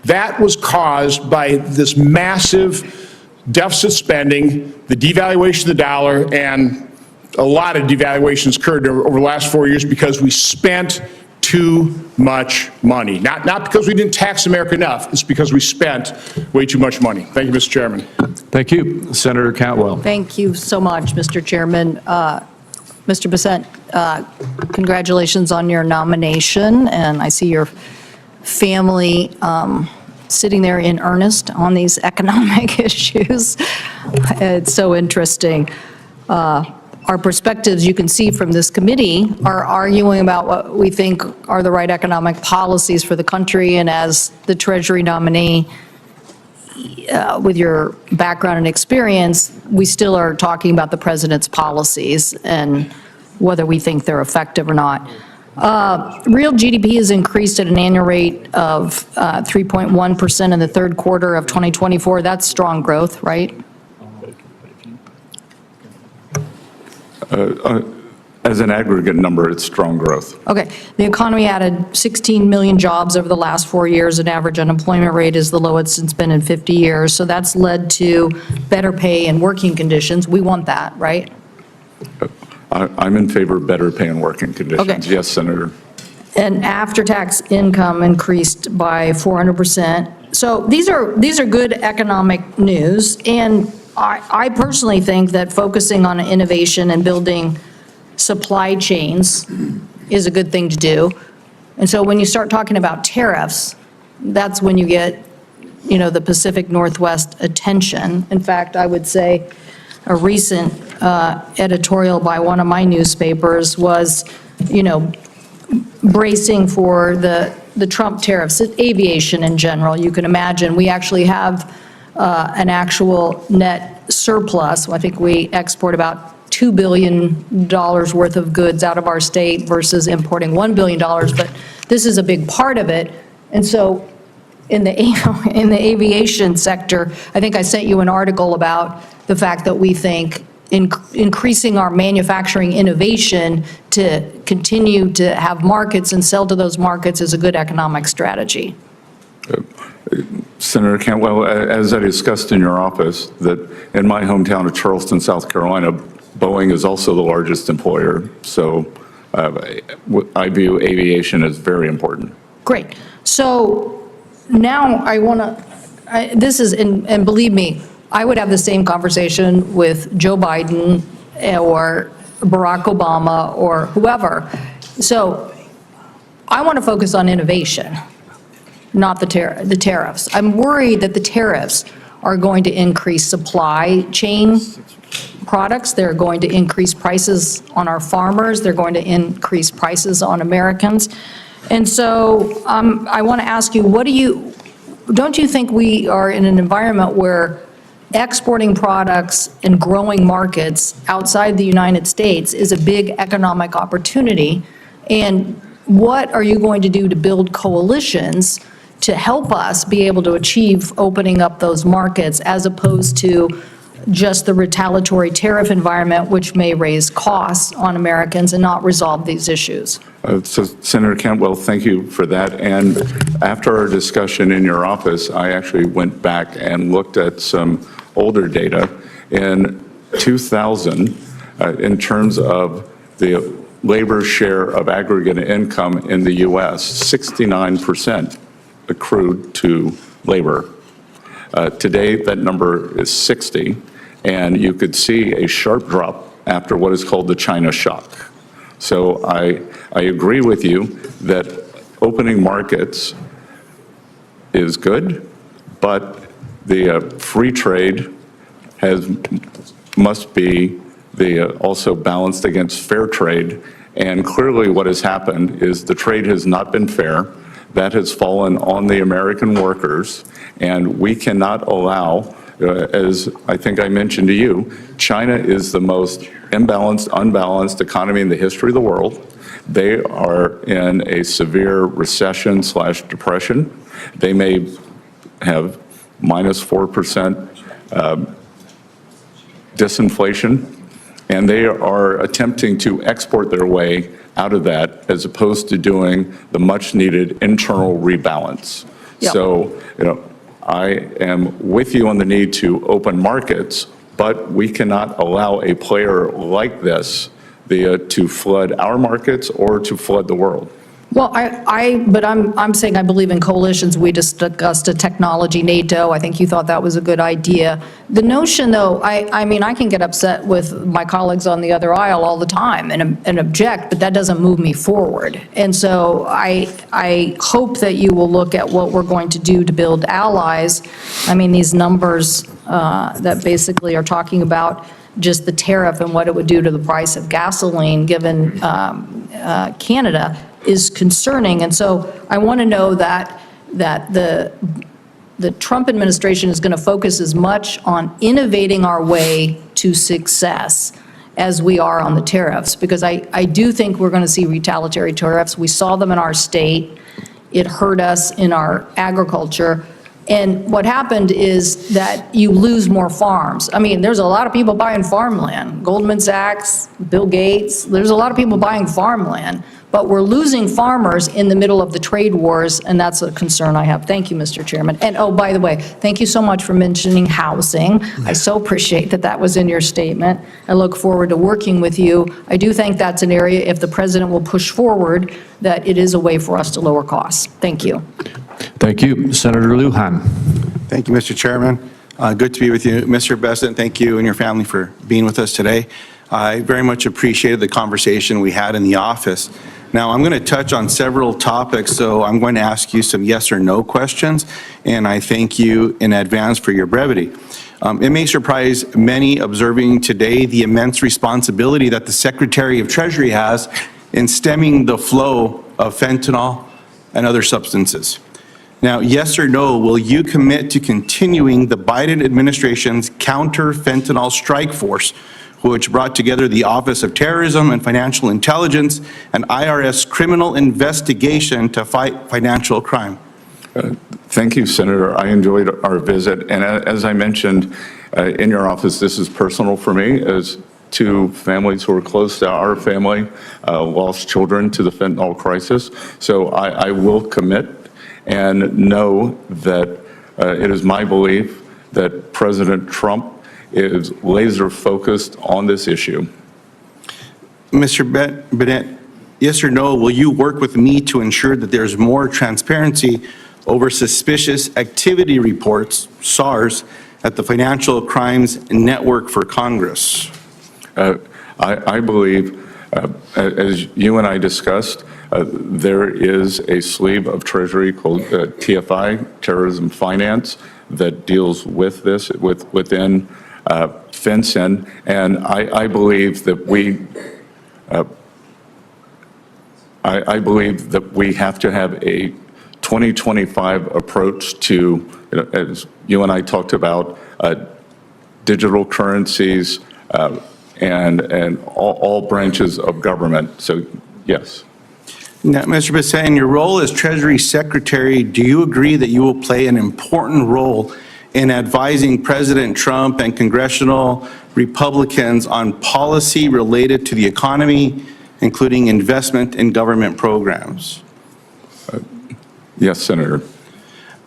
That was caused by this massive deficit spending, the devaluation of the dollar, and a lot of devaluations occurred over the last 4 years because we spent too much money. Not because we didn't tax America enough, it's because we spent way too much money. Thank you, Mr. Chairman. Thank you. Senator Cantwell. Thank you so much, Mr. Chairman. Mr. Bessent, congratulations on your nomination, and I see your family sitting there in earnest on these economic issues. It's so interesting. Our perspectives, you can see from this committee, are arguing about what we think are the right economic policies for the country, and as the Treasury nominee, with your background and experience, we still are talking about the president's policies and whether we think they're effective or not. Real GDP has increased at an annual rate of 3.1% in the third quarter of 2024. That's strong growth, right? As an aggregate number, it's strong growth. Okay. The economy added 16 million jobs over the last 4 years. An average unemployment rate is the lowest it's been in 50 years. So that's led to better pay and working conditions. We want that, right? I'm in favor of better pay and working conditions. Okay. Yes, Senator. And after-tax income increased by 400%. So these are good economic news. And I personally think that focusing on innovation and building supply chains is a good thing to do. And so when you start talking about tariffs, that's when you get, the Pacific Northwest attention. In fact, I would say a recent editorial by one of my newspapers was, bracing for the Trump tariffs, aviation in general. You can imagine, we actually have an actual net surplus. I think we export about $2 billion worth of goods out of our state versus importing $1 billion, but this is a big part of it. And so in the aviation sector, I think I sent you an article about the fact that we think increasing our manufacturing innovation to continue to have markets and sell to those markets is a good economic strategy. Senator Cantwell, as I discussed in your office, that in my hometown of Charleston, South Carolina, Boeing is also the largest employer. So I view aviation as very important. Great. So now I want to, this is, and believe me, I would have the same conversation with Joe Biden or Barack Obama or whoever. So I want to focus on innovation, not the tariffs. I'm worried that the tariffs are going to increase supply chain products. They're going to increase prices on our farmers. They're going to increase prices on Americans. And so I want to ask you, don't you think we are in an environment where exporting products and growing markets outside the United States is a big economic opportunity? And what are you going to do to build coalitions to help us be able to achieve opening up those markets as opposed to just the retaliatory tariff environment, which may raise costs on Americans and not resolve these issues? So Senator Cantwell, thank you for that. And after our discussion in your office, I actually went back and looked at some older data. In 2000, in terms of the labor share of aggregate income in the U.S., 69% accrued to labor. Today, that number is 60, and you could see a sharp drop after what is called the China shock. So I agree with you that opening markets is good, but the free trade must be also balanced against fair trade. And clearly what has happened is the trade has not been fair. That has fallen on the American workers, and we cannot allow, as I think I mentioned to you, China is the most unbalanced economy in the history of the world. They are in a severe recession/depression. They may have -4% disinflation, and they are attempting to export their way out of that as opposed to doing the much-needed internal rebalance. Yep. So, I am with you on the need to open markets, but we cannot allow a player like this to flood our markets or to flood the world. Well, but I'm saying I believe in coalitions. We just discussed a technology NATO. I think you thought that was a good idea. The notion, though, I mean, I can get upset with my colleagues on the other aisle all the time and object, but that doesn't move me forward. And so I hope that you will look at what we're going to do to build allies. I mean, these numbers that basically are talking about just the tariff and what it would do to the price of gasoline given Canada is concerning. And so I want to know that the Trump administration is going to focus as much on innovating our way to success as we are on the tariffs, because I do think we're going to see retaliatory tariffs. We saw them in our state. It hurt us in our agriculture. And what happened is that you lose more farms. I mean, there's a lot of people buying farmland. Goldman Sachs, Bill Gates, there's a lot of people buying farmland. But we're losing farmers in the middle of the trade wars, and that's a concern I have. Thank you, Mr. Chairman. And oh, by the way, thank you so much for mentioning housing. I so appreciate that that was in your statement. I look forward to working with you. I do think that's an area, if the president will push forward, that it is a way for us to lower costs. Thank you. Thank you. Senator Lujan. Thank you, Mr. Chairman. Good to be with you. Mr. Bessent, thank you and your family for being with us today. I very much appreciated the conversation we had in the office. Now, I'm going to touch on several topics, so I'm going to ask you some yes or no questions, and I thank you in advance for your brevity. It may surprise many observing today the immense responsibility that the Secretary of Treasury has in stemming the flow of fentanyl and other substances. Now, yes or no, will you commit to continuing the Biden administration's counter-fentanyl strike force, which brought together the Office of Terrorism and Financial Intelligence and IRS criminal investigation to fight financial crime? Thank you, Senator. I enjoyed our visit. And as I mentioned in your office, this is personal for me, as two families who are close to our family lost children to the fentanyl crisis. So I will commit and know that it is my belief that President Trump is laser focused on this issue. Mr. Bennett, yes or no, will you work with me to ensure that there's more transparency over suspicious activity reports, SARS, at the Financial Crimes Network for Congress? I believe, as you and I discussed, there is a sleeve of Treasury called TFI, Terrorism Finance, that deals with this within fence in, and I believe that I believe that we have to have a 2025 approach to, as you and I talked about, digital currencies and all branches of government. So, yes. Now, Mr. Bessent, in your role as Treasury Secretary, do you agree that you will play an important role in advising President Trump and congressional Republicans on policy related to the economy, including investment in government programs? Yes, Senator.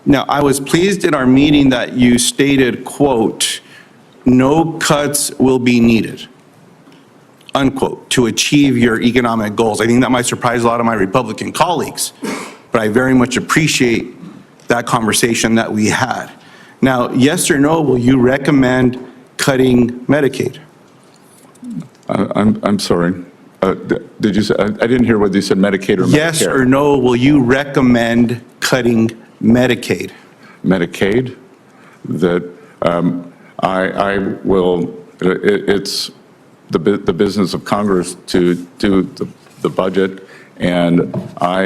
Now, I was pleased in our meeting that you stated, quote, "No cuts will be needed," unquote, to achieve your economic goals. I think that might surprise a lot of my Republican colleagues, but I very much appreciate that conversation that we had. Now, yes or no, will you recommend cutting Medicaid? I'm sorry. Did you say, I didn't hear whether you said Medicaid or Medicare. Yes or no, will you recommend cutting Medicaid? Medicaid? That I will, it's the business of Congress to do the budget, and I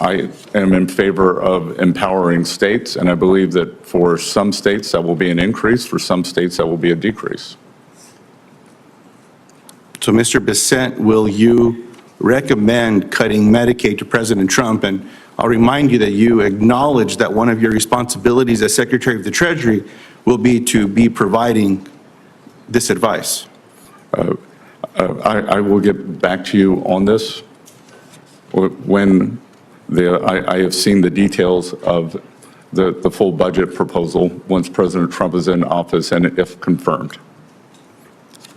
am in favor of empowering states, and I believe that for some states that will be an increase, for some states that will be a decrease. So, Mr. Bessent, will you recommend cutting Medicaid to President Trump? And I'll remind you that you acknowledge that one of your responsibilities as Secretary of the Treasury will be to be providing this advice. I will get back to you on this when I have seen the details of the full budget proposal once President Trump is in office and if confirmed.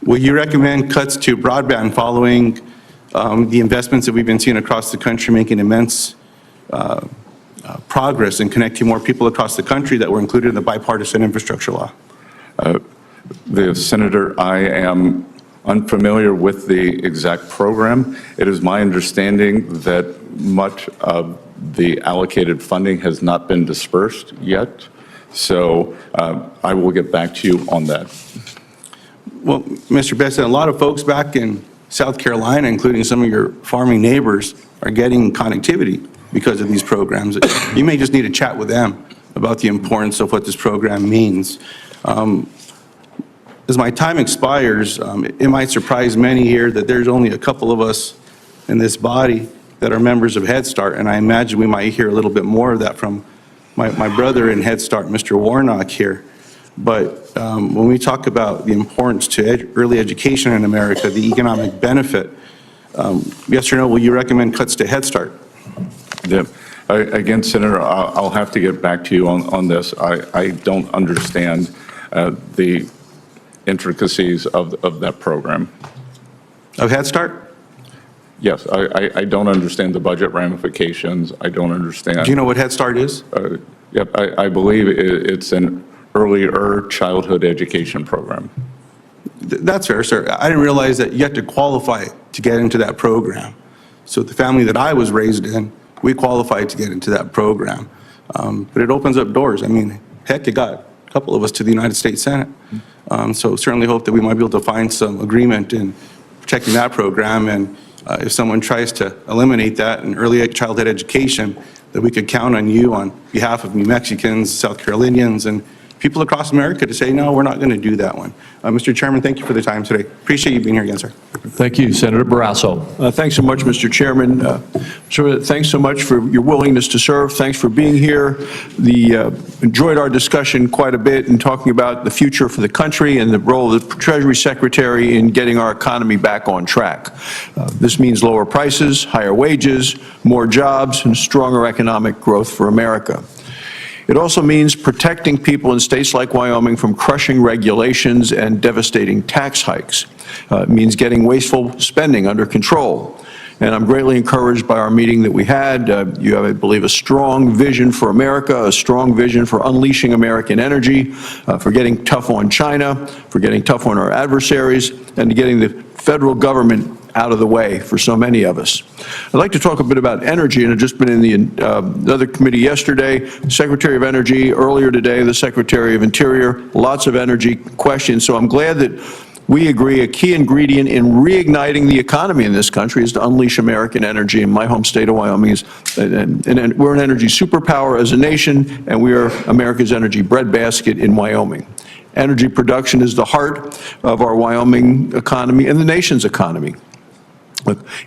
Will you recommend cuts to broadband following the investments that we've been seeing across the country making immense progress in connecting more people across the country that were included in the bipartisan infrastructure law? Senator, I am unfamiliar with the exact program. It is my understanding that much of the allocated funding has not been dispersed yet. So I will get back to you on that. Well, Mr. Bessent, a lot of folks back in South Carolina, including some of your farming neighbors, are getting connectivity because of these programs. You may just need to chat with them about the importance of what this program means. As my time expires, it might surprise many here that there's only a couple of us in this body that are members of Head Start, and I imagine we might hear a little bit more of that from my brother in Head Start, Mr. Warnock here. But when we talk about the importance to early education in America, the economic benefit, yes or no, will you recommend cuts to Head Start? Yeah. Again, Senator, I'll have to get back to you on this. I don't understand the intricacies of that program. Of Head Start? Yes, I don't understand the budget ramifications. I don't understand. Do you know what Head Start is? Yep, I believe it's an earlier childhood education program. That's fair, sir. I didn't realize that you had to qualify to get into that program. So the family that I was raised in, we qualified to get into that program. But it opens up doors. I mean, heck, it got a couple of us to the United States Senate. So certainly hope that we might be able to find some agreement in protecting that program. And if someone tries to eliminate that in early childhood education, that we could count on you on behalf of New Mexicans, South Carolinians, and people across America to say, no, we're not going to do that one. Mr. Chairman, thank you for the time today. Appreciate you being here again, sir. Thank you, Senator Barrasso. Thanks so much, Mr. Chairman. Thanks so much for your willingness to serve. Thanks for being here. Enjoyed our discussion quite a bit in talking about the future for the country and the role of the Treasury Secretary in getting our economy back on track. This means lower prices, higher wages, more jobs, and stronger economic growth for America. It also means protecting people in states like Wyoming from crushing regulations and devastating tax hikes. It means getting wasteful spending under control. And I'm greatly encouraged by our meeting that we had. You have, I believe, a strong vision for America, a strong vision for unleashing American energy, for getting tough on China, for getting tough on our adversaries, and getting the federal government out of the way for so many of us. I'd like to talk a bit about energy, and I've just been in the other committee yesterday, Secretary of Energy, earlier today, the Secretary of Interior, lots of energy questions. So I'm glad that we agree a key ingredient in reigniting the economy in this country is to unleash American energy. In my home state of Wyoming, we're an energy superpower as a nation, and we are America's energy breadbasket in Wyoming. Energy production is the heart of our Wyoming economy and the nation's economy.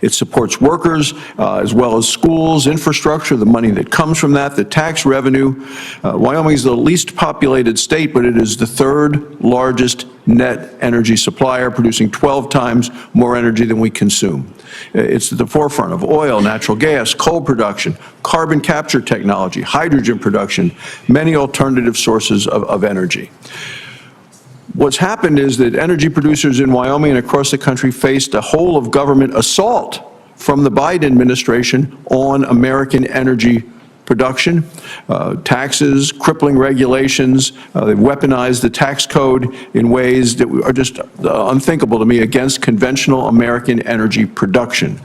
It supports workers as well as schools, infrastructure, the money that comes from that, the tax revenue. Wyoming is the least populated state, but it is the third largest net energy supplier, producing 12 times more energy than we consume. It's at the forefront of oil, natural gas, coal production, carbon capture technology, hydrogen production, many alternative sources of energy. What's happened is that energy producers in Wyoming and across the country faced a whole of government assault from the Biden administration on American energy production, taxes, crippling regulations. They've weaponized the tax code in ways that are just unthinkable to me against conventional American energy production.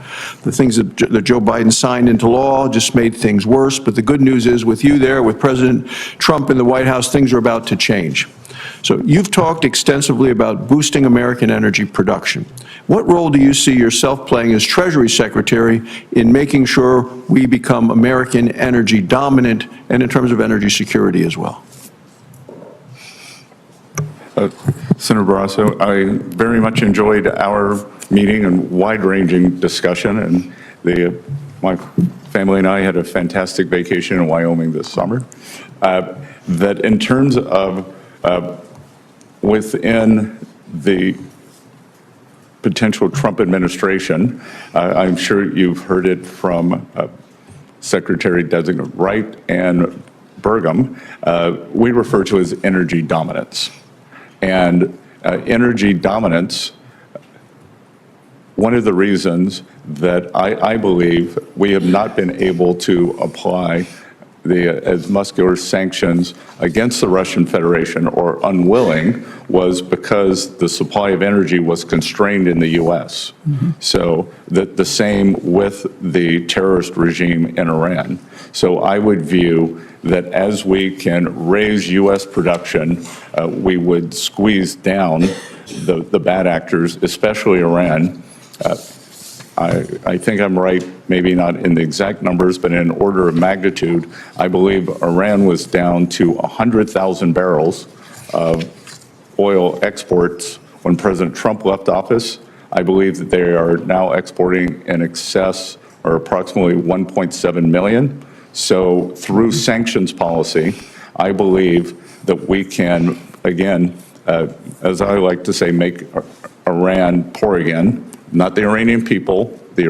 The things that Joe Biden signed into law just made things worse, but the good news is with you there, with President Trump in the White House, things are about to change. So you've talked extensively about boosting American energy production. What role do you see yourself playing as Treasury Secretary in making sure we become American energy dominant and in terms of energy security as well? Senator Barrasso, I very much enjoyed our meeting and wide-ranging discussion, and my family and I had a fantastic vacation in Wyoming this summer. That in terms of within the potential Trump administration, I'm sure you've heard it from Secretary-designate Wright and Burgum, we refer to as energy dominance. And energy dominance, one of the reasons that I believe we have not been able to apply as muscular sanctions against the Russian Federation, or unwilling, was because the supply of energy was constrained in the U.S. So the same with the terrorist regime in Iran. So I would view that as we can raise U.S. production, we would squeeze down the bad actors, especially Iran. I think I'm right, maybe not in the exact numbers, but in order of magnitude. I believe Iran was down to 100,000 barrels of oil exports when President Trump left office. I believe that they are now exporting in excess, or approximately 1.7 million. So through sanctions policy, I believe that we can, again, as I like to say, make Iran poor again. Not the Iranian people, the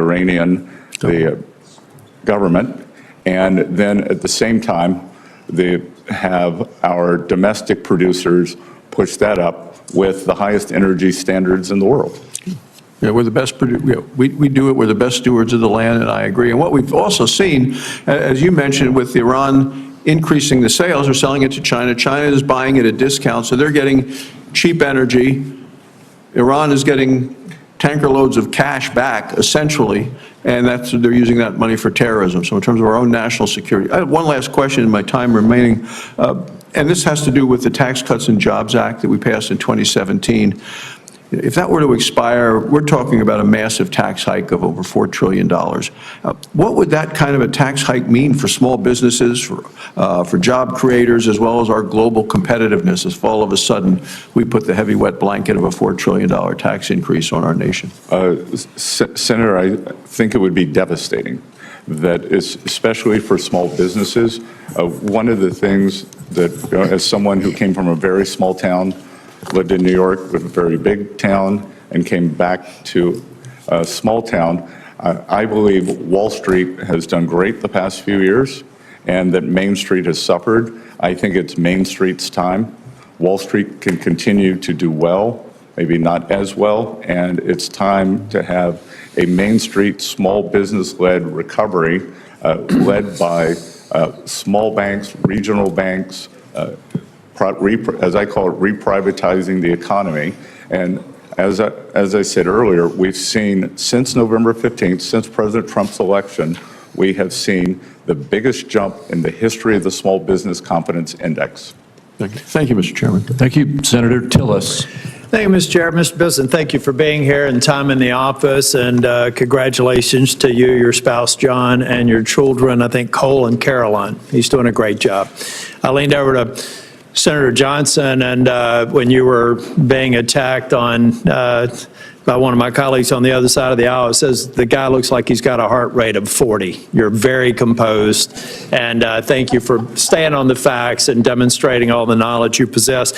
government, and then at the same time, they have our domestic producers push that up with the highest energy standards in the world. Yeah, we're the best, we do it, we're the best stewards of the land, and I agree. And what we've also seen, as you mentioned, with Iran increasing the sales, they're selling it to China. China is buying at a discount, so they're getting cheap energy. Iran is getting tanker loads of cash back, essentially, and they're using that money for terrorism. So in terms of our own national security. I have one last question in my time remaining, and this has to do with the Tax Cuts and Jobs Act that we passed in 2017. If that were to expire, we're talking about a massive tax hike of over $4 trillion. What would that kind of a tax hike mean for small businesses, for job creators, as well as our global competitiveness, if all of a sudden we put the heavy wet blanket of a $4 trillion tax increase on our nation? Senator, I think it would be devastating. That is, especially for small businesses. One of the things that, as someone who came from a very small town, lived in New York with a very big town, and came back to a small town, I believe Wall Street has done great the past few years, and that Main Street has suffered. I think it's Main Street's time. Wall Street can continue to do well, maybe not as well, and it's time to have a Main Street small business-led recovery led by small banks, regional banks, as I call it, reprivatizing the economy. And as I said earlier, we've seen since November 15th, since President Trump's election, we have seen the biggest jump in the history of the Small Business Confidence Index. Thank you, Mr. Chairman. Thank you, Senator Tillis. Thank you, Mr. Chair. Mr. Bessent, thank you for being here and time in the office, and congratulations to you, your spouse, John, and your children, I think Cole and Caroline. He's doing a great job. I leaned over to Senator Johnson, and when you were being attacked on by one of my colleagues on the other side of the aisle, it says the guy looks like he's got a heart rate of 40. You're very composed, and thank you for staying on the facts and demonstrating all the knowledge you possess.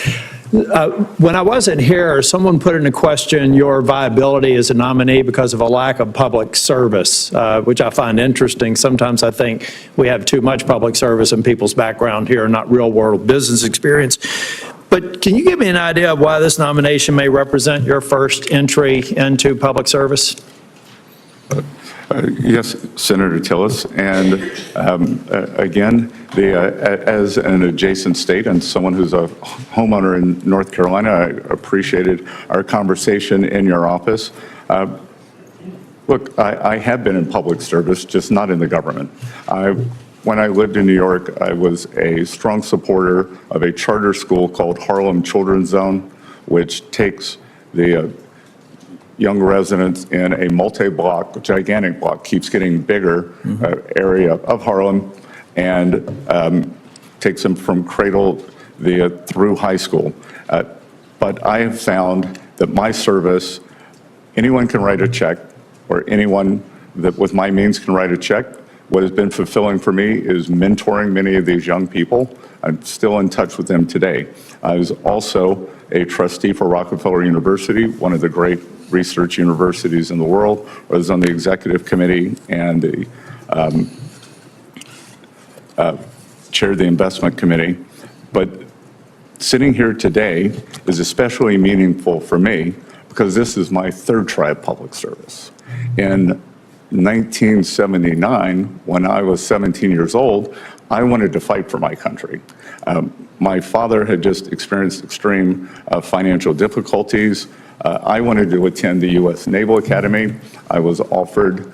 When I wasn't here, someone put into question your viability as a nominee because of a lack of public service, which I find interesting. Sometimes I think we have too much public service in people's background here, not real-world business experience. But can you give me an idea of why this nomination may represent your first entry into public service? Yes, Senator Tillis, and again, as an adjacent state and someone who's a homeowner in North Carolina, I appreciated our conversation in your office. Look, I have been in public service, just not in the government. When I lived in New York, I was a strong supporter of a charter school called Harlem Children's Zone, which takes the young residents in a multi-block, gigantic block, keeps getting bigger area of Harlem, and takes them from cradle through high school. But I have found that my service, anyone can write a check, or anyone that with my means can write a check. What has been fulfilling for me is mentoring many of these young people. I'm still in touch with them today. I was also a trustee for Rockefeller University, one of the great research universities in the world. I was on the executive committee and the chaired the investment committee. But sitting here today is especially meaningful for me because this is my third try at public service. In 1979, when I was 17 years old, I wanted to fight for my country. My father had just experienced extreme financial difficulties. I wanted to attend the U.S. Naval Academy. I was offered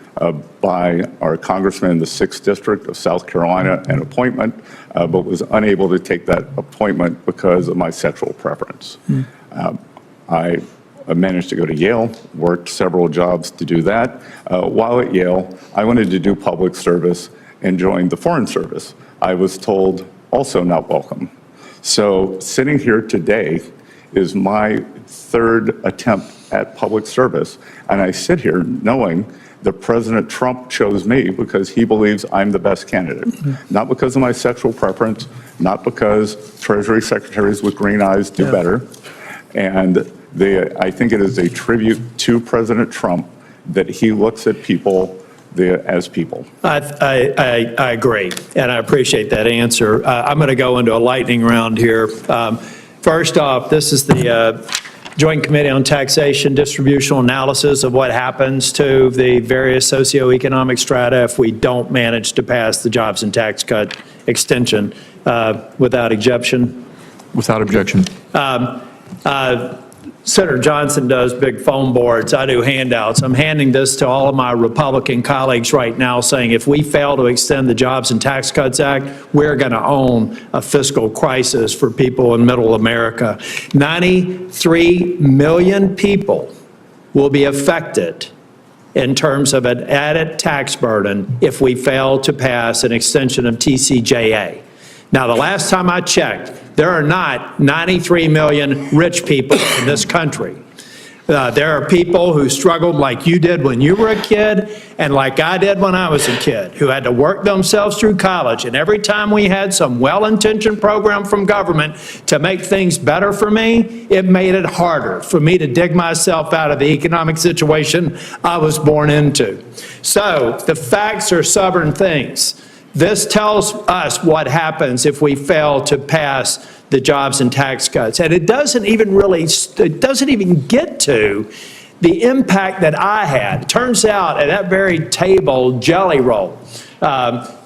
by our congressman in the 6th District of South Carolina an appointment, but was unable to take that appointment because of my sexual preference. I managed to go to Yale, worked several jobs to do that. While at Yale, I wanted to do public service and joined the Foreign Service. I was told also not welcome. So sitting here today is my third attempt at public service, and I sit here knowing that President Trump chose me because he believes I'm the best candidate, not because of my sexual preference, not because Treasury secretaries with green eyes do better, and I think it is a tribute to President Trump that he looks at people as people. I agree, and I appreciate that answer. I'm going to go into a lightning round here. First off, this is the Joint Committee on Taxation distributional analysis of what happens to the various socioeconomic strata if we don't manage to pass the jobs and tax cut extension without objection. Without objection. Senator Johnson does big foam boards. I do handouts. I'm handing this to all of my Republican colleagues right now saying if we fail to extend the Jobs and Tax Cuts Act, we're going to own a fiscal crisis for people in middle America. 93 million people will be affected in terms of an added tax burden if we fail to pass an extension of TCJA. Now, the last time I checked, there are not 93 million rich people in this country. There are people who struggled like you did when you were a kid and like I did when I was a kid, who had to work themselves through college. And every time we had some well-intentioned program from government to make things better for me, it made it harder for me to dig myself out of the economic situation I was born into. So the facts are stubborn things. This tells us what happens if we fail to pass the jobs and tax cuts. And it doesn't even get to the impact that I had. It turns out at that very table, Jelly Roll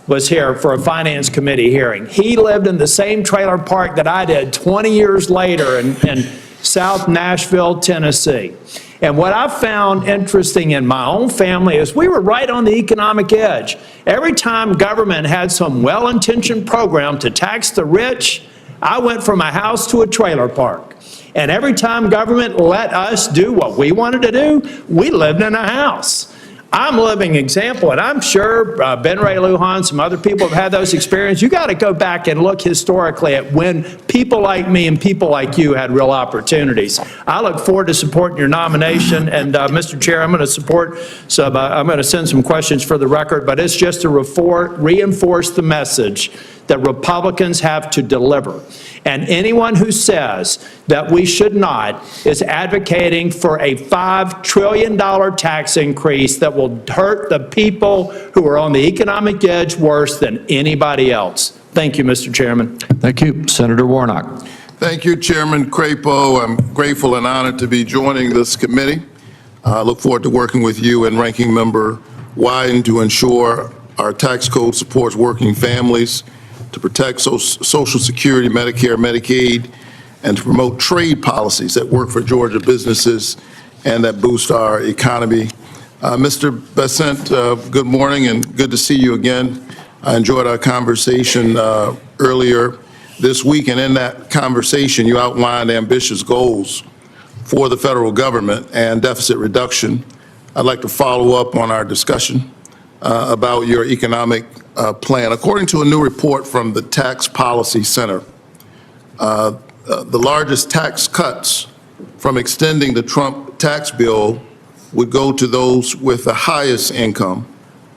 was here for a finance committee hearing. He lived in the same trailer park that I did 20 years later, and South Nashville, Tennessee. And what I found interesting in my own family is we were right on the economic edge. Every time government had some well-intentioned program to tax the rich, I went from a house to a trailer park. And every time government let us do what we wanted to do, we lived in a house. I'm a living example, and I'm sure Ben Ray Lujan, some other people have had those experiences. You got to go back and look historically at when people like me and people like you had real opportunities. I look forward to supporting your nomination, and Mr. Chair, I'm going to support some. I'm going to send some questions for the record, but it's just to reinforce the message that Republicans have to deliver. And anyone who says that we should not is advocating for a $5 trillion tax increase that will hurt the people who are on the economic edge worse than anybody else. Thank you, Mr. Chairman. Thank you. Senator Warnock. Thank you, Chairman Crapo. I'm grateful and honored to be joining this committee. I look forward to working with you and Ranking Member Wyden to ensure our tax code supports working families, to protect Social Security, Medicare, Medicaid, and to promote trade policies that work for Georgia businesses and that boost our economy. Mr. Bessent, good morning and good to see you again. I enjoyed our conversation earlier this week, and in that conversation, you outlined ambitious goals for the federal government and deficit reduction. I'd like to follow up on our discussion about your economic plan. According to a new report from the Tax Policy Center, the largest tax cuts from extending the Trump tax bill would go to those with the highest income,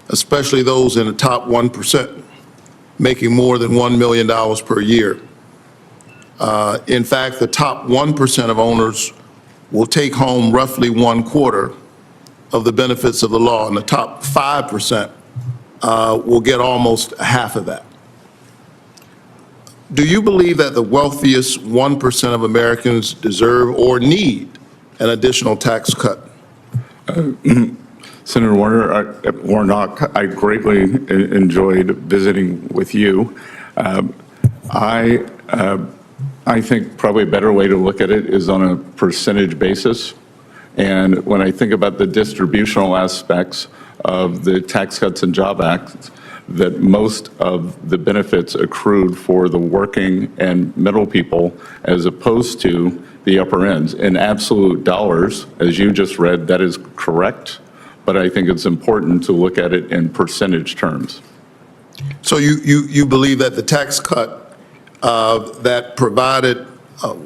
especially those in the top 1%, making more than $1 million per year. In fact, the top 1% of owners will take home roughly 1/4 of the benefits of the law, and the top 5% will get almost half of that. Do you believe that the wealthiest 1% of Americans deserve or need an additional tax cut? Senator Warnock, I greatly enjoyed visiting with you. I think probably a better way to look at it is on a percentage basis. And when I think about the distributional aspects of the Tax Cuts and Job Act, that most of the benefits accrued for the working and middle people as opposed to the upper ends. In absolute dollars, as you just read, that is correct, but I think it's important to look at it in percentage terms. So you believe that the tax cut that provided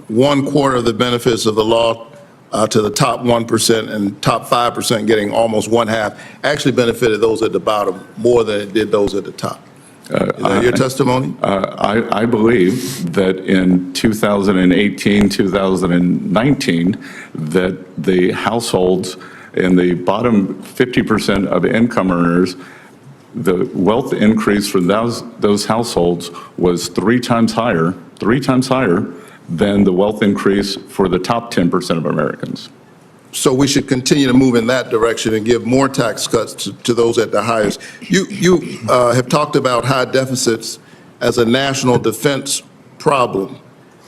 1/4 of the benefits of the law to the top 1% and top 5% getting almost 1/2 actually benefited those at the bottom more than it did those at the top? Is that your testimony? I believe that in 2018, 2019, that the households in the bottom 50% of income earners, the wealth increase for those households was three times higher than the wealth increase for the top 10% of Americans. So we should continue to move in that direction and give more tax cuts to those at the highest. You have talked about high deficits as a national defense problem,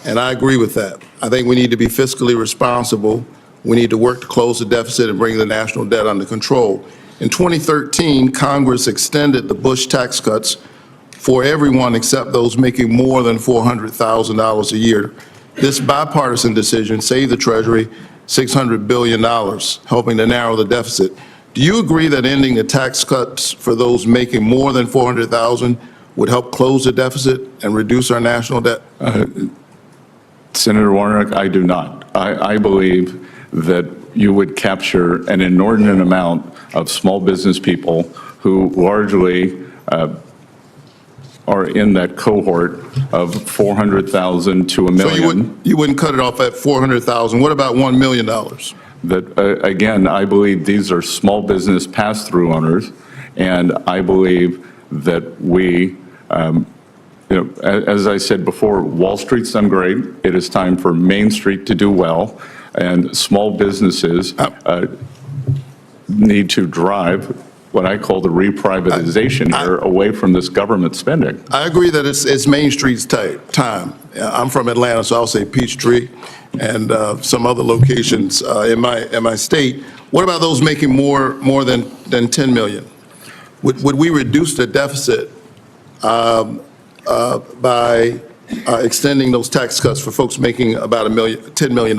and I agree with that. I think we need to be fiscally responsible. We need to work to close the deficit and bring the national debt under control. In 2013, Congress extended the Bush tax cuts for everyone except those making more than $400,000 a year. This bipartisan decision saved the Treasury $600 billion, helping to narrow the deficit. Do you agree that ending the tax cuts for those making more than $400,000 would help close the deficit and reduce our national debt? Senator Warnock, I do not. I believe that you would capture an inordinate amount of small business people who largely are in that cohort of 400,000 to a million. So you wouldn't cut it off at 400,000. What about $1 million? That, again, I believe these are small business pass-through owners, and I believe that we, as I said before, Wall Street's done great. It is time for Main Street to do well, and small businesses need to drive what I call the reprivatization here away from this government spending. I agree that it's Main Street's time. I'm from Atlanta, so I'll say Peachtree. and some other locations in my state. What about those making more than 10 million? Would we reduce the deficit by extending those tax cuts for folks making about $10 million?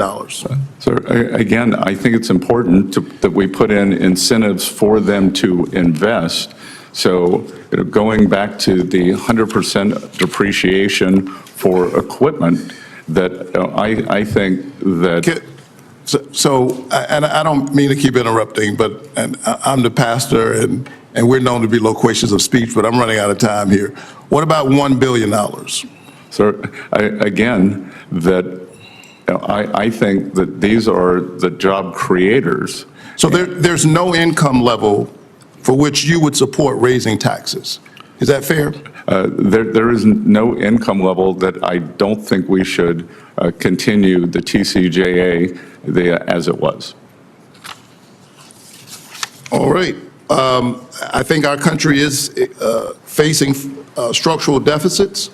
So again, I think it's important that we put in incentives for them to invest. So going back to the 100% depreciation for equipment, that I think that. And I don't mean to keep interrupting, but I'm the pastor, and we're known to be loquacious of speech, but I'm running out of time here. What about $1 billion? So again, that I think that these are the job creators. So there's no income level for which you would support raising taxes. Is that fair? There is no income level that I don't think we should continue the TCJA as it was. All right. I think our country is facing structural deficits.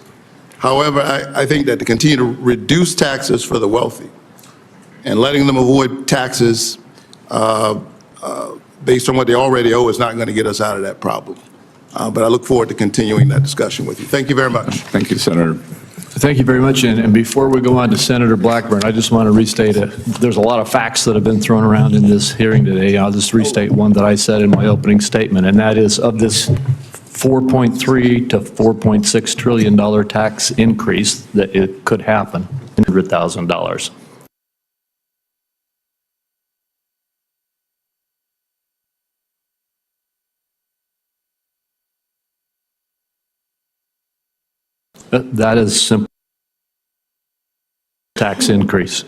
However, I think that to continue to reduce taxes for the wealthy and letting them avoid taxes based on what they already owe is not going to get us out of that problem. But I look forward to continuing that discussion with you. Thank you very much. Thank you, Senator. Thank you very much. And before we go on to Senator Blackburn, I just want to restate there's a lot of facts that have been thrown around in this hearing today. I'll just restate one that I said in my opening statement, and that is of this $4.3 to $4.6 trillion tax increase that it could happen, $100,000. That is simple tax increase.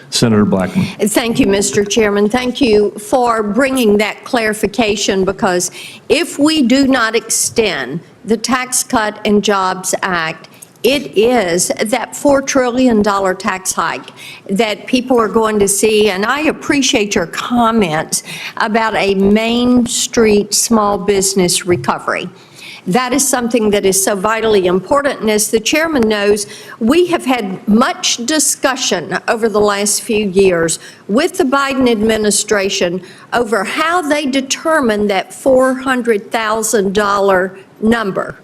Senator Blackman. Thank you, Mr. Chairman. Thank you for bringing that clarification, because if we do not extend the Tax Cut and Jobs Act, it is that $4 trillion tax hike that people are going to see. And I appreciate your comments about a Main Street small business recovery. That is something that is so vitally important. And as the chairman knows, we have had much discussion over the last few years with the Biden administration over how they determine that $400,000 number.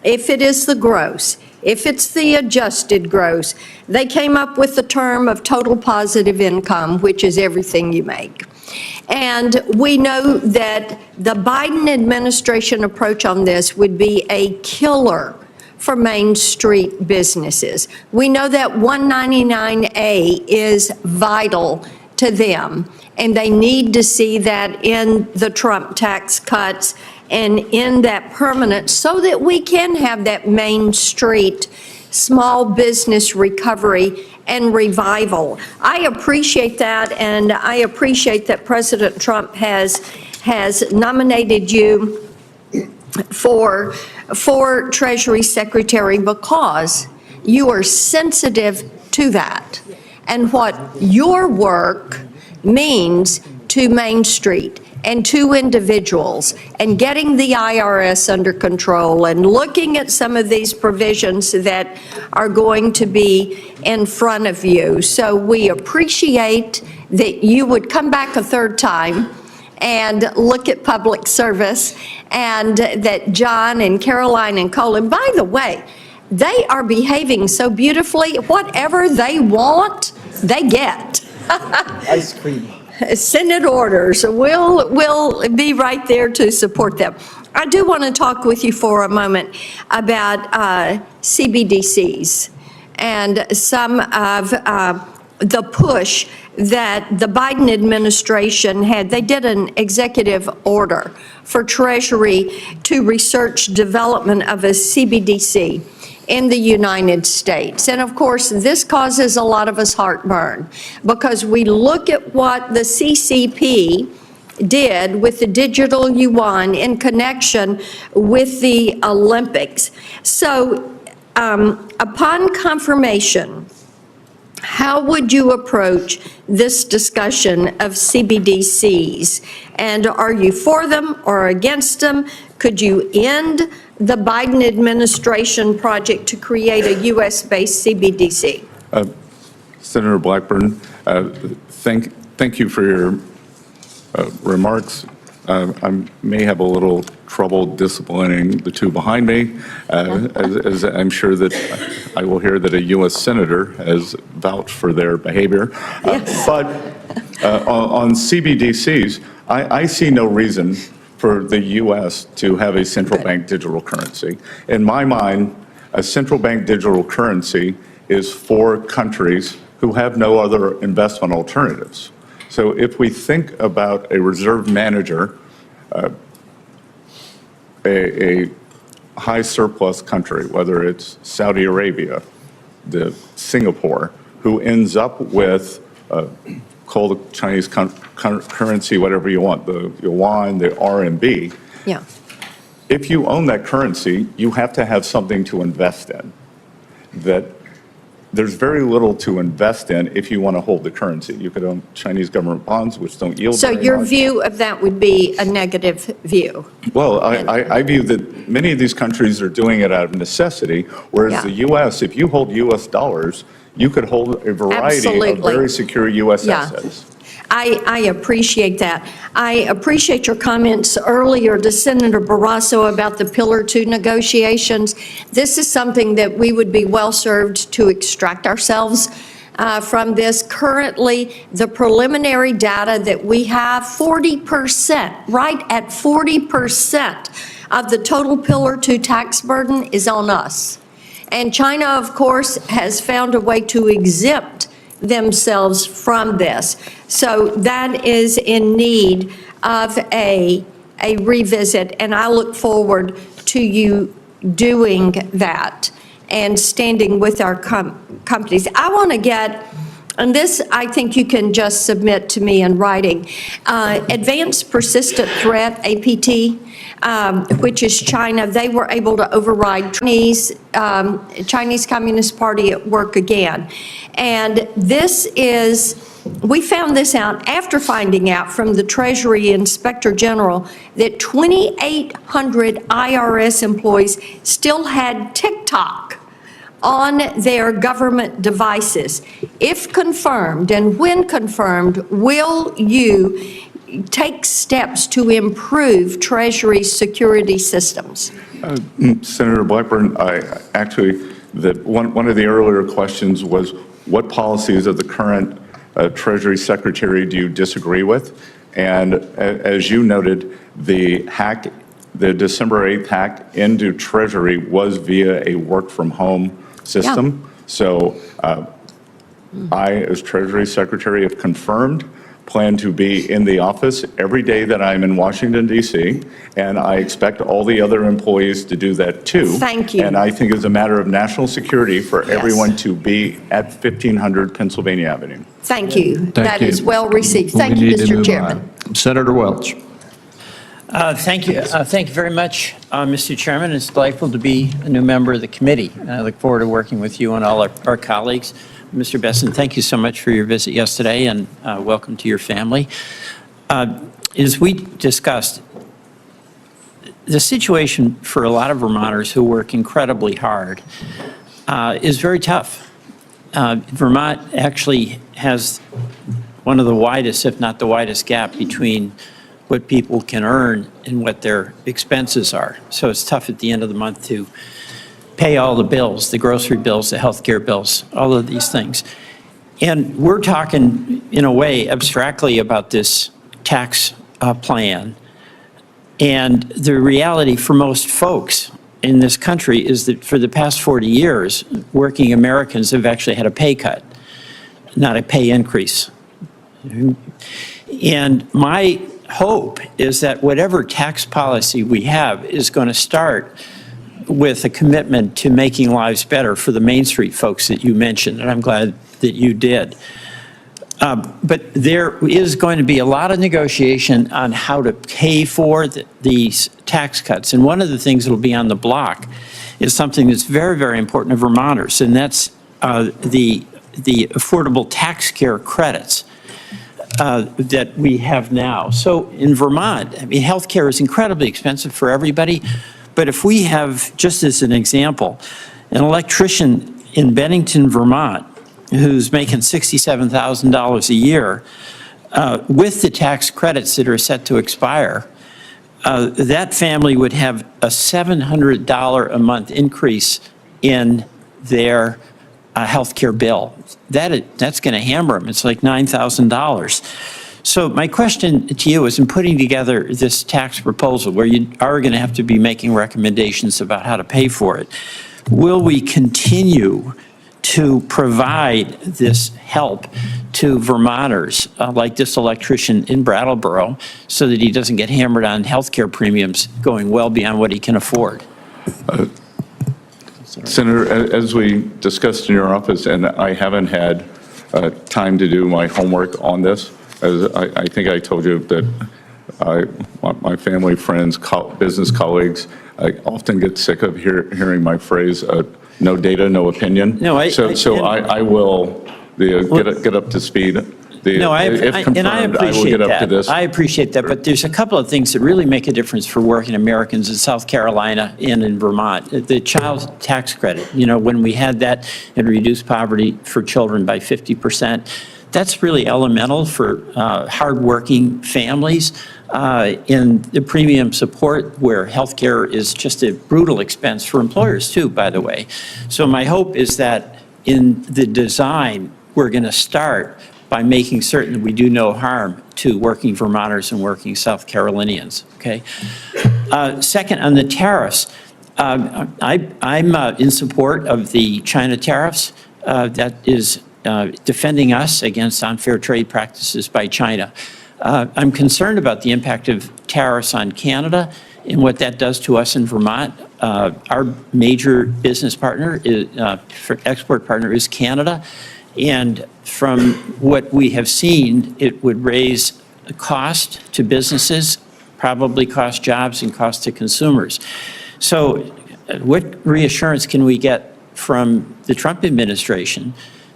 If it is the gross, if it's the adjusted gross, they came up with the term of total positive income, which is everything you make. And we know that the Biden administration approach on this would be a killer for Main Street businesses. We know that 199A is vital to them, and they need to see that in the Trump tax cuts and in that permanent, so that we can have that Main Street small business recovery and revival. I appreciate that, and I appreciate that President Trump has nominated you for Treasury Secretary, because you are sensitive to that and what your work means to Main Street and to individuals, and getting the IRS under control and looking at some of these provisions that are going to be in front of you. So we appreciate that you would come back a third time and look at public service, and that John and Caroline and Colin, by the way, they are behaving so beautifully. Whatever they want, they get. Ice cream. Senate orders. We'll be right there to support them. I do want to talk with you for a moment about CBDCs and some of the push that the Biden administration had. They did an executive order for Treasury to research development of a CBDC in the United States. And of course, this causes a lot of us heartburn, because we look at what the CCP did with the digital yuan in connection with the Olympics. So upon confirmation, how would you approach this discussion of CBDCs? And are you for them or against them? Could you end the Biden administration project to create a U.S.-based CBDC? Senator Blackburn, thank you for your remarks. I may have a little trouble disciplining the two behind me, as I'm sure that I will hear that a U.S. Senator has vouched for their behavior. But on CBDCs, I see no reason for the U.S. to have a central bank digital currency. In my mind, a central bank digital currency is for countries who have no other investment alternatives. So if we think about a reserve manager, a high surplus country, whether it's Saudi Arabia, Singapore, who ends up with, call the Chinese currency whatever you want, the yuan, the RMB. Yeah. If you own that currency, you have to have something to invest in. That there's very little to invest in if you want to hold the currency. You could own Chinese government bonds, which don't yield So very your much. view of that would be a negative view? Well, I view that many of these countries are doing it out of necessity, whereas Yeah. the U.S., if you hold U.S. dollars, you could hold a variety of Absolutely. very secure U.S. Yeah. assets. I appreciate that. I appreciate your comments earlier to Senator Barrasso about the Pillar 2 negotiations. This is something that we would be well-served to extract ourselves from this. Currently, the preliminary data that we have, 40%, right at 40% of the total Pillar 2 tax burden is on us. And China, of course, has found a way to exempt themselves from this. So that is in need of a revisit, and I look forward to you doing that and standing with our companies. I want to get, and this I think you can just submit to me in writing, Advanced Persistent Threat, APT, which is China. They were able to override Chinese Communist Party at work again. And this is, we found this out after finding out from the Treasury Inspector General that 2,800 IRS employees still had TikTok on their government devices. If confirmed, and when confirmed, will you take steps to improve Treasury security systems? Senator Blackburn, one of the earlier questions was, what policies of the current Treasury Secretary do you disagree with? And as you noted, the December 8th hack into Treasury was via a work-from-home system. Yeah. So I, as Treasury Secretary, have confirmed plan to be in the office every day that I'm in Washington, D.C., and I expect all the other employees to do that too. Thank you. And I think it's a matter of national security for everyone to be at 1500 Pennsylvania Avenue. Thank you. Thank you. Is well received. We Thank you, need to Mr. move Chairman. on. Senator Welch. Thank you. Thank you very much, Mr. Chairman. It's delightful to be a new member of the committee. I look forward to working with you and all our colleagues. Mr. Bessent, thank you so much for your visit yesterday, and welcome to your family. As we discussed, the situation for a lot of Vermonters who work incredibly hard is very tough. Vermont actually has one of the widest, if not the widest, gap between what people can earn and what their expenses are. So it's tough at the end of the month to pay all the bills, the grocery bills, the healthcare bills, all of these things. And we're talking, in a way, abstractly about this tax plan. And the reality for most folks in this country is that for the past 40 years, working Americans have actually had a pay cut, not a pay increase. And my hope is that whatever tax policy we have is going to start with a commitment to making lives better for the Main Street folks that you mentioned, and I'm glad that you did. But there is going to be a lot of negotiation on how to pay for these tax cuts. And one of the things that will be on the block is something that's very, very important to Vermonters, and that's the affordable tax care credits that we have now. So in Vermont, I mean, healthcare is incredibly expensive for everybody. But if we have, just as an example, an electrician in Bennington, Vermont, who's making $67,000 a year, with the tax credits that are set to expire, that family would have a $700 a month increase in their health care bill. That's going to hammer them. It's like $9,000. So my question to you is, in putting together this tax proposal, where you are going to have to be making recommendations about how to pay for it, will we continue to provide this help to Vermonters, like this electrician in Brattleboro, so that he doesn't get hammered on health care premiums going well beyond what he can afford? Senator, as we discussed in your office, and I haven't had time to do my homework on this, as I think I told you that my family, friends, business colleagues, I often get sick of hearing my phrase, no data, no opinion. No, I will get up to speed. If confirmed, I will get up to this. I appreciate that, but there's a couple of things that really make a difference for working Americans in South Carolina and in Vermont. The child tax credit, when we had that and reduced poverty for children by 50%, that's really elemental for hardworking families. In the premium support, where healthcare is just a brutal expense for employers too, by the way. So my hope is that in the design, we're going to start by making certain that we do no harm to working Vermonters and working South Carolinians, okay? Second, on the tariffs, I'm in support of the China tariffs. That is defending us against unfair trade practices by China. I'm concerned about the impact of tariffs on Canada and what that does to us in Vermont. Our major business partner, export partner, is Canada. And from what we have seen, it would raise the cost to businesses, probably cost jobs and cost to consumers. So what reassurance can we get from the Trump administration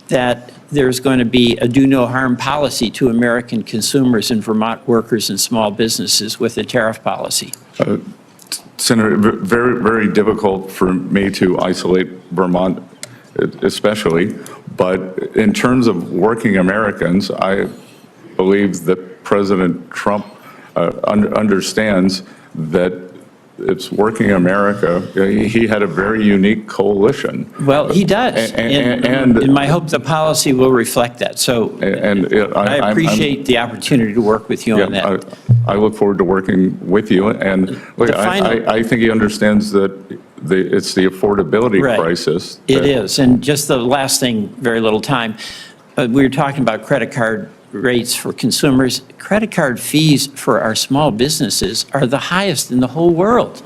that there's going to be a do no harm policy to American consumers and Vermont workers and small businesses with a tariff policy? Senator, very, very difficult for me to isolate Vermont especially, but in terms of working Americans, I believe that President Trump understands that it's working America. He had a very unique coalition. Well, he does, and my hope the policy will reflect that. So I appreciate the opportunity to work with you on that. I look forward to working with you, and look, I think he understands that it's the affordability crisis. It is, and just the last thing, very little time, but we were talking about credit card rates for consumers. Credit card fees for our small businesses are the highest in the whole world,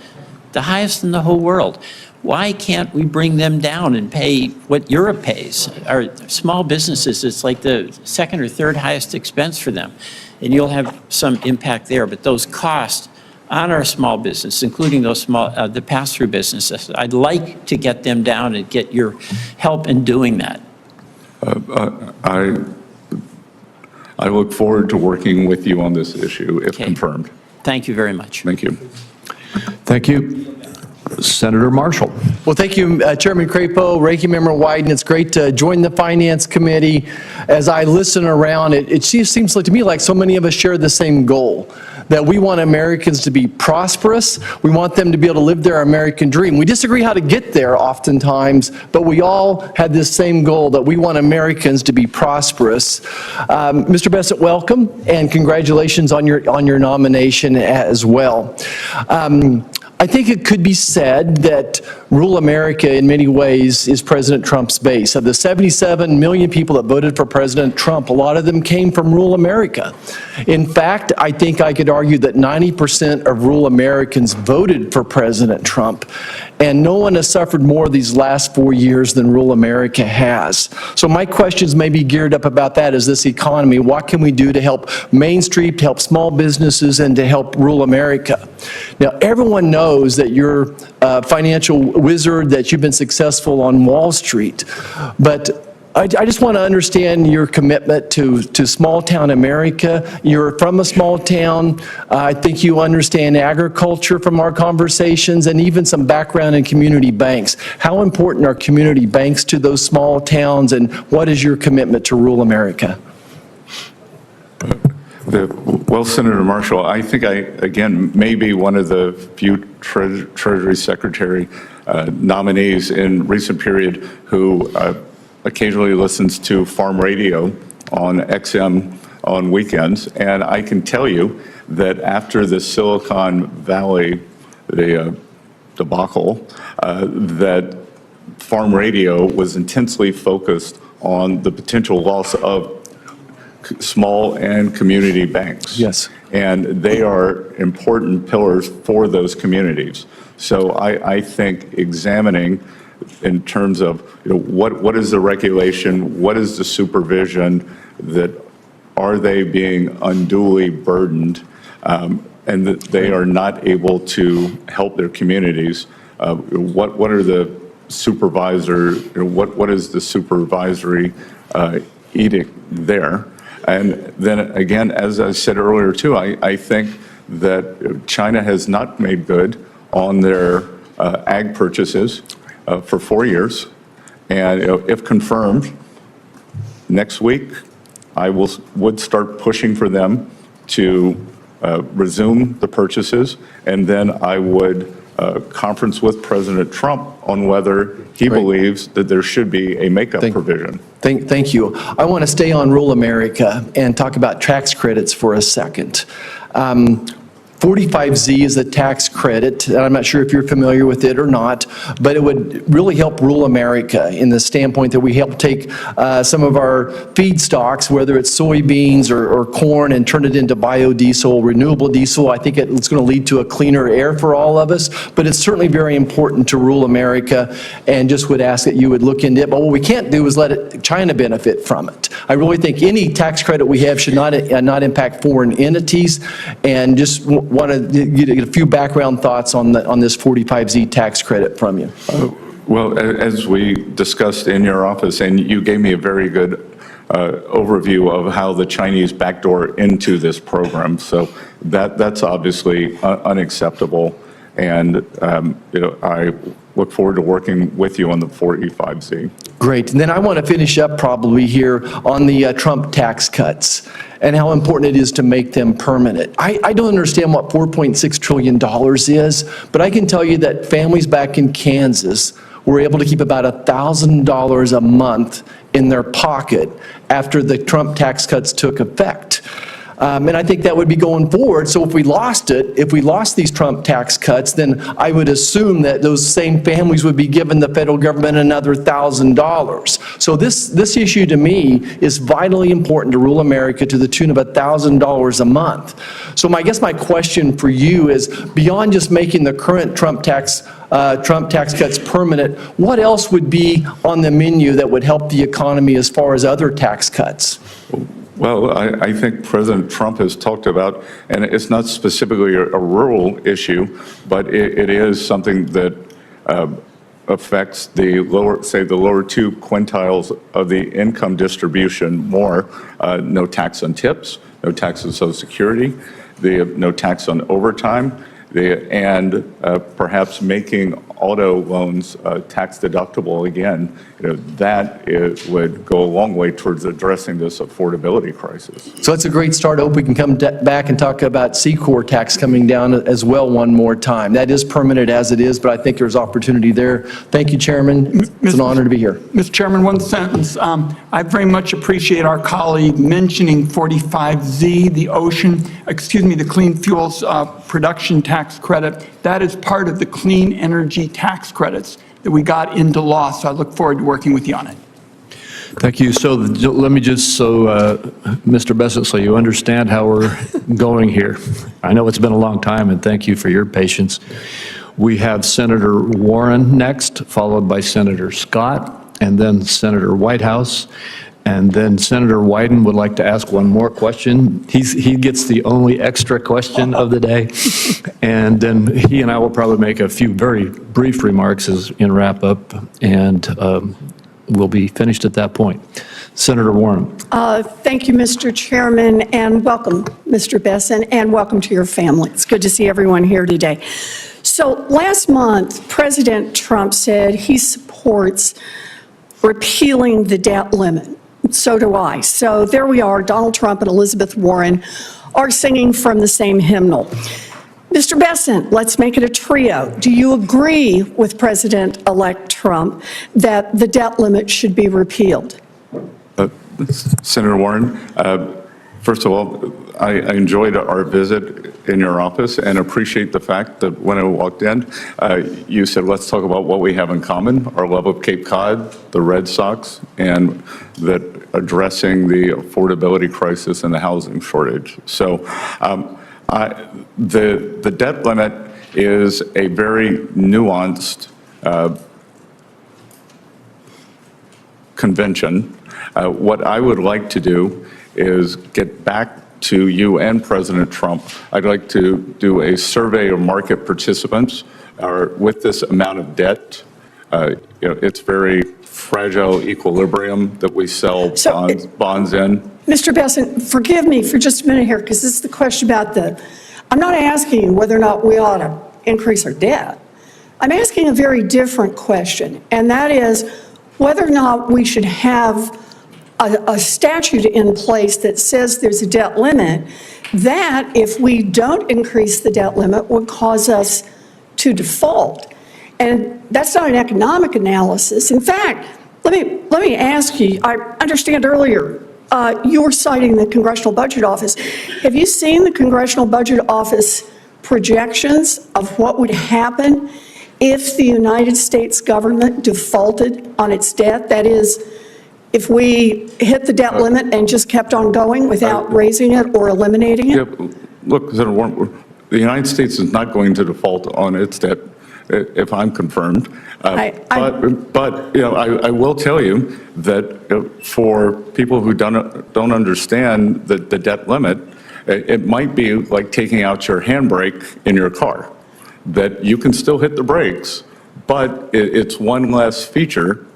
the highest in the whole world. Why can't we bring them down and pay what Europe pays? Our small businesses, it's like the second or third highest expense for them, and you'll have some impact there. But those costs on our small business, including those small, the pass-through businesses, I'd like to get them down and get your help in doing that. I look forward to working with you on this issue, if confirmed. Thank you very much. Thank you. Thank you. Senator Marshall. Well, thank you, Chairman Crapo, Ranking Member Wyden. It's great to join the Finance Committee. As I listen around, it just seems like to me like so many of us share the same goal, that we want Americans to be prosperous. We want them to be able to live their American dream. We disagree how to get there oftentimes, but we all had this same goal, that we want Americans to be prosperous. Mr. Bessent, welcome, and congratulations on your nomination as well. I think it could be said that rural America in many ways is President Trump's base. Of the 77 million people that voted for President Trump, a lot of them came from rural America. In fact, I think I could argue that 90% of rural Americans voted for President Trump, and no one has suffered more these last 4 years than rural America has. So my questions may be geared up about that as this economy. What can we do to help Main Street, to help small businesses, and to help rural America? Now, everyone knows that you're a financial wizard, that you've been successful on Wall Street, but I just want to understand your commitment to small-town America. You're from a small town. I think you understand agriculture from our conversations and even some background in community banks. How important are community banks to those small towns, and what is your commitment to rural America? Well, Senator Marshall, I think I, again, may be one of the few Treasury Secretary nominees in recent period who occasionally listens to farm radio on XM on weekends. And I can tell you that after the Silicon Valley debacle, that farm radio was intensely focused on the potential loss of small and community banks. Yes. And they are important pillars for those communities. So I think examining in terms of what is the regulation, what is the supervision, that are they being unduly burdened, and that they are not able to help their communities. What are the what is the supervisory edict there? And then again, as I said earlier too, I think that China has not made good on their ag purchases for 4 years. And if confirmed, next week, I would start pushing for them to resume the purchases, and then I would conference with President Trump on whether he believes that there should be a makeup provision. Thank you. I want to stay on rural America and talk about tax credits for a second. 45Z is a tax credit, and I'm not sure if you're familiar with it or not, but it would really help rural America in the standpoint that we help take some of our feedstocks, whether it's soybeans or corn, and turn it into biodiesel, renewable diesel. I think it's going to lead to a cleaner air for all of us, but it's certainly very important to rural America, and just would ask that you would look into it. But what we can't do is let China benefit from it. I really think any tax credit we have should not impact foreign entities, and just want to get a few background thoughts on this 45Z tax credit from you. Well, as we discussed in your office, and you gave me a very good overview of how the Chinese backdoor into this program. So that's obviously unacceptable. And I look forward to working with you on the 45Z. Great. And then I want to finish up probably here on the Trump tax cuts and how important it is to make them permanent. I don't understand what $4.6 trillion is, but I can tell you that families back in Kansas were able to keep about $1,000 a month in their pocket after the Trump tax cuts took effect. And I think that would be going forward. So if we lost these Trump tax cuts, then I would assume that those same families would be giving the federal government another $1,000. So this issue to me is vitally important to rural America to the tune of $1,000 a month. So I guess my question for you is, beyond just making the current Trump tax cuts permanent, what else would be on the menu that would help the economy as far as other tax cuts? Well, I think President Trump has talked about, and it's not specifically a rural issue, but it is something that affects the lower two quintiles of the income distribution more. No tax on tips, no tax on Social Security, no tax on overtime, and perhaps making auto loans tax deductible again. That would go a long way towards addressing this affordability crisis. So it's a great start. I hope we can come back and talk about C-Corp tax coming down as well one more time. That is permanent as it is, but I think there's opportunity there. Thank you, Chairman. It's an honor to be here. Mr. Chairman, one sentence. I very much appreciate our colleague mentioning 45Z, the clean fuels production tax credit. That is part of the clean energy tax credits that we got into law, so I look forward to working with you on it. Thank you. So let me just, Mr. Bessent, so you understand how we're going here. I know it's been a long time, and thank you for your patience. We have Senator Warren next, followed by Senator Scott, and then Senator Whitehouse. And then Senator Wyden would like to ask one more question. He gets the only extra question of the day. And then he and I will probably make a few very brief remarks in wrap up. And will be finished at that point. Senator Warren. Thank you, Mr. Chairman, and welcome, Mr. Bessent, and welcome to your family. It's good to see everyone here today. So last month, President Trump said he supports repealing the debt limit. So do I. So there we are, Donald Trump and Elizabeth Warren are singing from the same hymnal. Mr. Bessent, let's make it a trio. Do you agree with President-elect Trump that the debt limit should be repealed? Senator Warren, first of all, I enjoyed our visit in your office and appreciate the fact that when I walked in, you said, let's talk about what we have in common, our love of Cape Cod, the Red Sox, and that addressing the affordability crisis and the housing shortage. So the debt limit is a very nuanced convention. What I would like to do is get back to you and President Trump. I'd like to do a survey of market participants with this amount of debt. It's very fragile equilibrium that we sell bonds in. Mr. Bessent, forgive me for just a minute here, because this is the question about I'm not asking you whether or not we ought to increase our debt. I'm asking a very different question, and that is whether or not we should have a statute in place that says there's a debt limit that, if we don't increase the debt limit, would cause us to default. And that's not an economic analysis. In fact, let me ask you, I understand earlier you were citing the Congressional Budget Office. Have you seen the Congressional Budget Office projections of what would happen if the United States government defaulted on its debt? That is, if we hit the debt limit and just kept on going without raising it or eliminating it? Yeah, look, Senator Warren, the United States is not going to default on its debt if I'm confirmed. But I will tell you that for people who don't understand the debt limit, it might be like taking out your handbrake in your car, that you can still hit the brakes, but it's one less feature.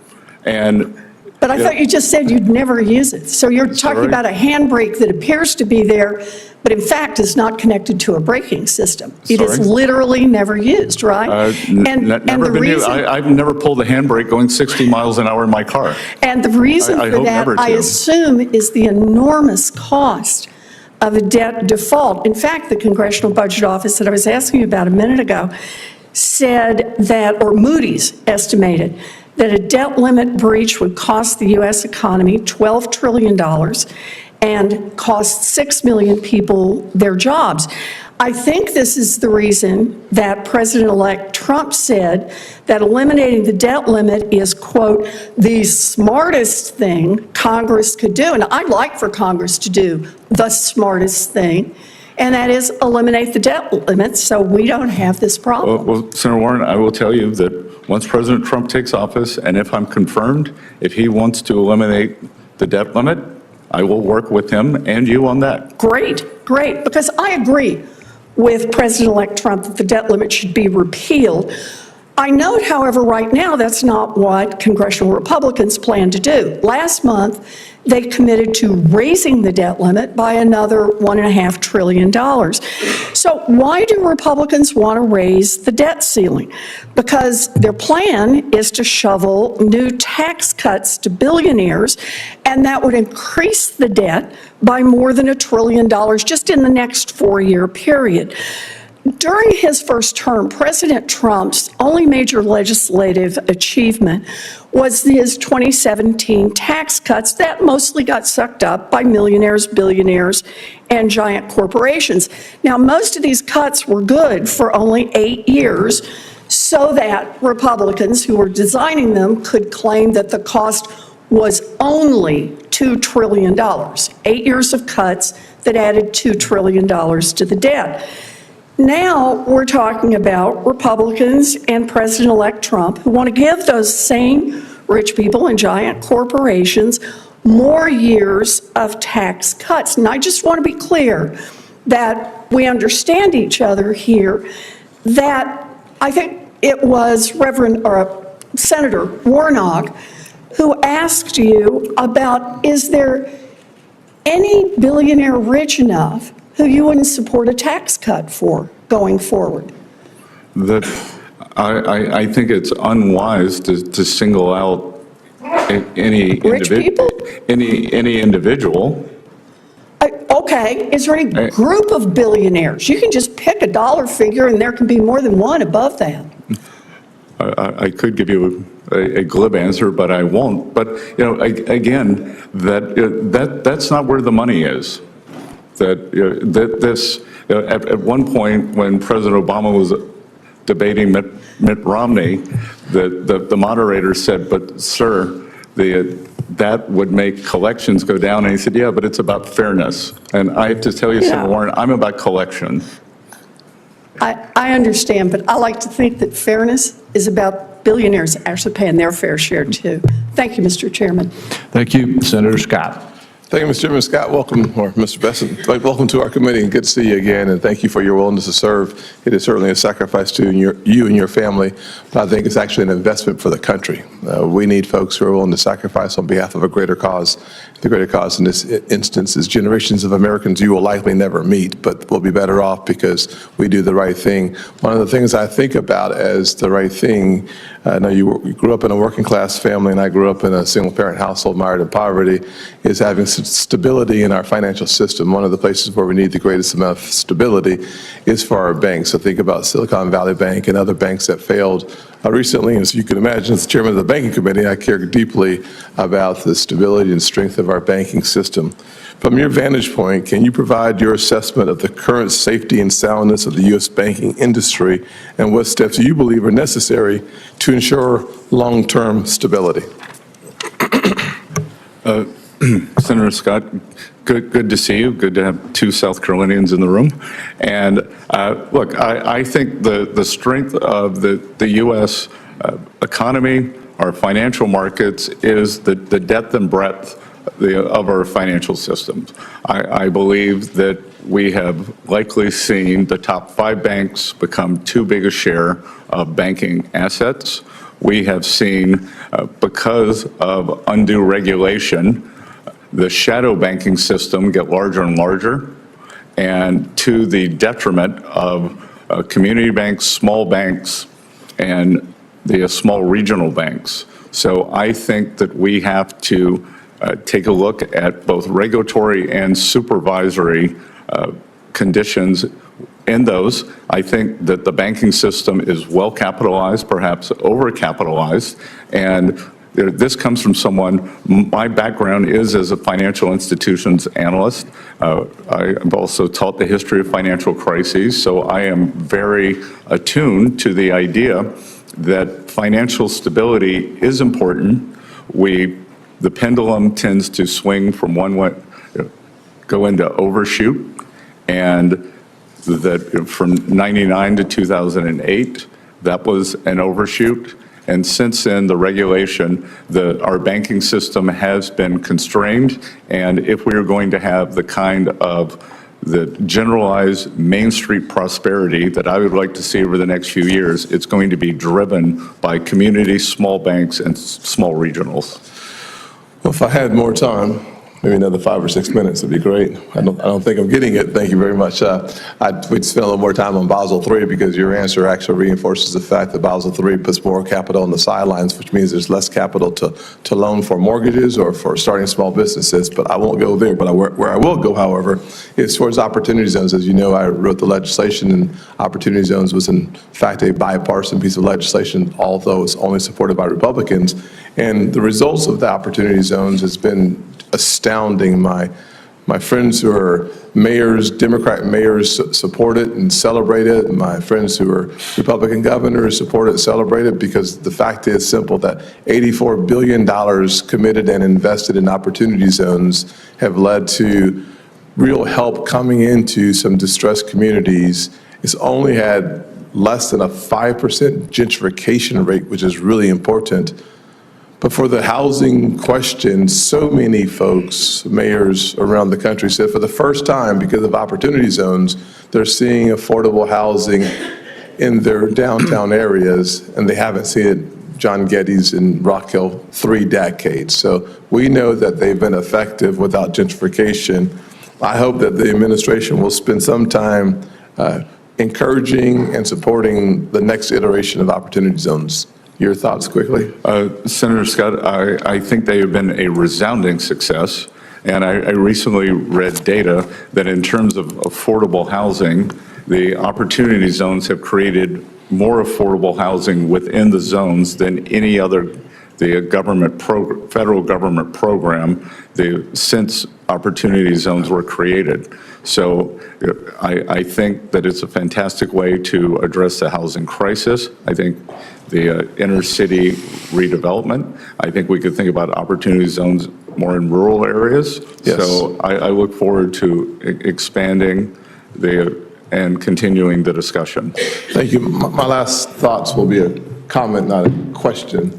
But I thought you just said you'd never use it. So you're talking about a handbrake that appears to be there, but in fact is not connected to a braking system. It is literally never used, right? I've never pulled a handbrake going 60 miles an hour in my car. And the reason for that, I assume, is the enormous cost of a debt default. In fact, the Congressional Budget Office that I was asking you about a minute ago said that, or Moody's estimated, that a debt limit breach would cost the U.S. economy $12 trillion and cost 6 million people their jobs. I think this is the reason that President-elect Trump said that eliminating the debt limit is, quote, the smartest thing Congress could do. And I'd like for Congress to do the smartest thing, and that is eliminate the debt limit so we don't have this problem. Well, Senator Warren, I will tell you that once President Trump takes office, and if I'm confirmed, if he wants to eliminate the debt limit, I will work with him and you on that. Great, great, because I agree with President-elect Trump that the debt limit should be repealed. I note, however, right now that's not what congressional Republicans plan to do. Last month, they committed to raising the debt limit by another $1.5 trillion. So why do Republicans want to raise the debt ceiling? Because their plan is to shovel new tax cuts to billionaires, and that would increase the debt by more than $1 trillion just in the next 4-year period. During his first term, President Trump's only major legislative achievement was his 2017 tax cuts that mostly got sucked up by millionaires, billionaires, and giant corporations. Now, most of these cuts were good for only 8 years, so that Republicans who were designing them could claim that the cost was only $2 trillion. 8 years of cuts that added $2 trillion to the debt. Now we're talking about Republicans and President-elect Trump who want to give those same rich people and giant corporations more years of tax cuts. And I just want to be clear that we understand each other here, that I think it was Senator Warnock who asked you about, is there any billionaire rich enough who you wouldn't support a tax cut for going forward? That I think it's unwise to single out any Rich people? any individual. Okay, is there any group of billionaires? You can just pick a dollar figure and there can be more than one above that. I could give you a glib answer, but I won't. But again, that's not where the money is. At one point when President Obama was debating Mitt Romney, the moderator said, "But sir, that would make collections go down." And he said, "Yeah, but it's about fairness." And I have to tell you, Senator Warren, I'm about collection. I understand, but I like to think that fairness is about billionaires actually paying their fair share too. Thank you, Mr. Chairman. Thank you, Senator Scott. Thank you, Mr. Chairman. Scott, welcome, or Mr. Bessent, welcome to our committee, and good to see you again, and thank you for your willingness to serve. It is certainly a sacrifice to you and your family, but I think it's actually an investment for the country. We need folks who are willing to sacrifice on behalf of a greater cause. The greater cause in this instance is generations of Americans you will likely never meet, but we'll be better off because we do the right thing. One of the things I think about as the right thing, I know you grew up in a working class family, and I grew up in a single parent household mired in poverty, is having stability in our financial system. One of the places where we need the greatest amount of stability is for our banks. So think about Silicon Valley Bank and other banks that failed recently. As you can imagine, as the chairman of the banking committee, I care deeply about the stability and strength of our banking system. From your vantage point, can you provide your assessment of the current safety and soundness of the U.S. banking industry, and what steps you believe are necessary to ensure long-term stability? Senator Scott, good to see you. Good to have two South Carolinians in the room. And look, I think the strength of the U.S. Economy, our financial markets, is the depth and breadth of our financial systems. I believe that we have likely seen the top 5 banks become too big a share of banking assets. We have seen, because of undue regulation, the shadow banking system get larger and larger, and to the detriment of community banks, small banks, and the small regional banks. So I think that we have to take a look at both regulatory and supervisory conditions in those. I think that the banking system is well capitalized, perhaps overcapitalized, and this comes from someone, my background is as a financial institutions analyst. I've also taught the history of financial crises, so I am very attuned to the idea that financial stability is important. The pendulum tends to swing from one way, go into overshoot, and that from 99 to 2008, that was an overshoot. And since then, the regulation, our banking system has been constrained. And if we are going to have the kind of the generalized Main Street prosperity that I would like to see over the next few years, it's going to be driven by communities, small banks, and small regionals. Well, if I had more time, maybe another 5 or 6 minutes would be great. I don't think I'm getting it. Thank you very much. We'd spend a little more time on Basel III because your answer actually reinforces the fact that Basel III puts more capital on the sidelines, which means there's less capital to loan for mortgages or for starting small businesses. But I won't go there. But where I will go, however, is towards opportunity zones. As you know, I wrote the legislation, and opportunity zones was in fact a bipartisan piece of legislation, although it's only supported by Republicans. And the results of the opportunity zones has been astounding. My friends who are mayors, Democrat mayors, support it and celebrate it. My friends who are Republican governors support it and celebrate it, because the fact is simple, that $84 billion committed and invested in opportunity zones have led to real help coming into some distressed communities. It's only had less than a 5% gentrification rate, which is really important. But for the housing question, so many folks, mayors around the country said for the first time, because of opportunity zones, they're seeing affordable housing in their downtown areas, and they haven't seen it John Geddes and Rock Hill 3 decades. So we know that they've been effective without gentrification. I hope that the administration will spend some time encouraging and supporting the next iteration of opportunity zones. Your thoughts quickly? Senator Scott, I think they have been a resounding success. And I recently read data that in terms of affordable housing, the opportunity zones have created more affordable housing within the zones than any other federal government program since opportunity zones were created. So I think that it's a fantastic way to address the housing crisis. I think the inner city redevelopment, I think we could think about opportunity zones more in rural areas. Yes. So I look forward to expanding and continuing the discussion. Thank you. My last thoughts will be a comment, not a question.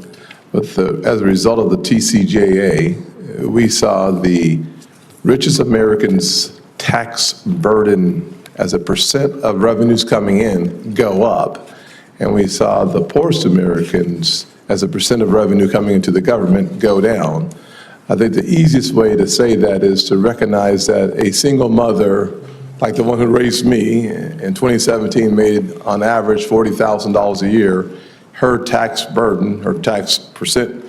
But as a result of the TCJA, we saw the richest Americans' tax burden as a percent of revenues coming in go up. And we saw the poorest Americans as a percent of revenue coming into the government go down. I think the easiest way to say that is to recognize that a single mother, like the one who raised me in 2017, made on average $40,000 a year. Her tax burden, her tax percent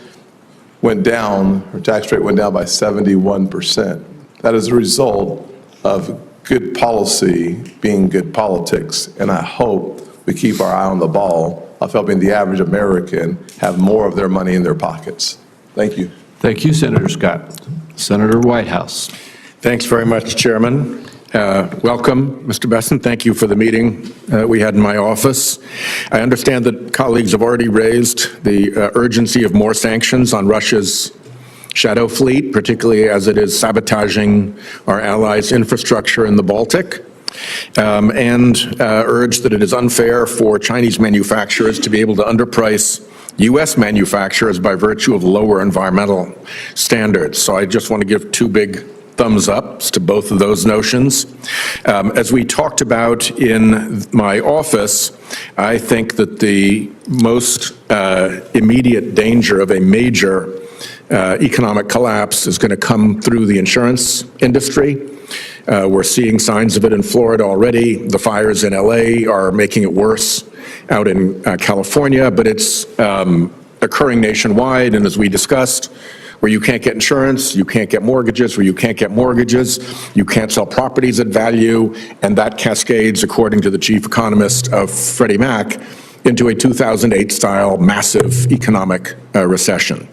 went down, her tax rate went down by 71%. That is a result of good policy being good politics. And I hope we keep our eye on the ball of helping the average American have more of their money in their pockets. Thank you. Thank you, Senator Scott. Senator Whitehouse. Thanks very much, Chairman. Welcome, Mr. Bessent. Thank you for the meeting we had in my office. I understand that colleagues have already raised the urgency of more sanctions on Russia's shadow fleet, particularly as it is sabotaging our allies' infrastructure in the Baltic, and urged that it is unfair for Chinese manufacturers to be able to underprice U.S. manufacturers by virtue of lower environmental standards. So I just want to give two big thumbs ups to both of those notions. As we talked about in my office, I think that the most immediate danger of a major economic collapse is going to come through the insurance industry. We're seeing signs of it in Florida already. The fires in LA are making it worse out in California, but it's occurring nationwide. And as we discussed, where you can't get insurance, you can't get mortgages, where you can't get mortgages, you can't sell properties at value, and that cascades, according to the chief economist of Freddie Mac, into a 2008-style massive economic recession.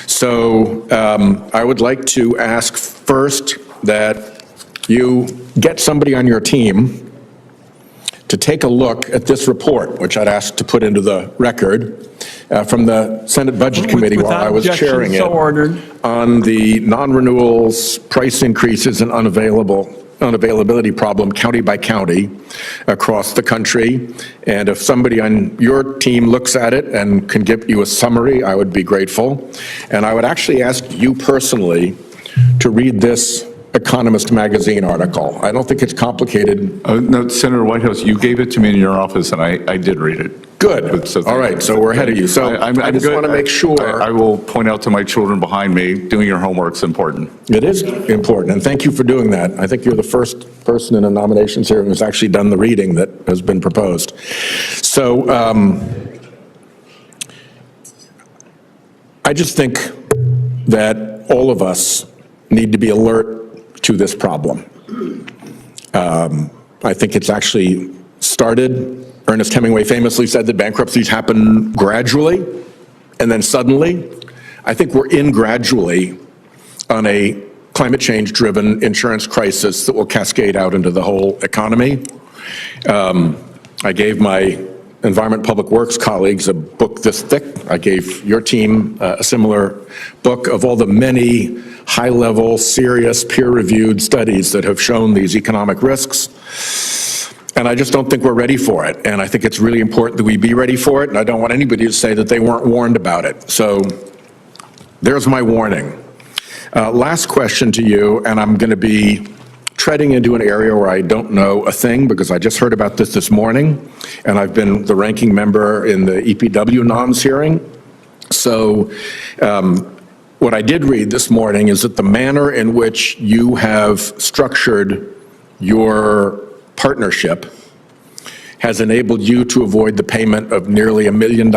So I would like to ask first that you get somebody on your team to take a look at this report, which I'd ask to put into the record, from the Senate Budget Committee while I was chairing it, on the non-renewals, price increases, and unavailability problem county by county across the country. And if somebody on your team looks at it and can give you a summary, I would be grateful. And I would actually ask you personally to read this Economist magazine article. I don't think it's complicated. No, Senator Whitehouse, you gave it to me in your office, and I did read it. Good. So all right, so we're ahead of you. So I just want to make sure. I will point out to my children behind me, doing your homework's important. It is important, and thank you for doing that. I think you're the first person in a nominations hearing who's actually done the reading that has been proposed. So I just think that all of us need to be alert to this problem. I think it's actually started. Ernest Hemingway famously said that bankruptcies happen gradually and then suddenly. I think we're in gradually on a climate change-driven insurance crisis that will cascade out into the whole economy. I gave my Environment Public Works colleagues a book this thick. I gave your team a similar book of all the many high-level, serious, peer-reviewed studies that have shown these economic risks. And I just don't think we're ready for it. And I think it's really important that we be ready for it. And I don't want anybody to say that they weren't warned about it. So there's my warning. Last question to you, and I'm going to be treading into an area where I don't know a thing because I just heard about this morning, and I've been the ranking member in the EPW NOMS hearing. So what I did read this morning is that the manner in which you have structured your partnership has enabled you to avoid the payment of nearly $1 million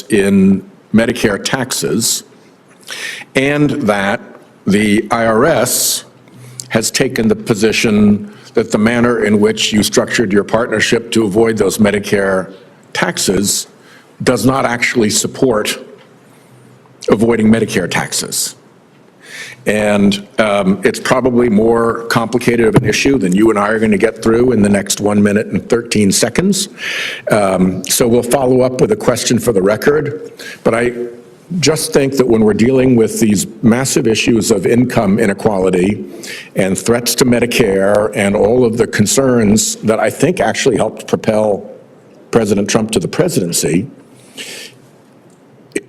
in Medicare taxes, and that the IRS has taken the position that the manner in which you structured your partnership to avoid those Medicare taxes does not actually support avoiding Medicare taxes. And it's probably more complicated of an issue than you and I are going to get through in the next 1 minute and 13 seconds. So we'll follow up with a question for the record. But I just think that when we're dealing with these massive issues of income inequality and threats to Medicare and all of the concerns that I think actually helped propel President Trump to the presidency,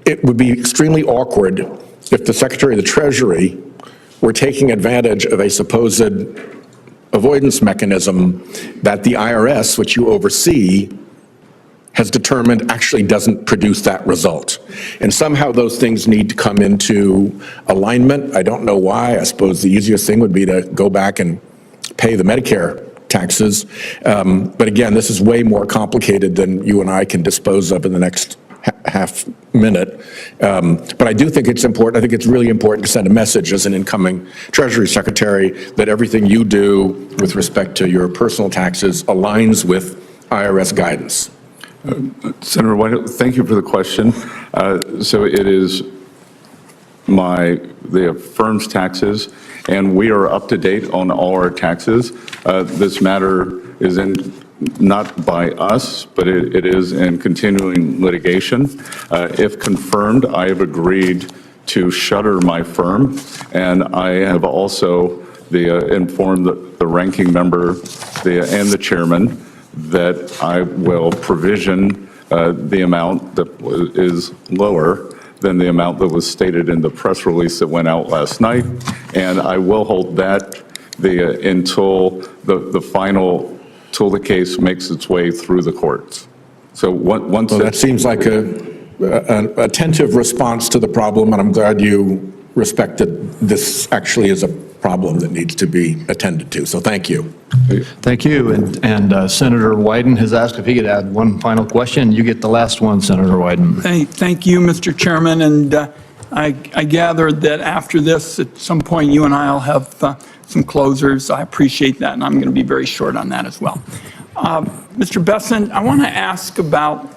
it would be extremely awkward if the Secretary of the Treasury were taking advantage of a supposed avoidance mechanism that the IRS, which you oversee, has determined actually doesn't produce that result. And somehow those things need to come into alignment. I don't know why. I suppose the easiest thing would be to go back and pay the Medicare taxes. But again, this is way more complicated than you and I can dispose of in the next half minute. But I do think it's important. I think it's really important to send a message as an incoming Treasury Secretary that everything you do with respect to your personal taxes aligns with IRS guidance. Senator White, thank you for the question. So it is the firm's taxes, and we are up to date on all our taxes. This matter is not by us, but it is in continuing litigation. If confirmed, I have agreed to shutter my firm, and I have also informed the ranking member and the chairman that I will provision the amount that is lower than the amount that was stated in the press release that went out last night, and I will hold that until the case makes its way through the courts. So once that seems like an attentive response to the problem, and I'm glad you respect that this actually is a problem that needs to be attended to. So thank you. Thank you. And Senator Wyden has asked if he could add one final question. You get the last one, Senator Wyden. Thank you, Mr. Chairman, and I gather that after this, at some point, you and I will have some closers. I appreciate that, and I'm going to be very short on that as well. Mr. Bessent, I want to ask about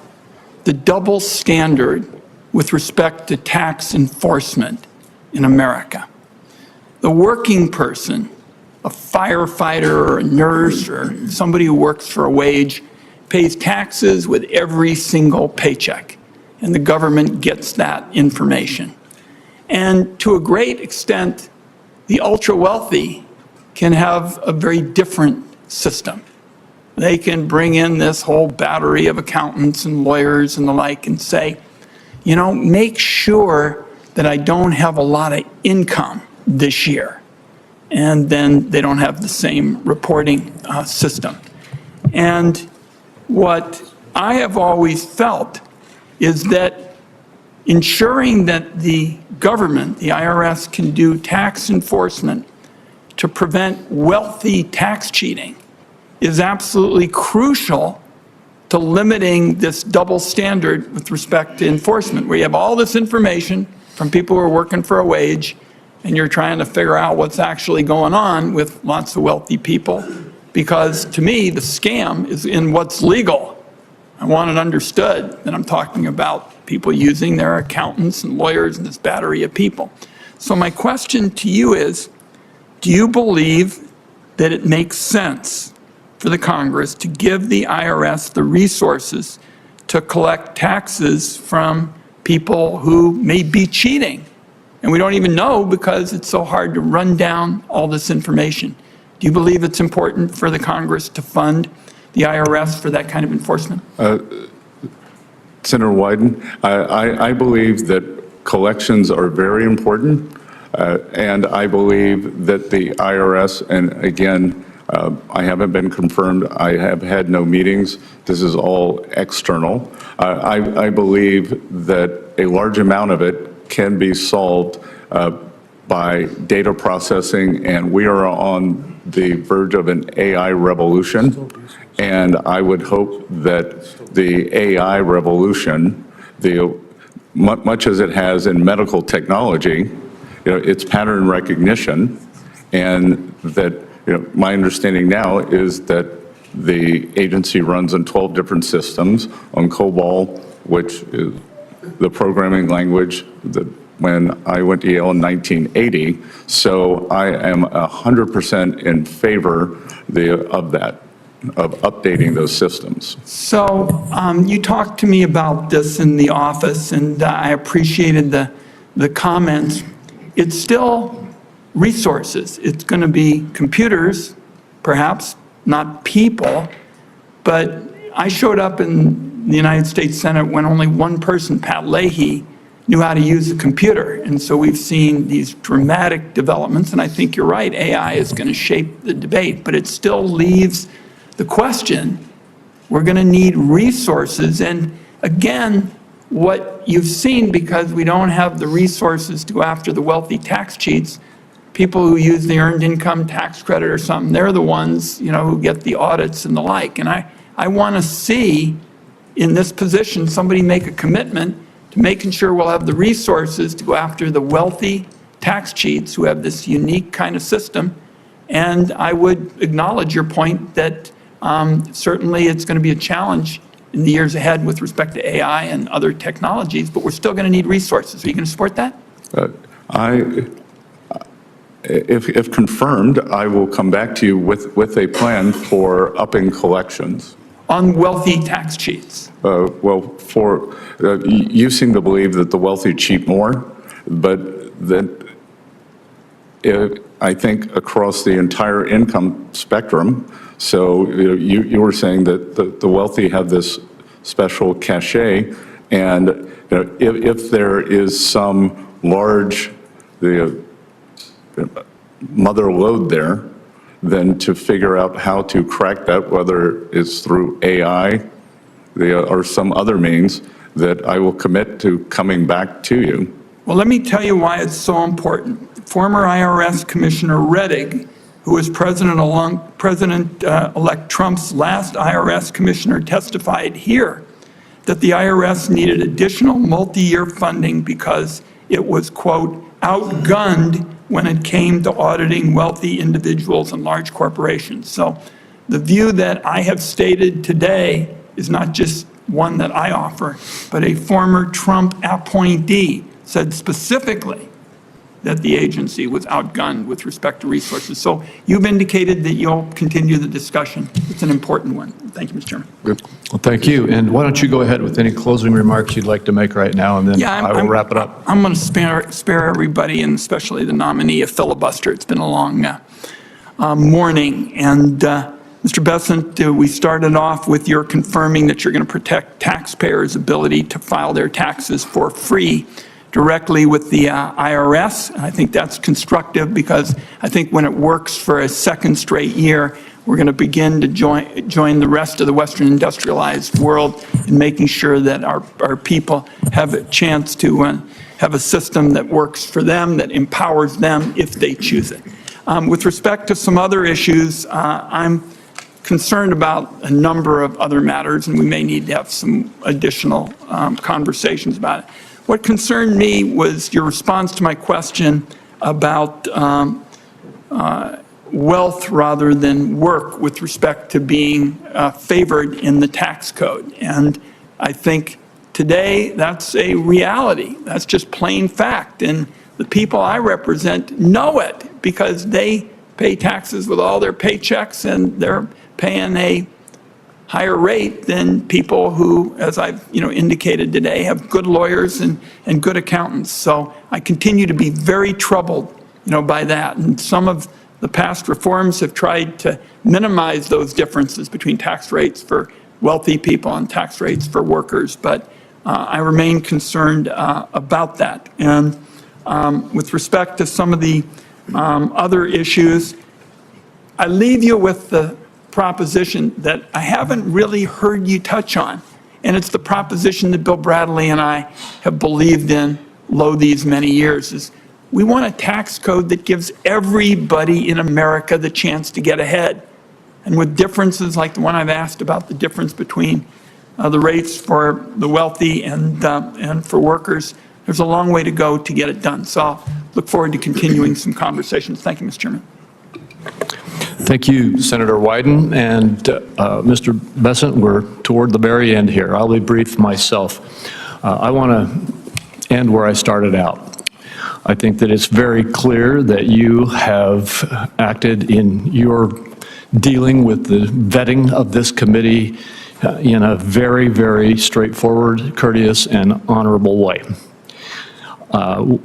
the double standard with respect to tax enforcement in America. The working person, a firefighter or a nurse or somebody who works for a wage, pays taxes with every single paycheck, and the government gets that information. And to a great extent, the ultra-wealthy can have a very different system. They can bring in this whole battery of accountants and lawyers and the like and say, you know, make sure that I don't have a lot of income this year. And then they don't have the same reporting system. And what I have always felt is that ensuring that the government, the IRS, can do tax enforcement to prevent wealthy tax cheating is absolutely crucial to limiting this double standard with respect to enforcement, where you have all this information from people who are working for a wage, and you're trying to figure out what's actually going on with lots of wealthy people. Because to me, the scam is in what's legal. I want it understood that I'm talking about people using their accountants and lawyers and this battery of people. So my question to you is, do you believe that it makes sense for the Congress to give the IRS the resources to collect taxes from people who may be cheating? And we don't even know because it's so hard to run down all this information. Do you believe it's important for the Congress to fund the IRS for that kind of enforcement? Senator Wyden, I believe that collections are very important, and I believe that the IRS, and again, I haven't been confirmed, I have had no meetings, this is all external. I believe that a large amount of it can be solved by data processing, and we are on the verge of an AI revolution. And I would hope that the AI revolution, much as it has in medical technology, it's pattern recognition, and that my understanding now is that the agency runs on 12 different systems on COBOL, which is the programming language that when I went to Yale in 1980. So I am 100% in favor of that, of updating those systems. So you talked to me about this in the office, and I appreciated the comments. It's still resources. It's going to be computers, perhaps, not people. But I showed up in the United States Senate when only one person, Pat Leahy, knew how to use a computer. And so we've seen these dramatic developments, and I think you're right, AI is going to shape the debate, but it still leaves the question, we're going to need resources. And again, what you've seen, because we don't have the resources to go after the wealthy tax cheats, people who use the earned income tax credit or something, they're the ones, who get the audits and the like. And I want to see in this position somebody make a commitment to making sure we'll have the resources to go after the wealthy tax cheats who have this unique kind of system. And I would acknowledge your point that certainly it's going to be a challenge in the years ahead with respect to AI and other technologies, but we're still going to need resources. Are you going to support that? If confirmed, I will come back to you with a plan for upping collections. On wealthy tax cheats? Well, you seem to believe that the wealthy cheat more, but that I think across the entire income spectrum. So you were saying that the wealthy have this special cachet, and if there is some large mother lode there, then to figure out how to crack that, whether it's through AI or some other means, that I will commit to coming back to you. Well, let me tell you why it's so important. Former IRS Commissioner Rettig, who was President-elect Trump's last IRS commissioner, testified here that the IRS needed additional multi-year funding because it was, quote, outgunned when it came to auditing wealthy individuals and large corporations. So the view that I have stated today is not just one that I offer, but a former Trump appointee said specifically that the agency was outgunned with respect to resources. So you've indicated that you'll continue the discussion. It's an important one. Thank you, Mr. Chairman. Good. Well, thank you. And why don't you go ahead with any closing remarks you'd like to make right now, and then I will wrap it up. I'm going to spare everybody, and especially the nominee, a filibuster. It's been a long morning. And Mr. Bessent, we started off with your confirming that you're going to protect taxpayers' ability to file their taxes for free directly with the IRS. I think that's constructive, because I think when it works for a second straight year, we're going to begin to join the rest of the Western industrialized world in making sure that our people have a chance to have a system that works for them, that empowers them if they choose it. With respect to some other issues, I'm concerned about a number of other matters, and we may need to have some additional conversations about it. What concerned me was your response to my question about wealth rather than work with respect to being favored in the tax code. And I think today that's a reality. That's just plain fact. And the people I represent know it, because they pay taxes with all their paychecks, and they're paying a higher rate than people who, as I've indicated today, have good lawyers and good accountants. So I continue to be very troubled by that. And some of the past reforms have tried to minimize those differences between tax rates for wealthy people and tax rates for workers. But I remain concerned about that. And with respect to some of the other issues, I leave you with the proposition that I haven't really heard you touch on, And it's the proposition that Bill Bradley and I have believed in these many years, is we want a tax code that gives everybody in America the chance to get ahead. And with differences like the one I've asked about, the difference between the rates for the wealthy and for workers, there's a long way to go to get it done. So I'll look forward to continuing some conversations. Thank you, Mr. Chairman. Thank you, Senator Wyden. And Mr. Bessent, we're toward the very end here. I'll be brief myself. I want to end where I started out. I think that it's very clear that you have acted in your dealing with the vetting of this committee in a very, very straightforward, courteous, and honorable way.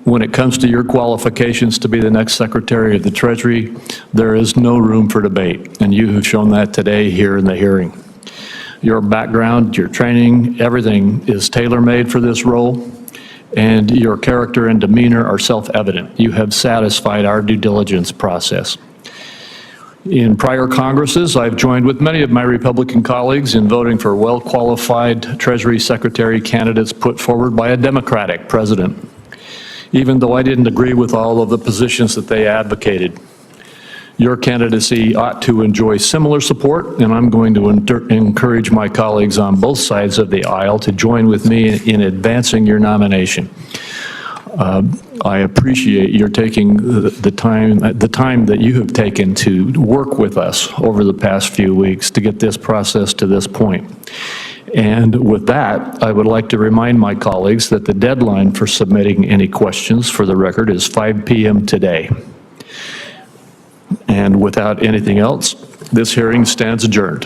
When it comes to your qualifications to be the next Secretary of the Treasury, there is no room for debate, and you have shown that today here in the hearing. Your background, your training, everything is tailor-made for this role, and your character and demeanor are self-evident. You have satisfied our due diligence process. In prior Congresses, I've joined with many of my Republican colleagues in voting for well-qualified Treasury Secretary candidates put forward by a Democratic president, even though I didn't agree with all of the positions that they advocated. Your candidacy ought to enjoy similar support, and I'm going to encourage my colleagues on both sides of the aisle to join with me in advancing your nomination. I appreciate your taking the time that you have taken to work with us over the past few weeks to get this process to this point. And with that, I would like to remind my colleagues that the deadline for submitting any questions for the record is 5 p.m. today. And without anything else, this hearing stands adjourned.